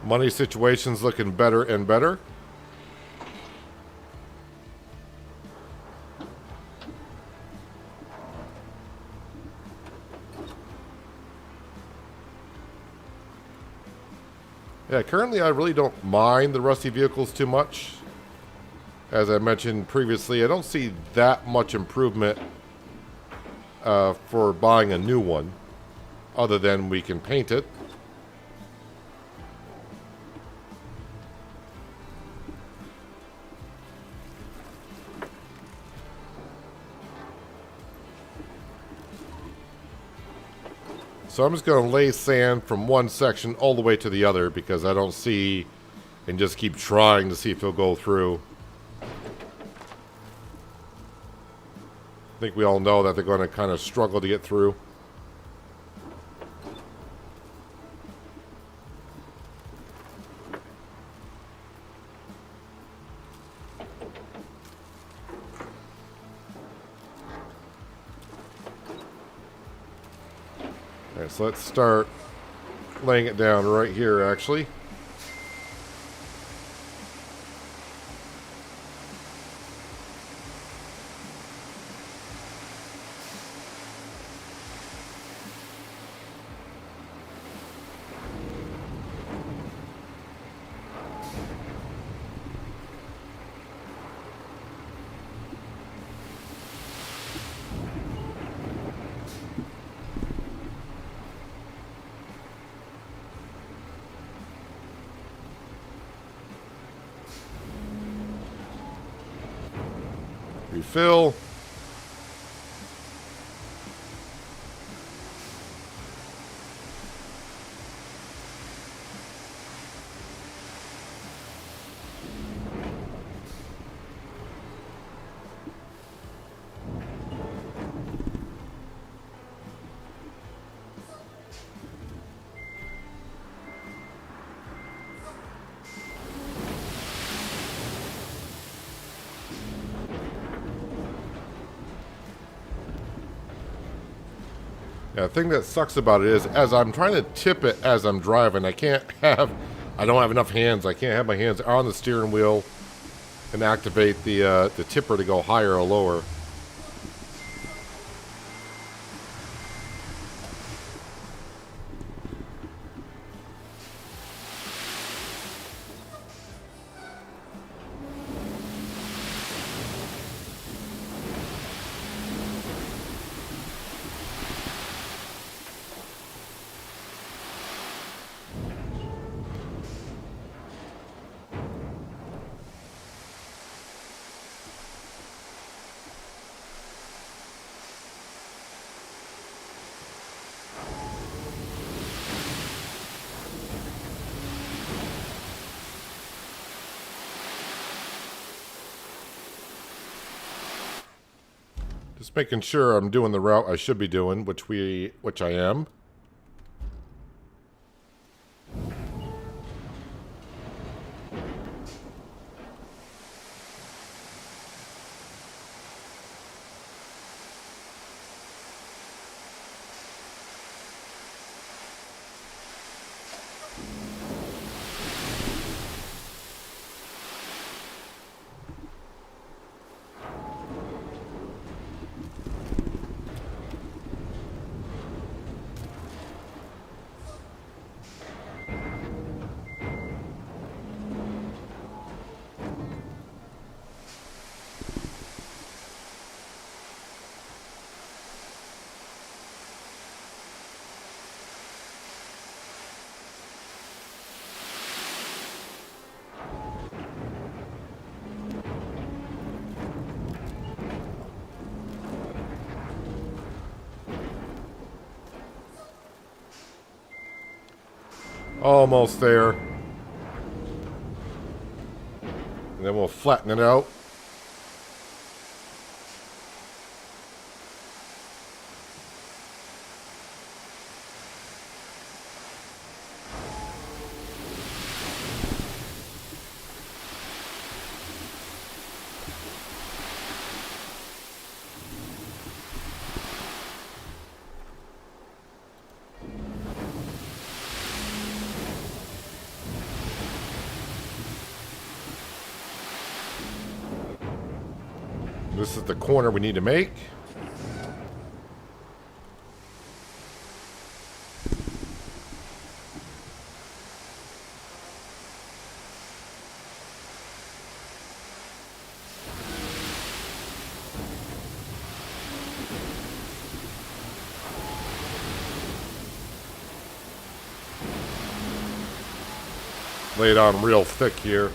Money situation's looking better and better. Yeah, currently I really don't mind the rusty vehicles too much. As I mentioned previously, I don't see that much improvement for buying a new one, other than we can paint it. So I'm just going to lay sand from one section all the way to the other because I don't see, and just keep trying to see if it'll go through. I think we all know that they're going to kind of struggle to get through. Alright, so let's start laying it down right here, actually. Refill. Yeah, the thing that sucks about it is, as I'm trying to tip it as I'm driving, I don't have enough hands. I can't have my hands on the steering wheel and activate the tipper to go higher or lower. Just making sure I'm doing the route I should be doing, which I am. Almost there. And then we'll flatten it out. This is the corner we need to make. Lay it on real thick here.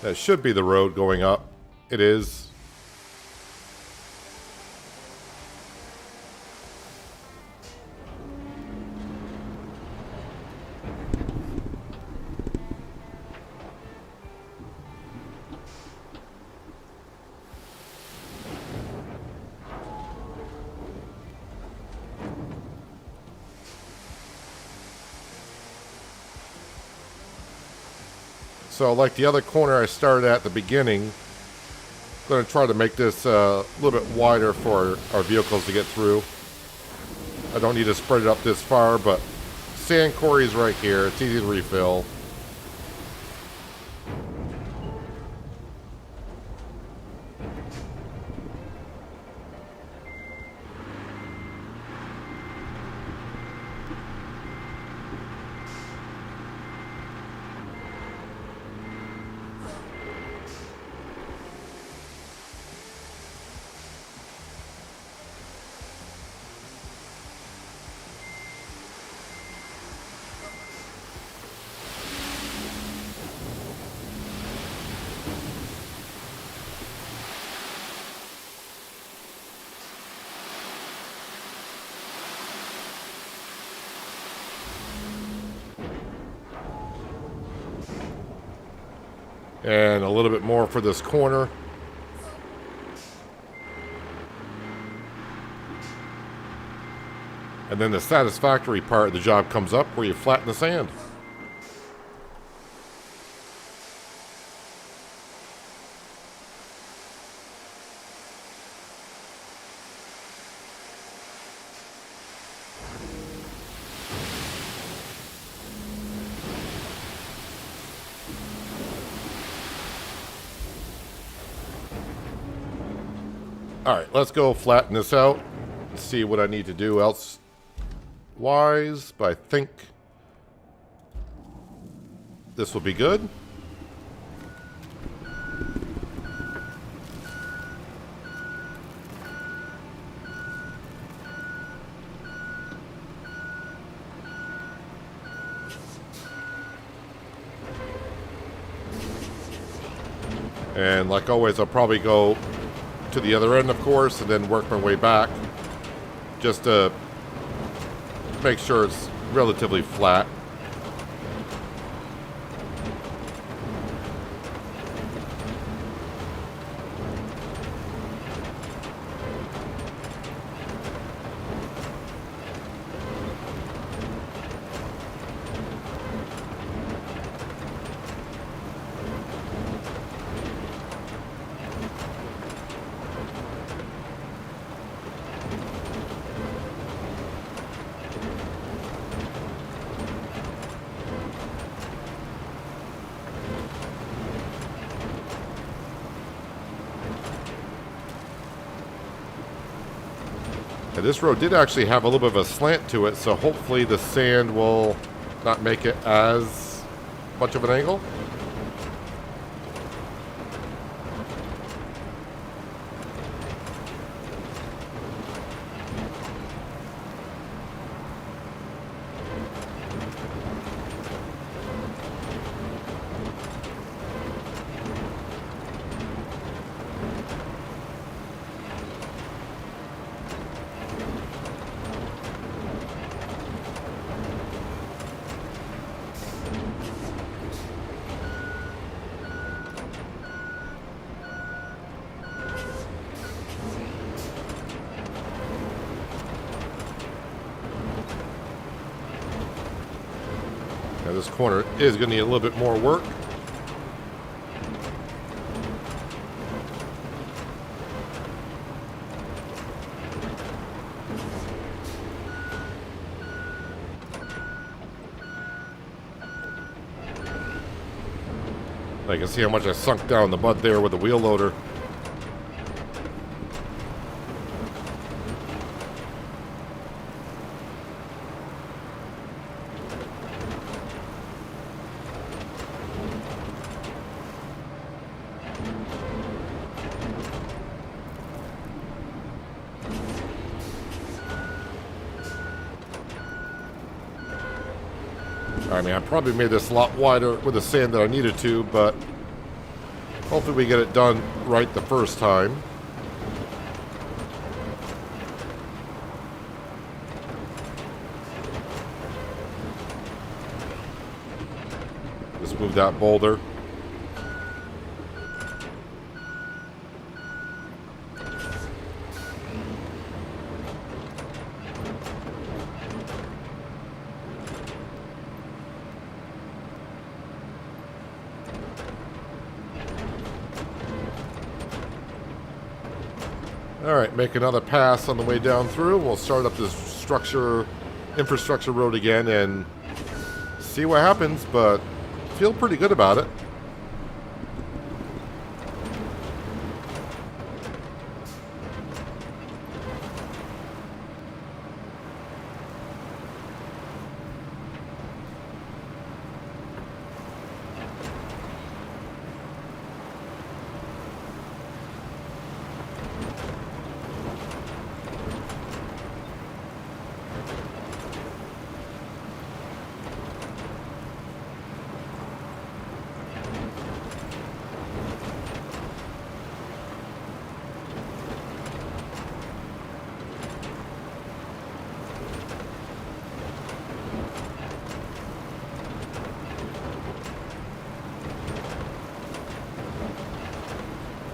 That should be the road going up. It is. So like the other corner I started at the beginning, I'm going to try to make this a little bit wider for our vehicles to get through. I don't need to spread it up this far, but sand quarry is right here. It's easy to refill. And a little bit more for this corner. And then the satisfactory part of the job comes up where you flatten the sand. Alright, let's go flatten this out and see what I need to do elsewise, but I think this will be good. And like always, I'll probably go to the other end, of course, and then work my way back just to make sure it's relatively flat. And this road did actually have a little bit of a slant to it, so hopefully the sand will not make it as much of an angle. Now this corner is going to need a little bit more work. you can see how much I sunk down in the mud there with the wheel loader. I mean, I probably made this a lot wider with the sand that I needed to, but hopefully we get it done right the first time. Just move that boulder. Alright, make another pass on the way down through. We'll start up this infrastructure road again and see what happens, but feel pretty good about it.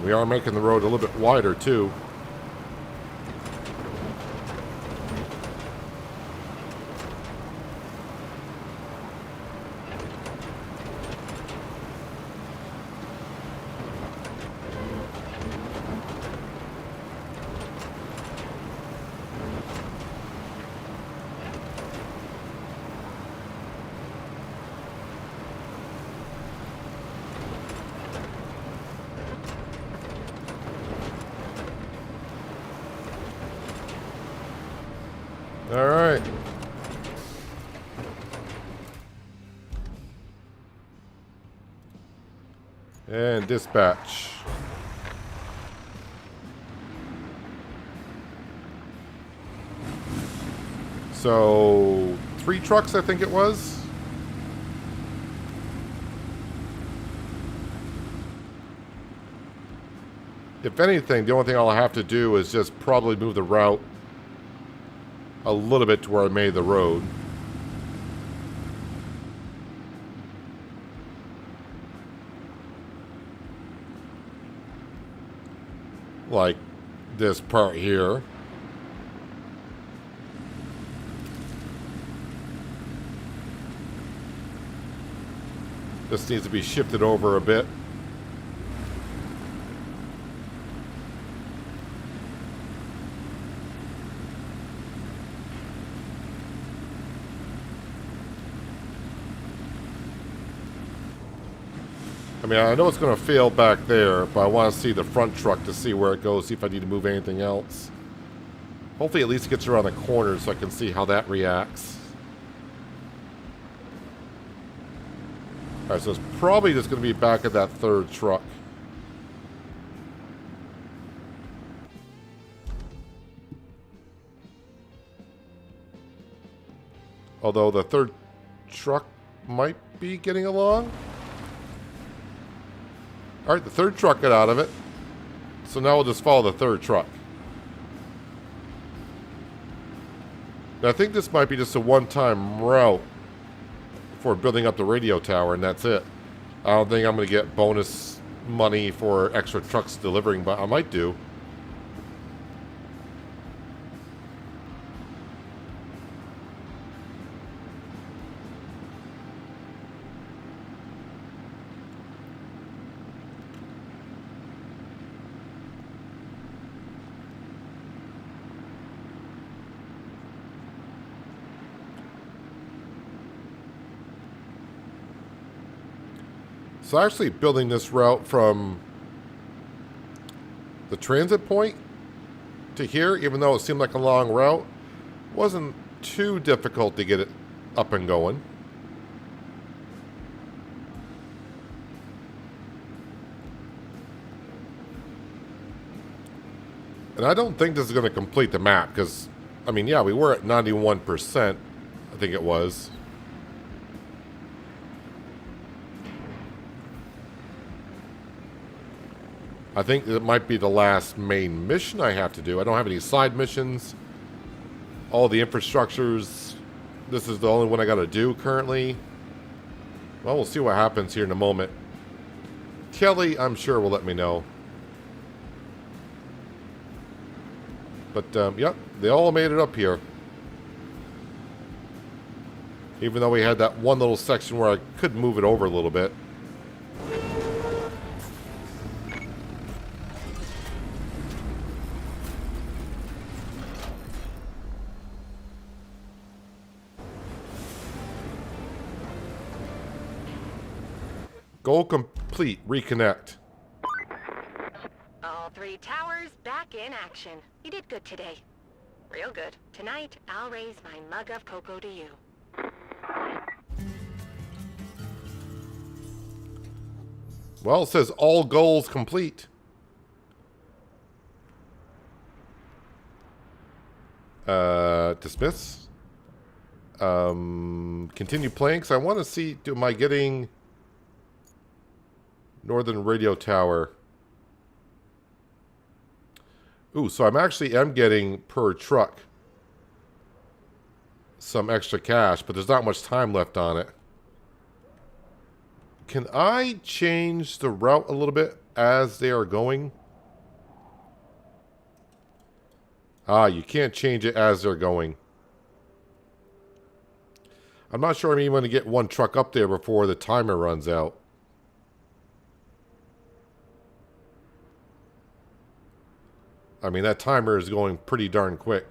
We are making the road a little bit wider, too. All right. And dispatch. So, 3 trucks, I think it was. If anything, the only thing I'll have to do is just probably move the route a little bit to where I made the road. Like this part here. This needs to be shifted over a bit. I mean, I know it's going to fail back there, but I want to see the front truck to see where it goes, see if I need to move anything else. Hopefully at least it gets around the corner so I can see how that reacts. Alright, so it's probably just going to be back at that 3rd truck. Although the 3rd truck might be getting along. Alright, the 3rd truck got out of it. So now we'll just follow the 3rd truck. Now, I think this might be just a one-time route for building up the radio tower, and that's it. I don't think I'm going to get bonus money for extra trucks delivering, but I might do. So actually building this route from the transit point to here, even though it seemed like a long route, wasn't too difficult to get it up and going. And I don't think this is going to complete the map because, I mean, yeah, we were at 91%, I think it was. I think it might be the last main mission I have to do. I don't have any side missions. All the infrastructures, this is the only one I got to do currently. Well, we'll see what happens here in a moment. Kelly, I'm sure, will let me know. But, yep, they all made it up here. Even though we had that one little section where I could move it over a little bit. Goal complete. Reconnect. All 3 towers back in action. You did good today. Real good. Tonight, I'll raise my mug of cocoa to you. Well, it says all goals complete. Dismiss. Continue playing. So I want to see, am I getting Northern Radio Tower? Ooh, so I'm getting per truck some extra cash, but there's not much time left on it. Can I change the route a little bit as they are going? Ah, you can't change it as they're going. I'm not sure I'm even going to get one truck up there before the timer runs out. I mean, that timer is going pretty darn quick.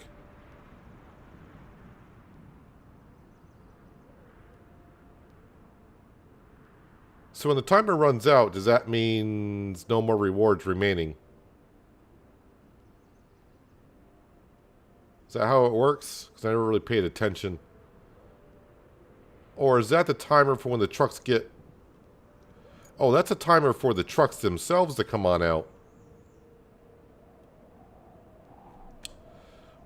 So when the timer runs out, does that mean no more rewards remaining? Is that how it works? Because I never really paid attention. Or is that the timer for when the trucks get... Oh, that's a timer for the trucks themselves to come on out.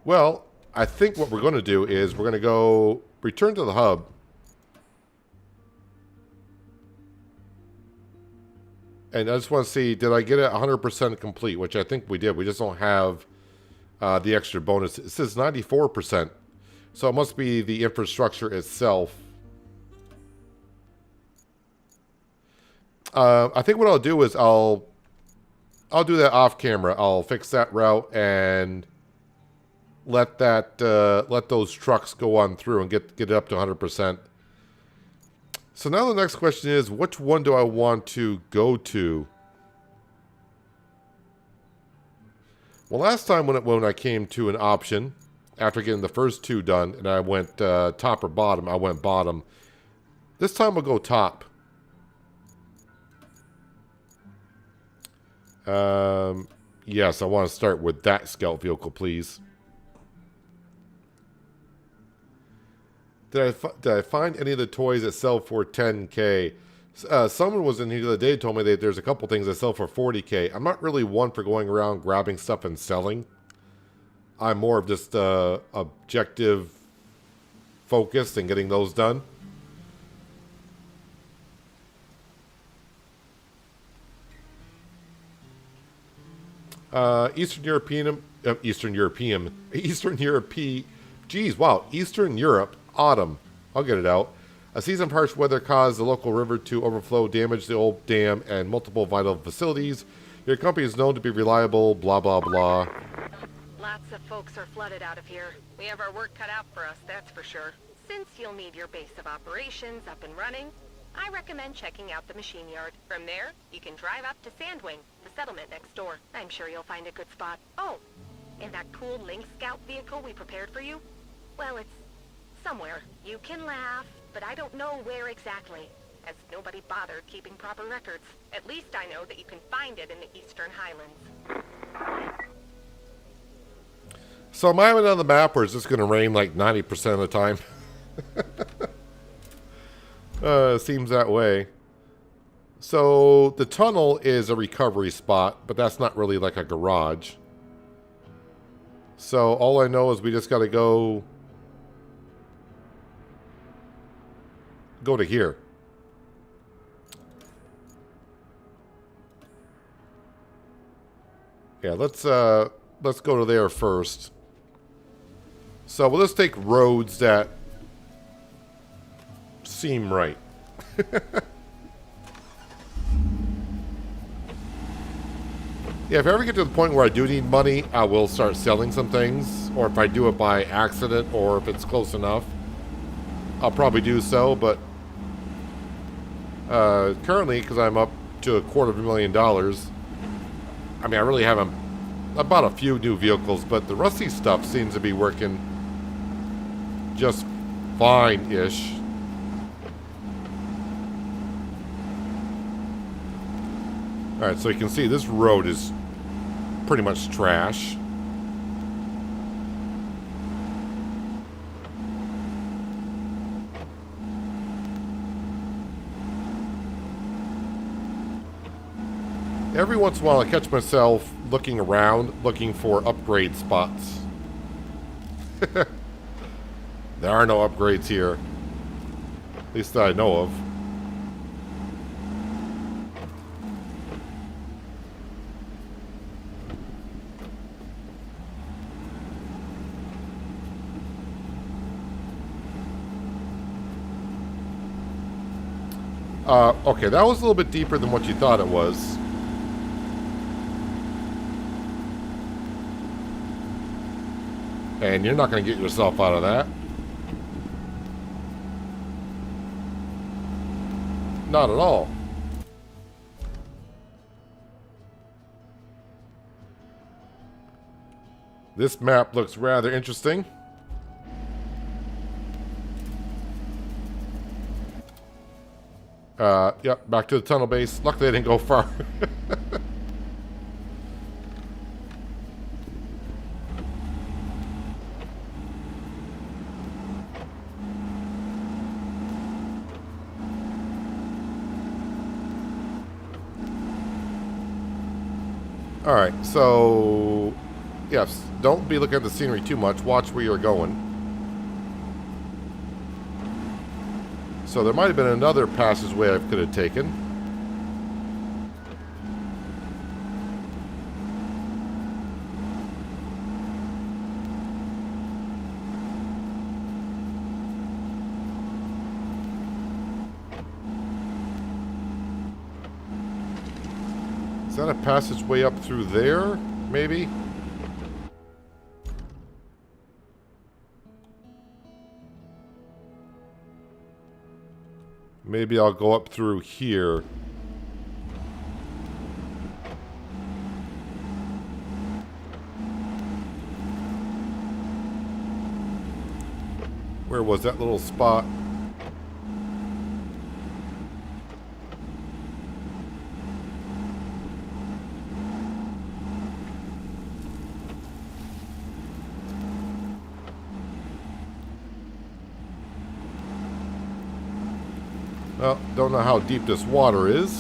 Well, I think what we're going to do is we're going to go return to the hub. And I just want to see, did I get it 100% complete? Which I think we did. We just don't have the extra bonus. It says 94%. So it must be the infrastructure itself. I think what I'll do is I'll do that off camera. I'll fix that route and let those trucks go on through and get it up to 100%. So now the next question is, which one do I want to go to? Well, last time when I came to an option, after getting the first 2 done, and I went top or bottom, I went bottom. This time I'll go top. Yes, I want to start with that scout vehicle, please. Did I find any of the toys that sell for 10K? Someone was in here the other day told me that there's a couple things that sell for 40K. I'm not really one for going around grabbing stuff and selling. I'm more of just objective focused and getting those done. Eastern Europe, geez, wow, Eastern Europe, autumn, I'll get it out. A season of harsh weather caused the local river to overflow, damage the old dam, and multiple vital facilities. Your company is known to be reliable, blah, blah, blah. Lots of folks are flooded out of here. We have our work cut out for us, that's for sure. Since you'll need your base of operations up and running, I recommend checking out the machine yard. From there, you can drive up to Sandwing, the settlement next door. I'm sure you'll find a good spot. Oh, and that cool Lynx Scout vehicle we prepared for you? Well, it's somewhere. You can laugh, but I don't know where exactly. as nobody bothered keeping proper records. At least I know that you can find it in the Eastern Highlands. So am I on the map, or is this going to rain like 90% of the time? Seems that way. So the tunnel is a recovery spot, but that's not really like a garage. So all I know is we just got to go to here. Yeah, let's go to there first. So we'll just take roads that seem right. Yeah, if I ever get to the point where I do need money, I will start selling some things. Or if I do it by accident, or if it's close enough, I'll probably do so. But currently, because I'm up to $250,000, I mean, I really haven't. I bought a few new vehicles, but the rusty stuff seems to be working just fine-ish. Alright, so you can see this road is pretty much trash. Every once in a while I catch myself looking around, looking for upgrade spots. There are no upgrades here. At least that I know of. Okay, that was a little bit deeper than what you thought it was. And you're not going to get yourself out of that. Not at all. This map looks rather interesting. Yep, back to the tunnel base. Luckily I didn't go far. Alright, so yes, don't be looking at the scenery too much. Watch where you're going. So there might have been another passageway I could have taken. Is that a passageway up through there? Maybe? Maybe I'll go up through here. Where was that little spot? Well, don't know how deep this water is.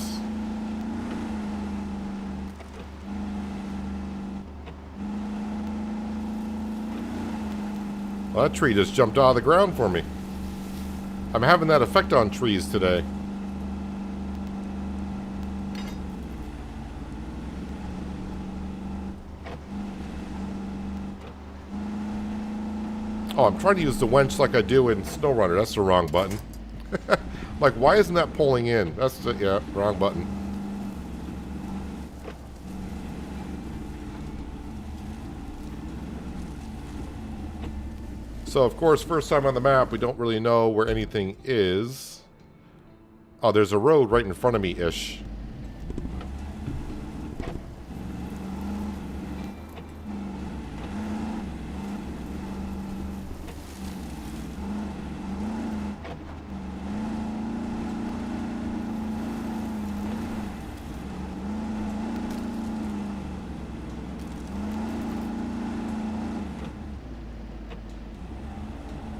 Well, that tree just jumped out of the ground for me. I'm having that effect on trees today. Oh, I'm trying to use the winch like I do in SnowRunner. That's the wrong button. Like, why isn't that pulling in? That's the, yeah, wrong button. So, of course, first time on the map, we don't really know where anything is. Oh, there's a road right in front of me-ish.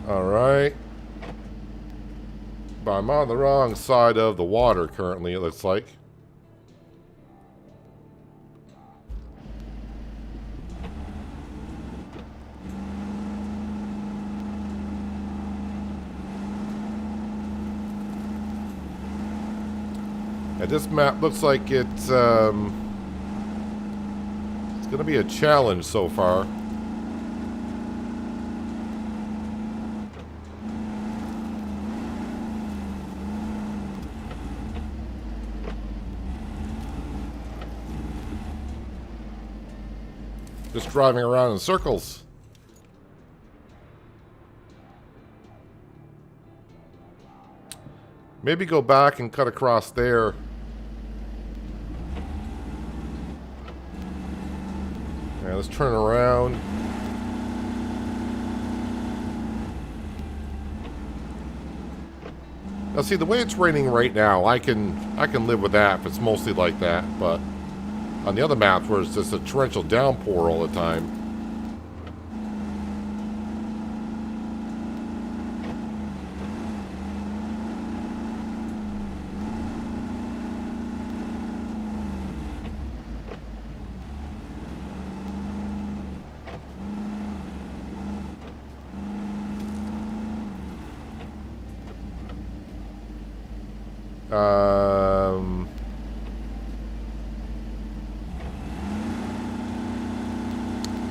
Alright. But I'm on the wrong side of the water currently, it looks like. And this map looks like it's going to be a challenge so far. Just driving around in circles. Maybe go back and cut across there. Yeah, let's turn around. Now see, the way it's raining right now, I can live with that if it's mostly like that, but on the other maps where it's just a torrential downpour all the time.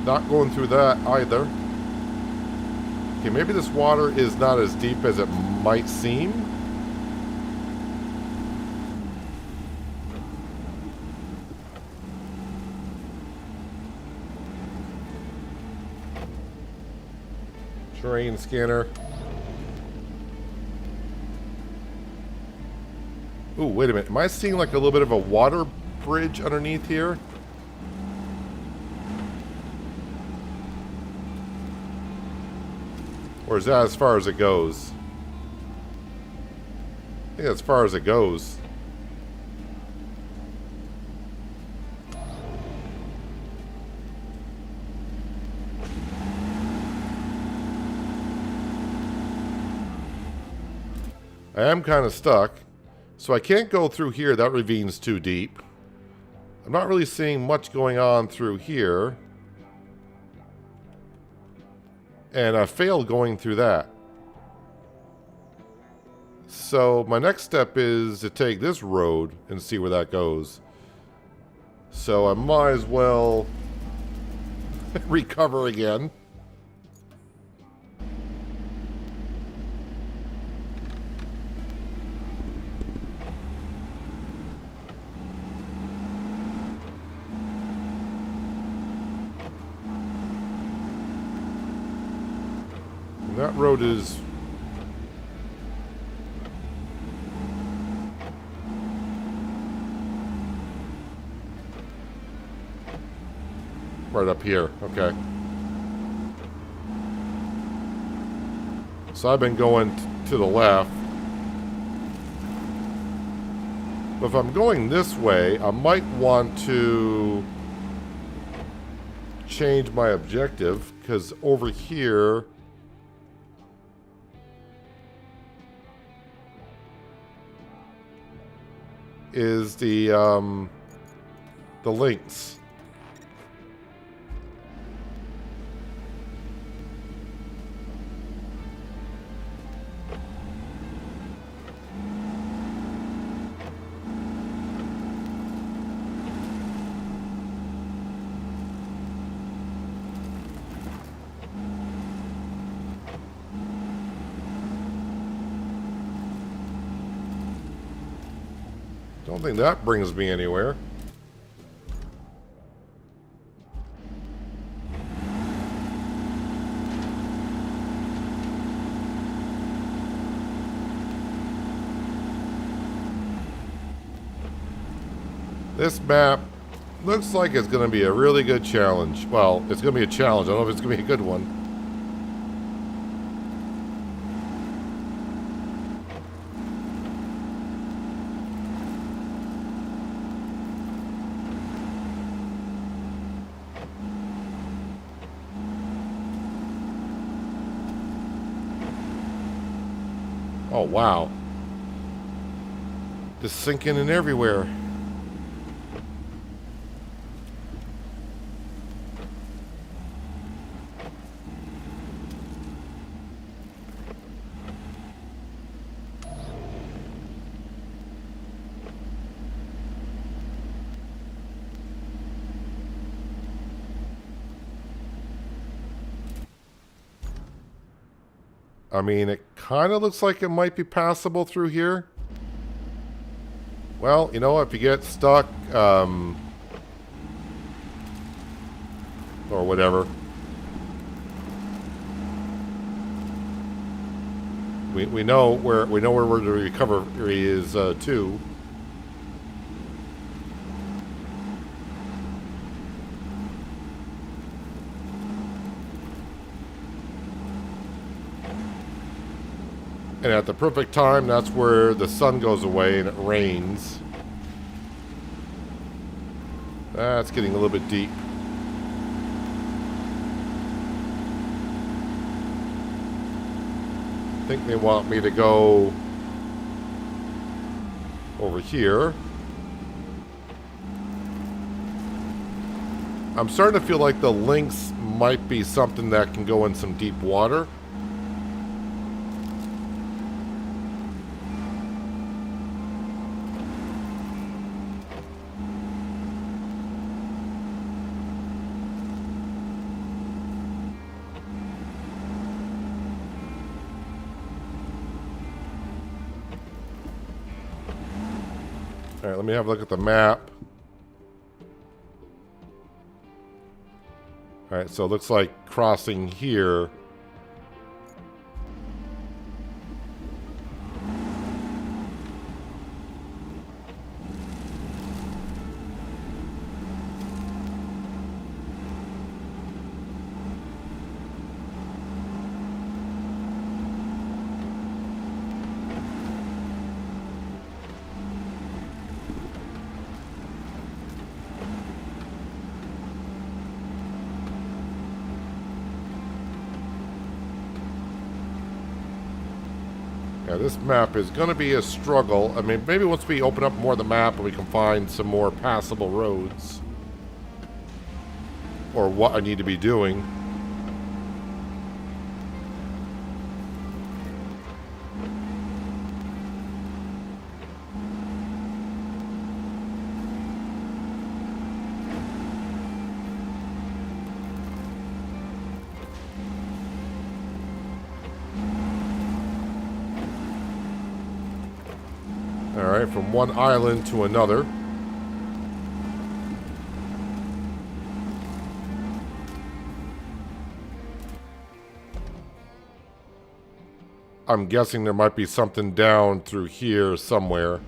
Not going through that either. Okay, maybe this water is not as deep as it might seem. Terrain scanner. Ooh, wait a minute. Am I seeing like a little bit of a water bridge underneath here? Or is that as far as it goes? I think that's as far as it goes. I am kind of stuck. So I can't go through here. That ravine's too deep. I'm not really seeing much going on through here. And I failed going through that. So my next step is to take this road and see where that goes. So I might as well recover again. That road is right up here. Okay. So I've been going to the left. But if I'm going this way, I might want to change my objective, because over here is the links. Don't think that brings me anywhere. This map looks like it's going to be a really good challenge. Well, it's going to be a challenge. I don't know if it's going to be a good one. Oh, wow. Just sinking in everywhere. I mean, it kind of looks like it might be passable through here. Well, you know, if you get stuck, or whatever, we know where the recovery is too. And at the perfect time, that's where the sun goes away and it rains. That's getting a little bit deep. I think they want me to go over here. I'm starting to feel like the Lynx might be something that can go in some deep water. All right, let me have a look at the map. All right, so it looks like crossing here. Yeah, this map is going to be a struggle. I mean, maybe once we open up more of the map, we can find some more passable roads. Or what I need to be doing. Alright, from one island to another. I'm guessing there might be something down through here somewhere.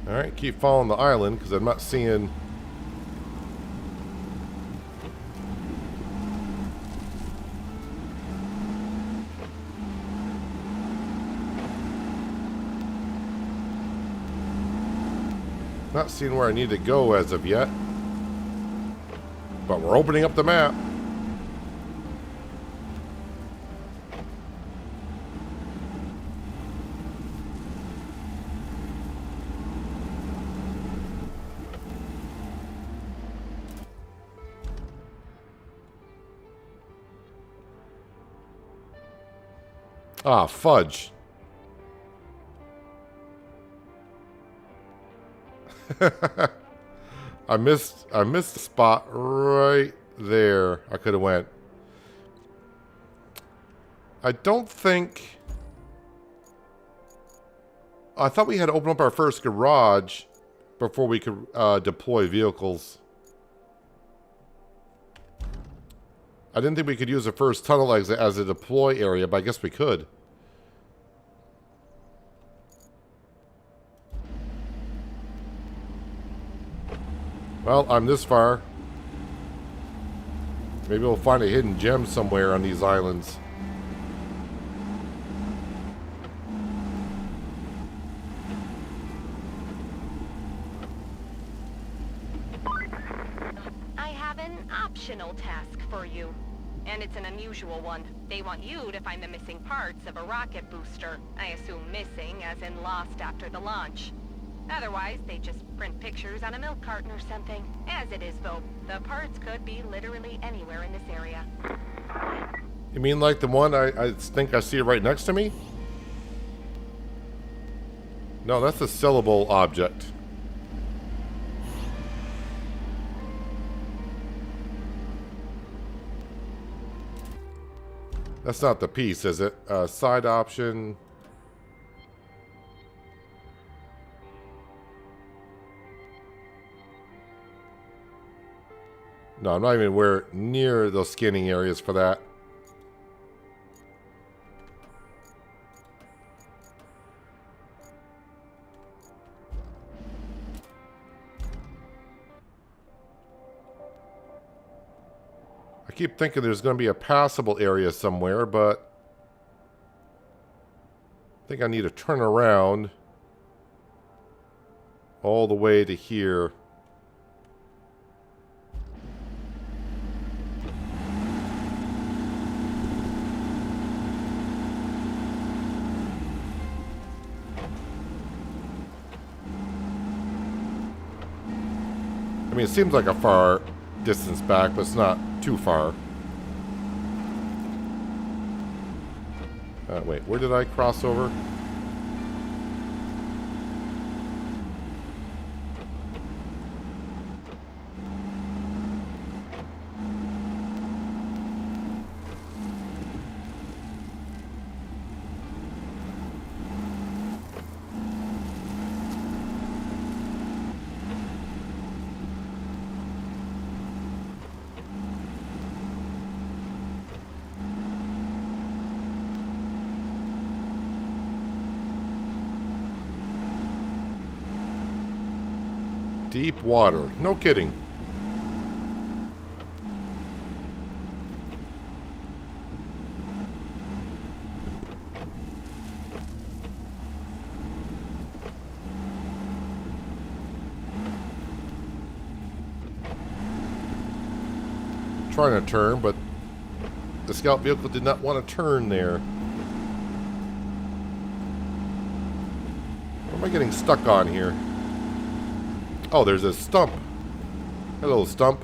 Alright, keep following the island because I'm not seeing... Not seeing where I need to go as of yet. But we're opening up the map. Ah, fudge. I missed the spot right there. I could have went. I don't think... I thought we had to open up our first garage before we could deploy vehicles. I didn't think we could use the first tunnel exit as a deploy area, but I guess we could. Well, I'm this far. Maybe we'll find a hidden gem somewhere on these islands. I have an optional task for you. And it's an unusual one. They want you to find the missing parts of a rocket booster. I assume missing as in lost after the launch. Otherwise, they just print pictures on a milk carton or something. As it is, though, the parts could be literally anywhere in this area. You mean like the one I think I see right next to me? No, that's a sellable object. That's not the piece, is it? Side option. No, I'm not even anywhere near those scanning areas for that. I keep thinking there's going to be a passable area somewhere, but I think I need to turn around all the way to here. I mean, it seems like a far distance back, but it's not too far. Wait, where did I cross over? Deep water. No kidding. Trying to turn, but the scout vehicle did not want to turn there. What am I getting stuck on here? Oh, there's a stump. Hello, stump.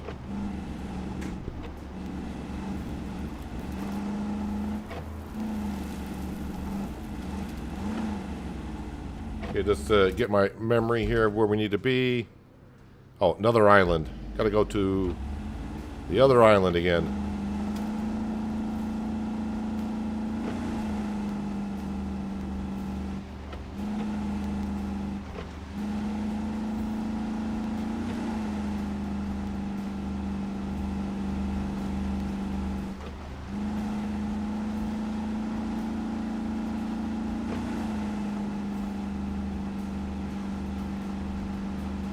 Okay, just to get my memory here of where we need to be. Oh, another island. Gotta go to the other island again.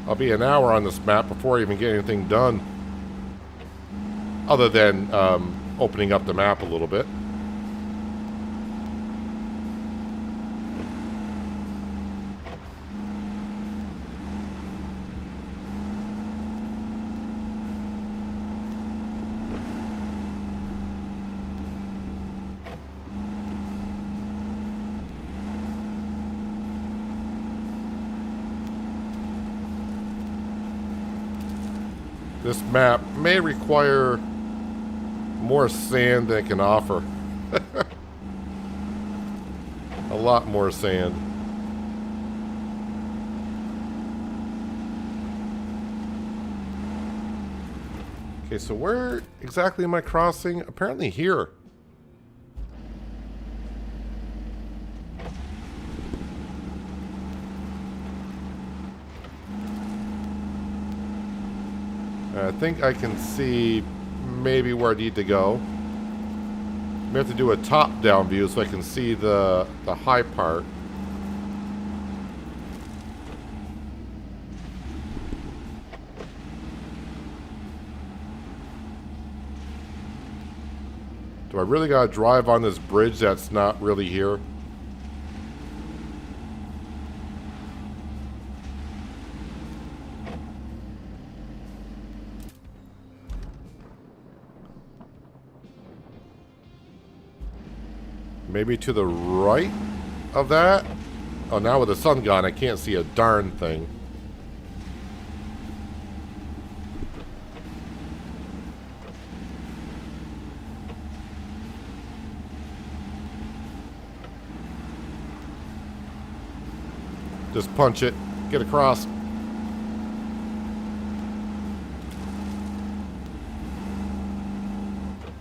I'll be an hour on this map before I even get anything done. Other than opening up the map a little bit. This map may require more sand than it can offer. A lot more sand. Okay, so where exactly am I crossing? Apparently here. I think I can see maybe where I need to go. We have to do a top-down view so I can see the high part. Do I really gotta drive on this bridge that's not really here? Maybe to the right of that? Oh, now with the sun gone, I can't see a darn thing. Just punch it. Get across.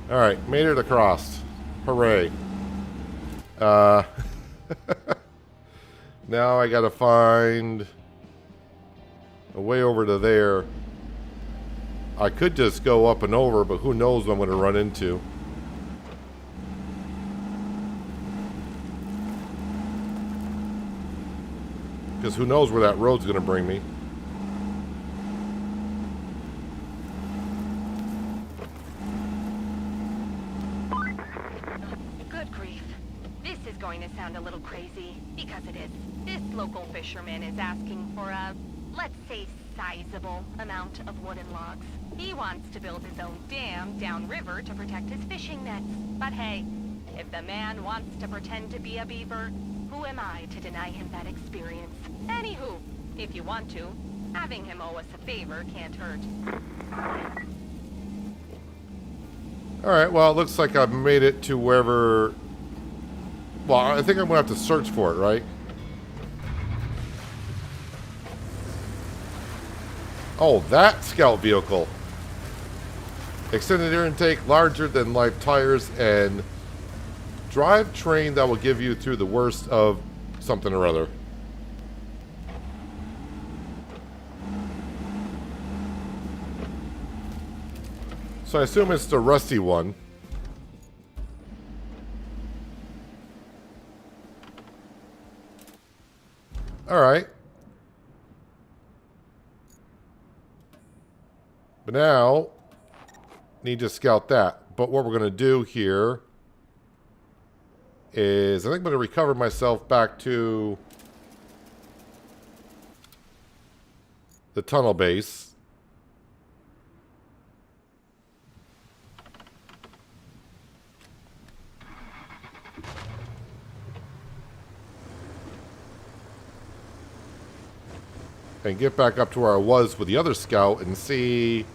Alright, made it across. Hooray. Now I gotta find a way over to there. I could just go up and over, but who knows what I'm gonna run into. Because who knows where that road's gonna bring me. Good grief. This is going to sound a little crazy, because it is. This local fisherman is asking for a, let's say, sizable amount of wooden logs. He wants to build his own dam downriver to protect his fishing nets. But hey, if the man wants to pretend to be a beaver, who am I to deny him that experience? Anywho, if you want to, having him owe us a favor can't hurt. Alright, well, it looks like I've made it to wherever... Well, I think I'm going to have to search for it, right? Oh, that scout vehicle. Extended air intake, larger than life tires, and drivetrain that will give you through the worst of something or other. So I assume it's the rusty one. Alright. But now, need to scout that. But what we're going to do here is, I think I'm going to recover myself back to the tunnel base. And get back up to where I was with the other scout and see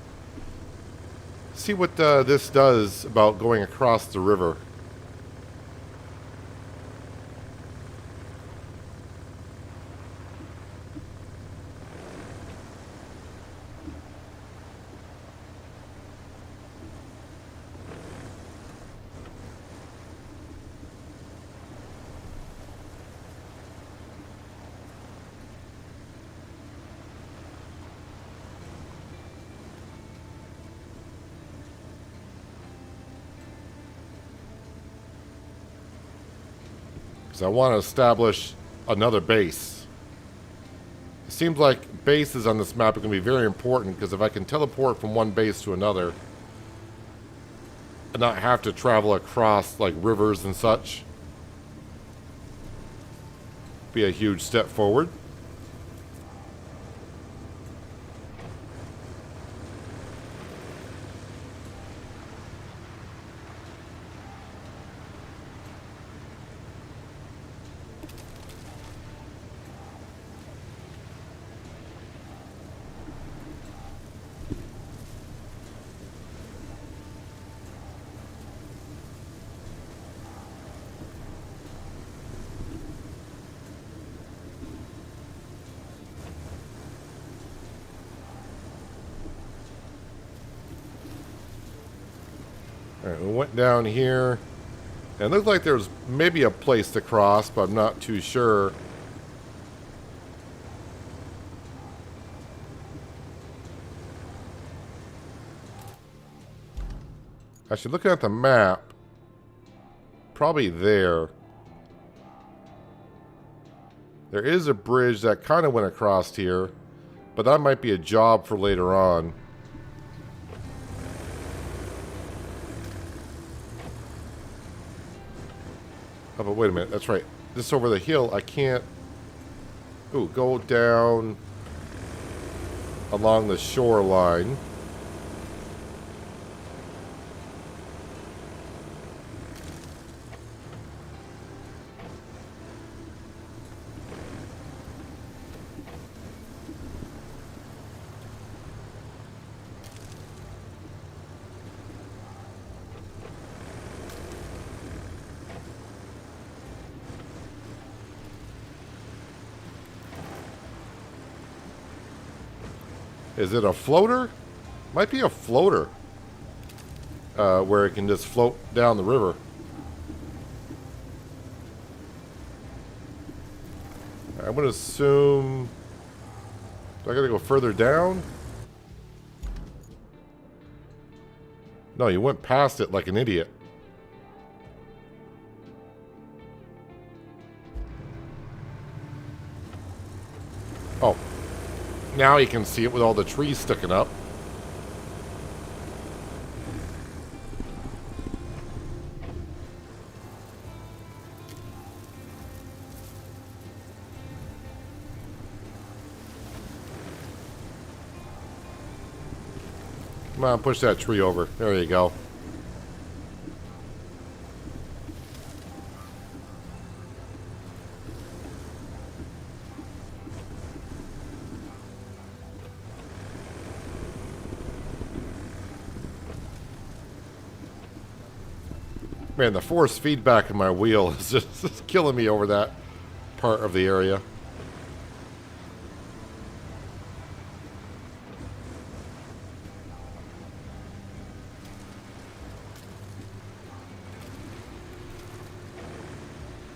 what this does about going across the river. I want to establish another base. It seems like bases on this map are going to be very important, because if I can teleport from one base to another and not have to travel across like rivers and such, be a huge step forward. Alright, we went down here. And it looked like there's maybe a place to cross, but I'm not too sure. Actually, looking at the map, probably there. There is a bridge that kind of went across here, but that might be a job for later on. Oh, but wait a minute. That's right. This over the hill, I can't... Ooh, go down along the shoreline. Is it a floater? Might be a floater. Where it can just float down the river. I'm going to assume... Do I got to go further down? No, you went past it like an idiot. Oh. Now you can see it with all the trees sticking up. Come on, push that tree over. There you go. Man, the force feedback in my wheel is just killing me over that part of the area.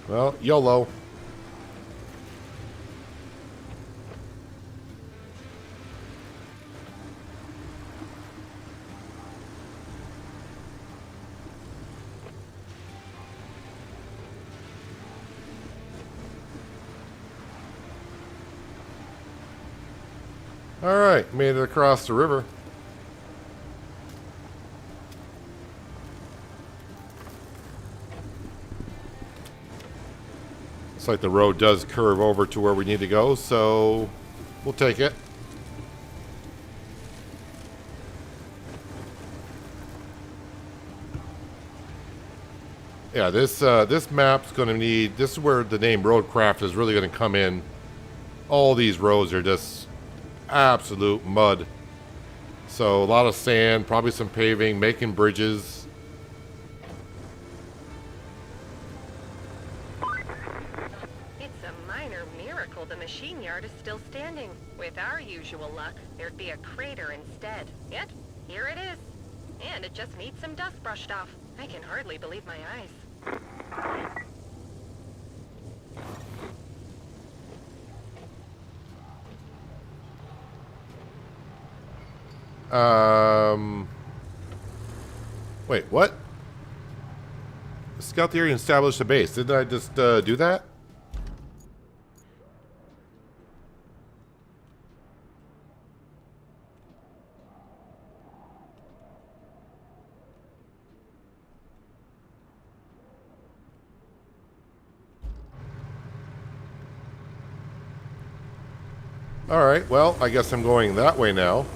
Well, YOLO. Alright, made it across the river. Looks like the road does curve over to where we need to go, so we'll take it. Yeah, this map's going to need... This is where the name Roadcraft is really going to come in. All these roads are just absolute mud. So a lot of sand, probably some paving, making bridges. It's a minor miracle the machine yard is still standing. With our usual luck, there'd be a crater instead. Yet, here it is. And it just needs some dust brushed off. I can hardly believe my eyes. Wait, what? Scout the area and establish a base. Didn't I just do that? Alright, well, I guess I'm going that way now.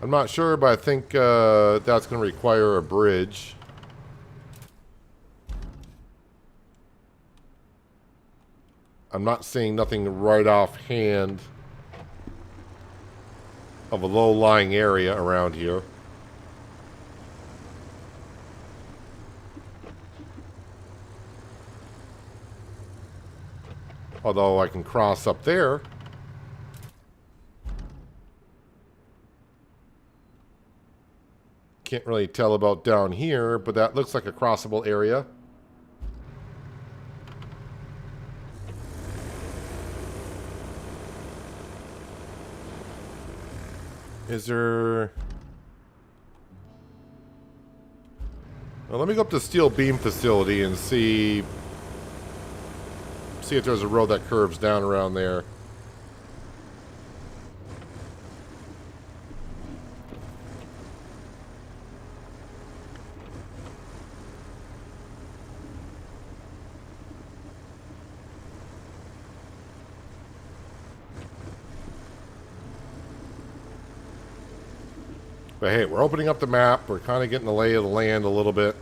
I'm not sure, but I think that's going to require a bridge. I'm not seeing nothing right offhand of a low-lying area around here. Although I can cross up there. Can't really tell about down here, but that looks like a crossable area. Is there... Well, let me go up to the steel beam facility and see See if there's a road that curves down around there. But hey, we're opening up the map. We're kind of getting the lay of the land a little bit.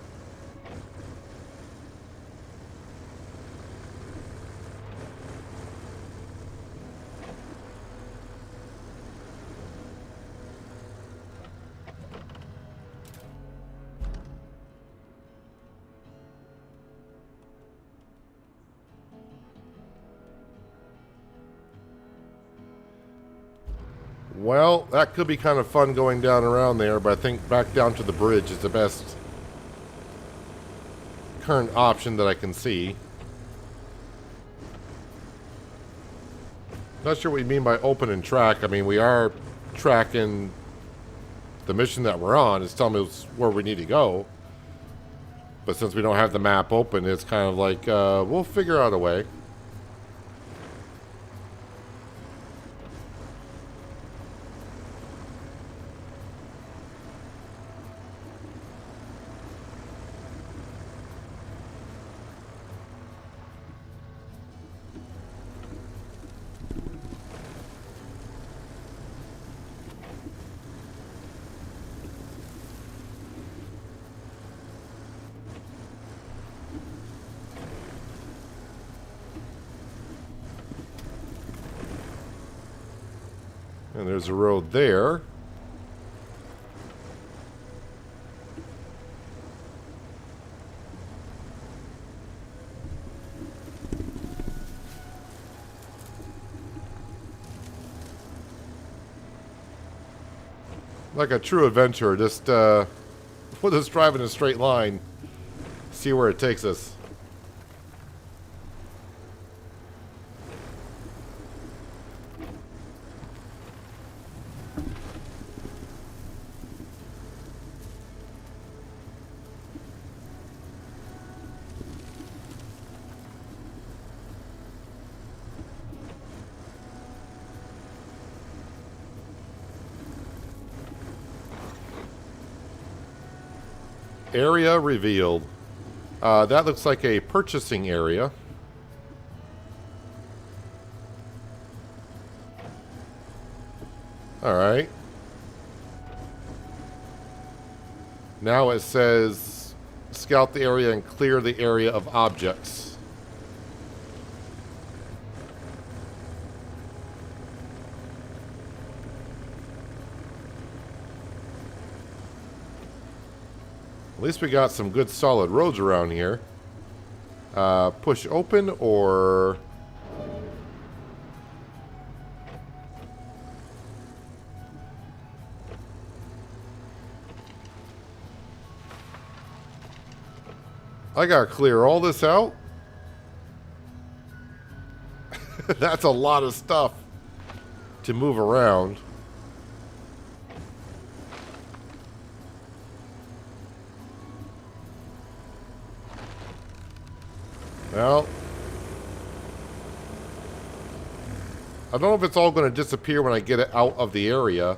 Well, that could be kind of fun going down around there, but I think back down to the bridge is the best current option that I can see. Not sure what you mean by open and track. I mean, we are tracking the mission that we're on. It's telling us where we need to go. But since we don't have the map open, it's kind of like, we'll figure out a way. And there's a road there. Like a true adventurer, just we'll just drive in a straight line, see where it takes us. Area revealed. That looks like a purchasing area. Alright. Now it says scout the area and clear the area of objects. At least we got some good solid roads around here. Push open or... I gotta clear all this out? That's a lot of stuff to move around. Well, I don't know if it's all going to disappear when I get it out of the area,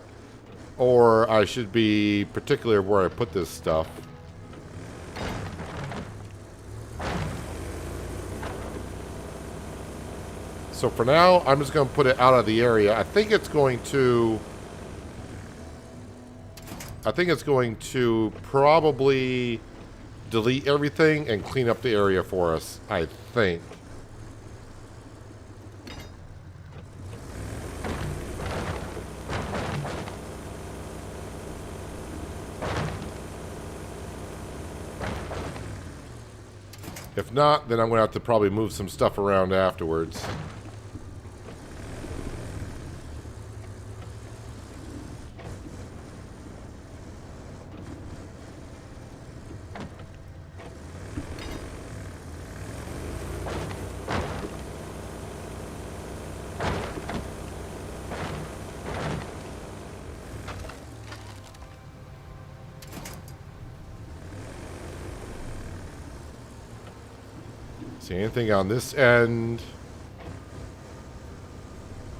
or I should be particular where I put this stuff. So for now, I'm just going to put it out of the area. I think it's going to probably delete everything and clean up the area for us, I think. If not, then I'm going to have to probably move some stuff around afterwards. See anything on this end?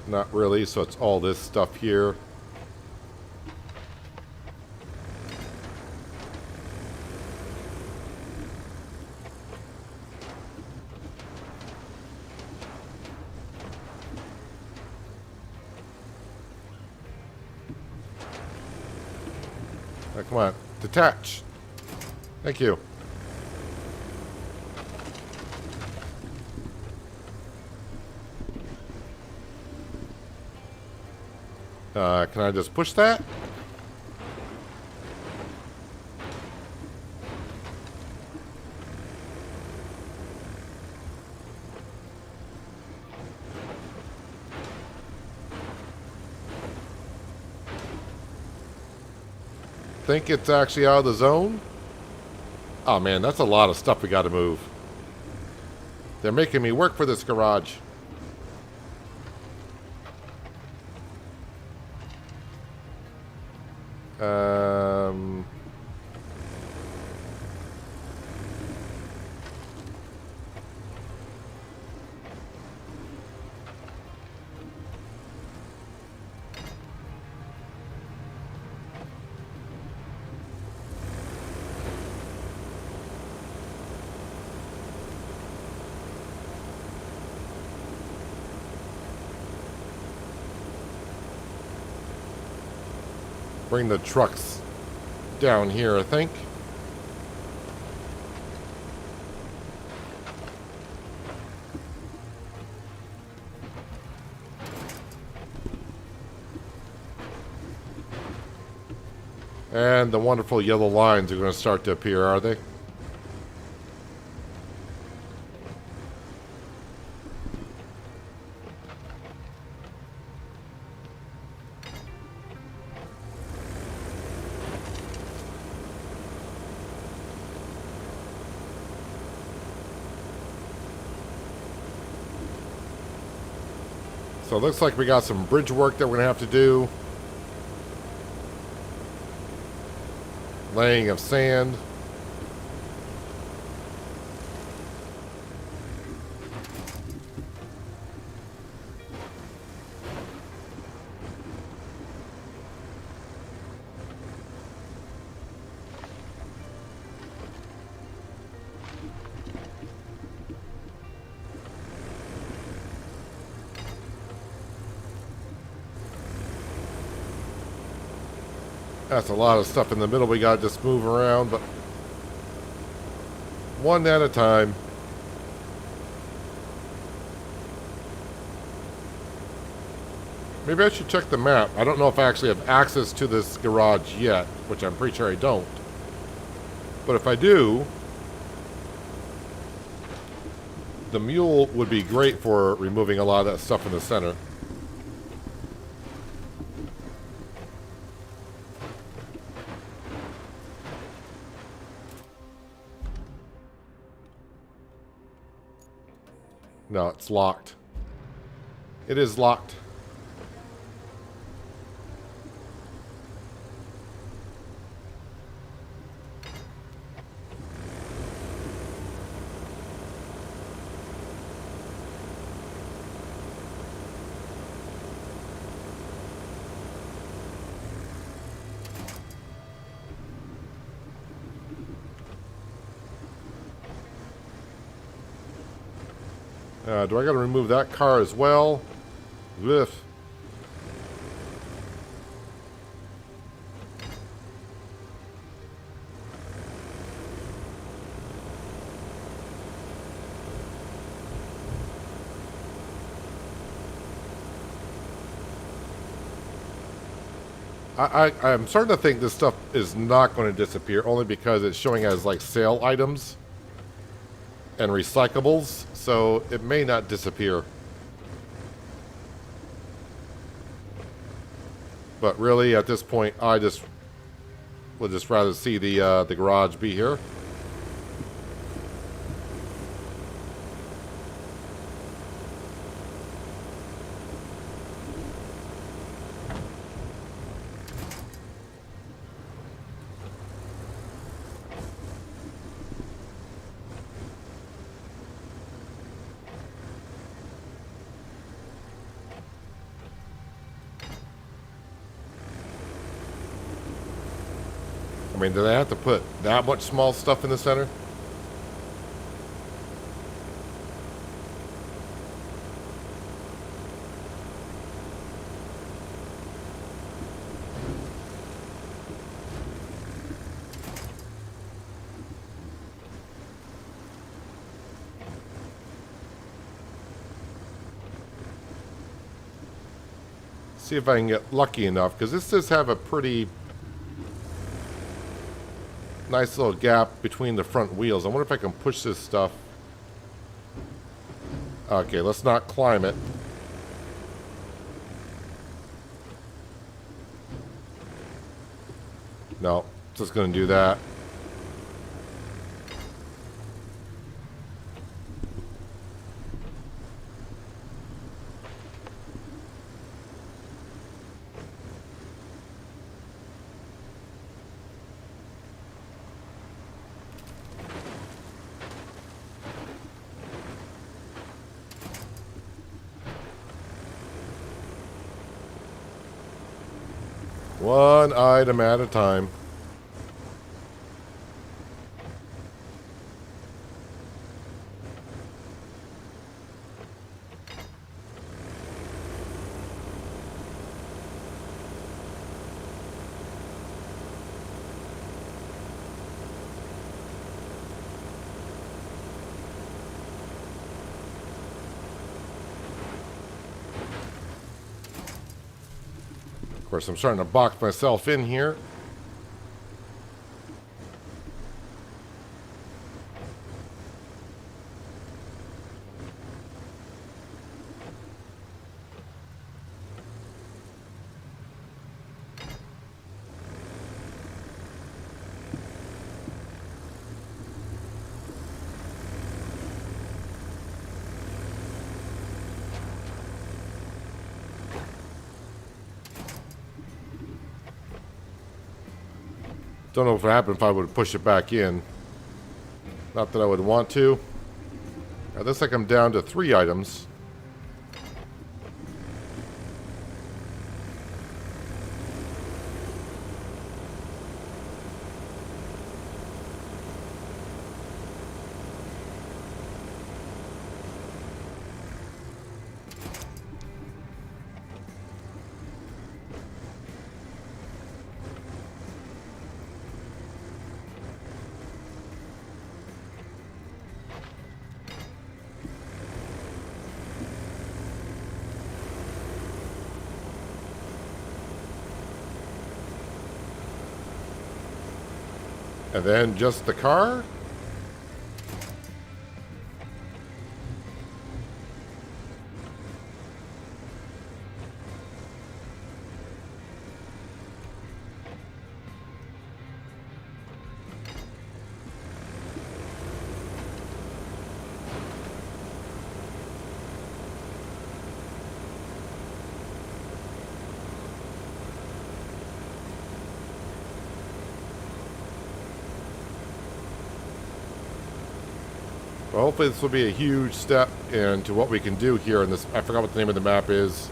Not really, so it's all this stuff here. Come on, detach. Thank you. Can I just push that? Think it's actually out of the zone? Oh man, that's a lot of stuff we got to move. They're making me work for this garage. Bring the trucks down here, I think. And the wonderful yellow lines are going to start to appear, are they? So it looks like we got some bridge work that we're going to have to do. Laying of sand. That's a lot of stuff in the middle we gotta just move around, but one at a time. Maybe I should check the map. I don't know if I actually have access to this garage yet, which I'm pretty sure I don't. But if I do, the mule would be great for removing a lot of that stuff in the center. No, it's locked. It is locked. Do I got to remove that car as well? Ugh. I'm starting to think this stuff is not going to disappear, only because it's showing as like sale items and recyclables, so it may not disappear. But really, at this point, I would just rather see the garage be here. mean, do they have to put that much small stuff in the center? See if I can get lucky enough, because this does have a pretty nice little gap between the front wheels. I wonder if I can push this stuff. Okay, let's not climb it. No, just going to do that. One item at a time. Of course, I'm starting to box myself in here. Don't know if it happened if I would push it back in. Not that I would want to. It looks like I'm down to 3 items. And then just the car? Well, hopefully this will be a huge step into what we can do here in this. I forgot what the name of the map is.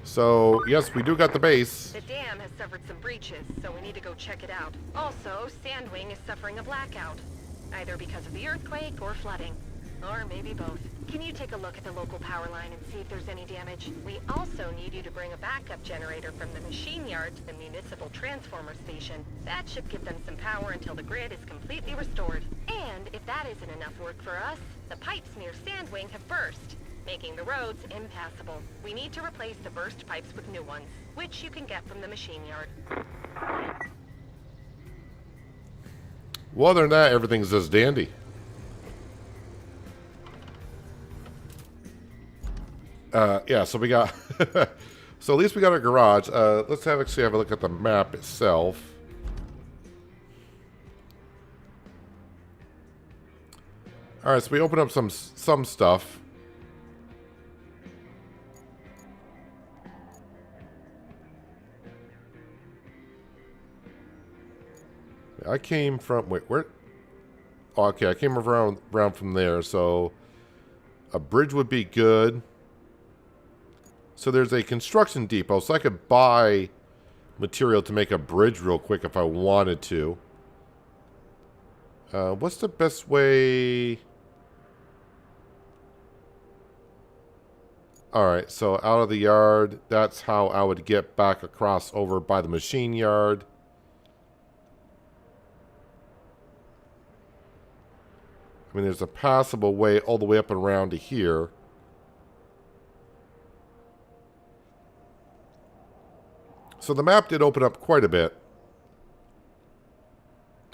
So, yes, we do got the base. The dam has suffered some breaches, so we need to go check it out. Also, Sandwing is suffering a blackout, either because of the earthquake or flooding. Or maybe both. Can you take a look at the local power line and see if there's any damage? We also need you to bring a backup generator from the machine yard to the municipal transformer station. That should give them some power until the grid is completely restored. And if that isn't enough work for us, the pipes near Sandwing have burst, making the roads impassable. We need to replace the burst pipes with new ones, which you can get from the machine yard. Well, other than that, everything's just dandy. Yeah, so we got... so at least we got our garage. Let's actually have a look at the map itself. Alright, so we open up some stuff. I came from... Wait, where... Oh, okay, I came around from there, so... A bridge would be good. So there's a construction depot, so I could buy material to make a bridge real quick if I wanted to. What's the best way... Alright, so out of the yard, that's how I would get back across over by the machine yard. I mean, there's a passable way all the way up and around to here. So the map did open up quite a bit.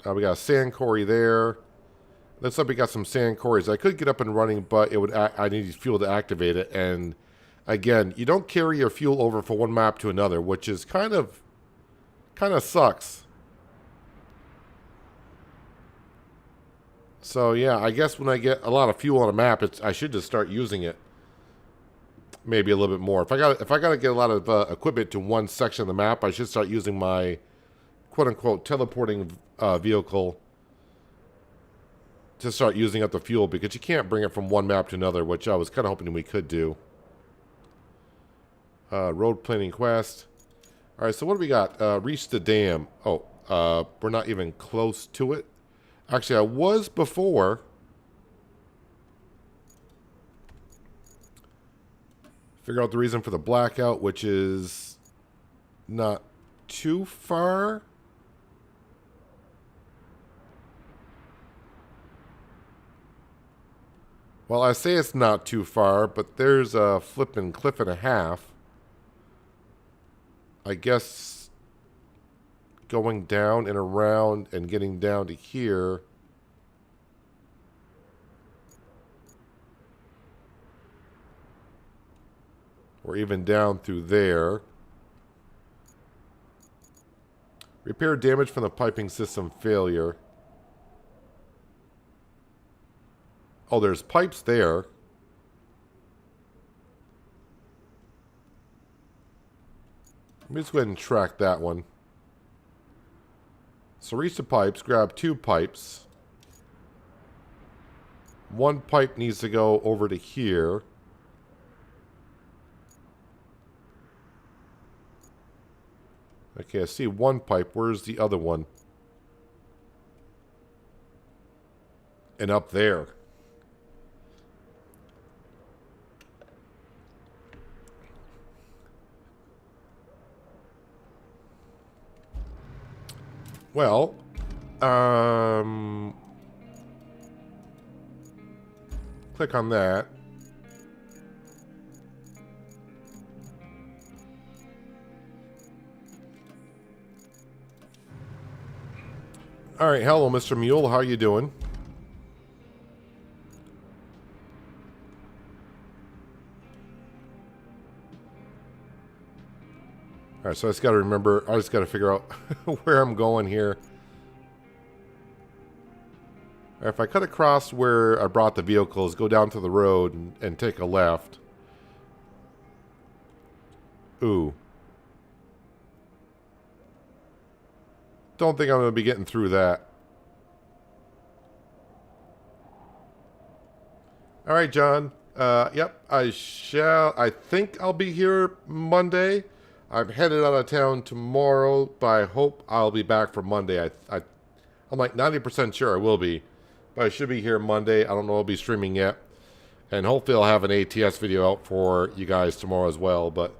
We got a sand quarry there. Looks like we got some sand quarries. I could get up and running, but it would I need fuel to activate it. And again, you don't carry your fuel over from one map to another, which is kind of sucks. So yeah, I guess when I get a lot of fuel on a map, I should just start using it. Maybe a little bit more. If I got to get a lot of equipment to one section of the map, I should start using my quote unquote teleporting vehicle to start using up the fuel, because you can't bring it from one map to another, which I was kind of hoping we could do. Road planning quest. All right, so what do we got? Reach the dam. Oh, we're not even close to it. Actually, I was before. Figure out the reason for the blackout, which is not too far. Well, I say it's not too far, but there's a flipping cliff and a half. I guess going down and around and getting down to here. Or even down through there. Repair damage from the piping system failure. Oh, there's pipes there. Let me just go ahead and track that one. So reach the pipes, grab 2 pipes. One pipe needs to go over to here. Okay, I see one pipe. Where's the other one? And up there. Well, click on that. All right, hello, Mr. Mule. How are you doing? All right, so I just got to remember, I just got to figure out where I'm going here. If I cut across where I brought the vehicles, go down to the road and take a left. Ooh. Don't think I'm going to be getting through that. All right, John. Yep, I think I'll be here Monday. I'm headed out of town tomorrow, but I hope I'll be back for Monday. I'm like 90% sure I will be, but I should be here Monday. I don't know if I'll be streaming yet, and hopefully I'll have an ATS video out for you guys tomorrow as well. But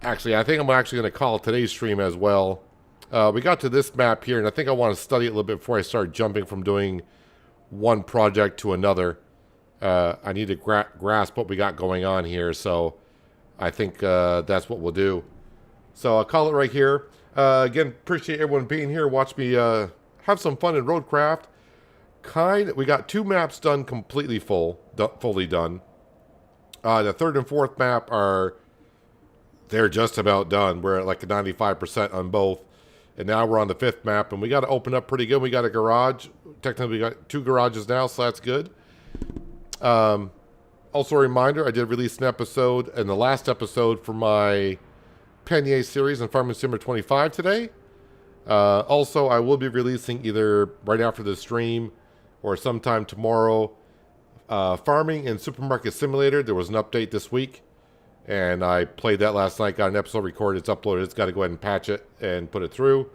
actually, I think I'm actually going to call today's stream as well. We got to this map here, and I think I want to study it a little bit before I start jumping from doing one project to another. I need to grasp what we got going on here, so I think that's what we'll do. So I'll call it right here. Again, appreciate everyone being here. Watch me have some fun in Roadcraft. We got 2 maps done completely fully done. The 3rd and 4th map they're just about done. We're at like a 95% on both. And now we're on the 5th map, and we got to open up pretty good. We got a garage. Technically, we got 2 garages now, so that's good. Also a reminder, I did release an episode in the last episode for my Panier series on Farming Simulator 25 today. Also, I will be releasing either right after the stream or sometime tomorrow Farming and Supermarket Simulator. There was an update this week, and I played that last night, got an episode recorded, it's uploaded, it's got to go ahead and patch it and put it through.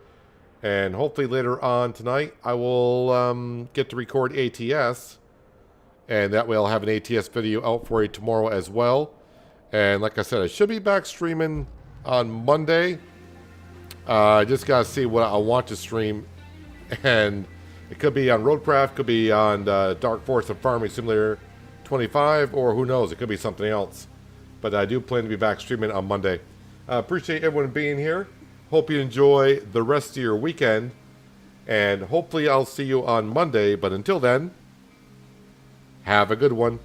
And hopefully later on tonight, I will get to record ATS, and that way I'll have an ATS video out for you tomorrow as well. And like I said, I should be back streaming on Monday. I just got to see what I want to stream, and it could be on Roadcraft, could be on Dark Forest and Farming Simulator 25, or who knows, it could be something else. But I do plan to be back streaming on Monday. Appreciate everyone being here. Hope you enjoy the rest of your weekend, and hopefully I'll see you on Monday. But until then, have a good one.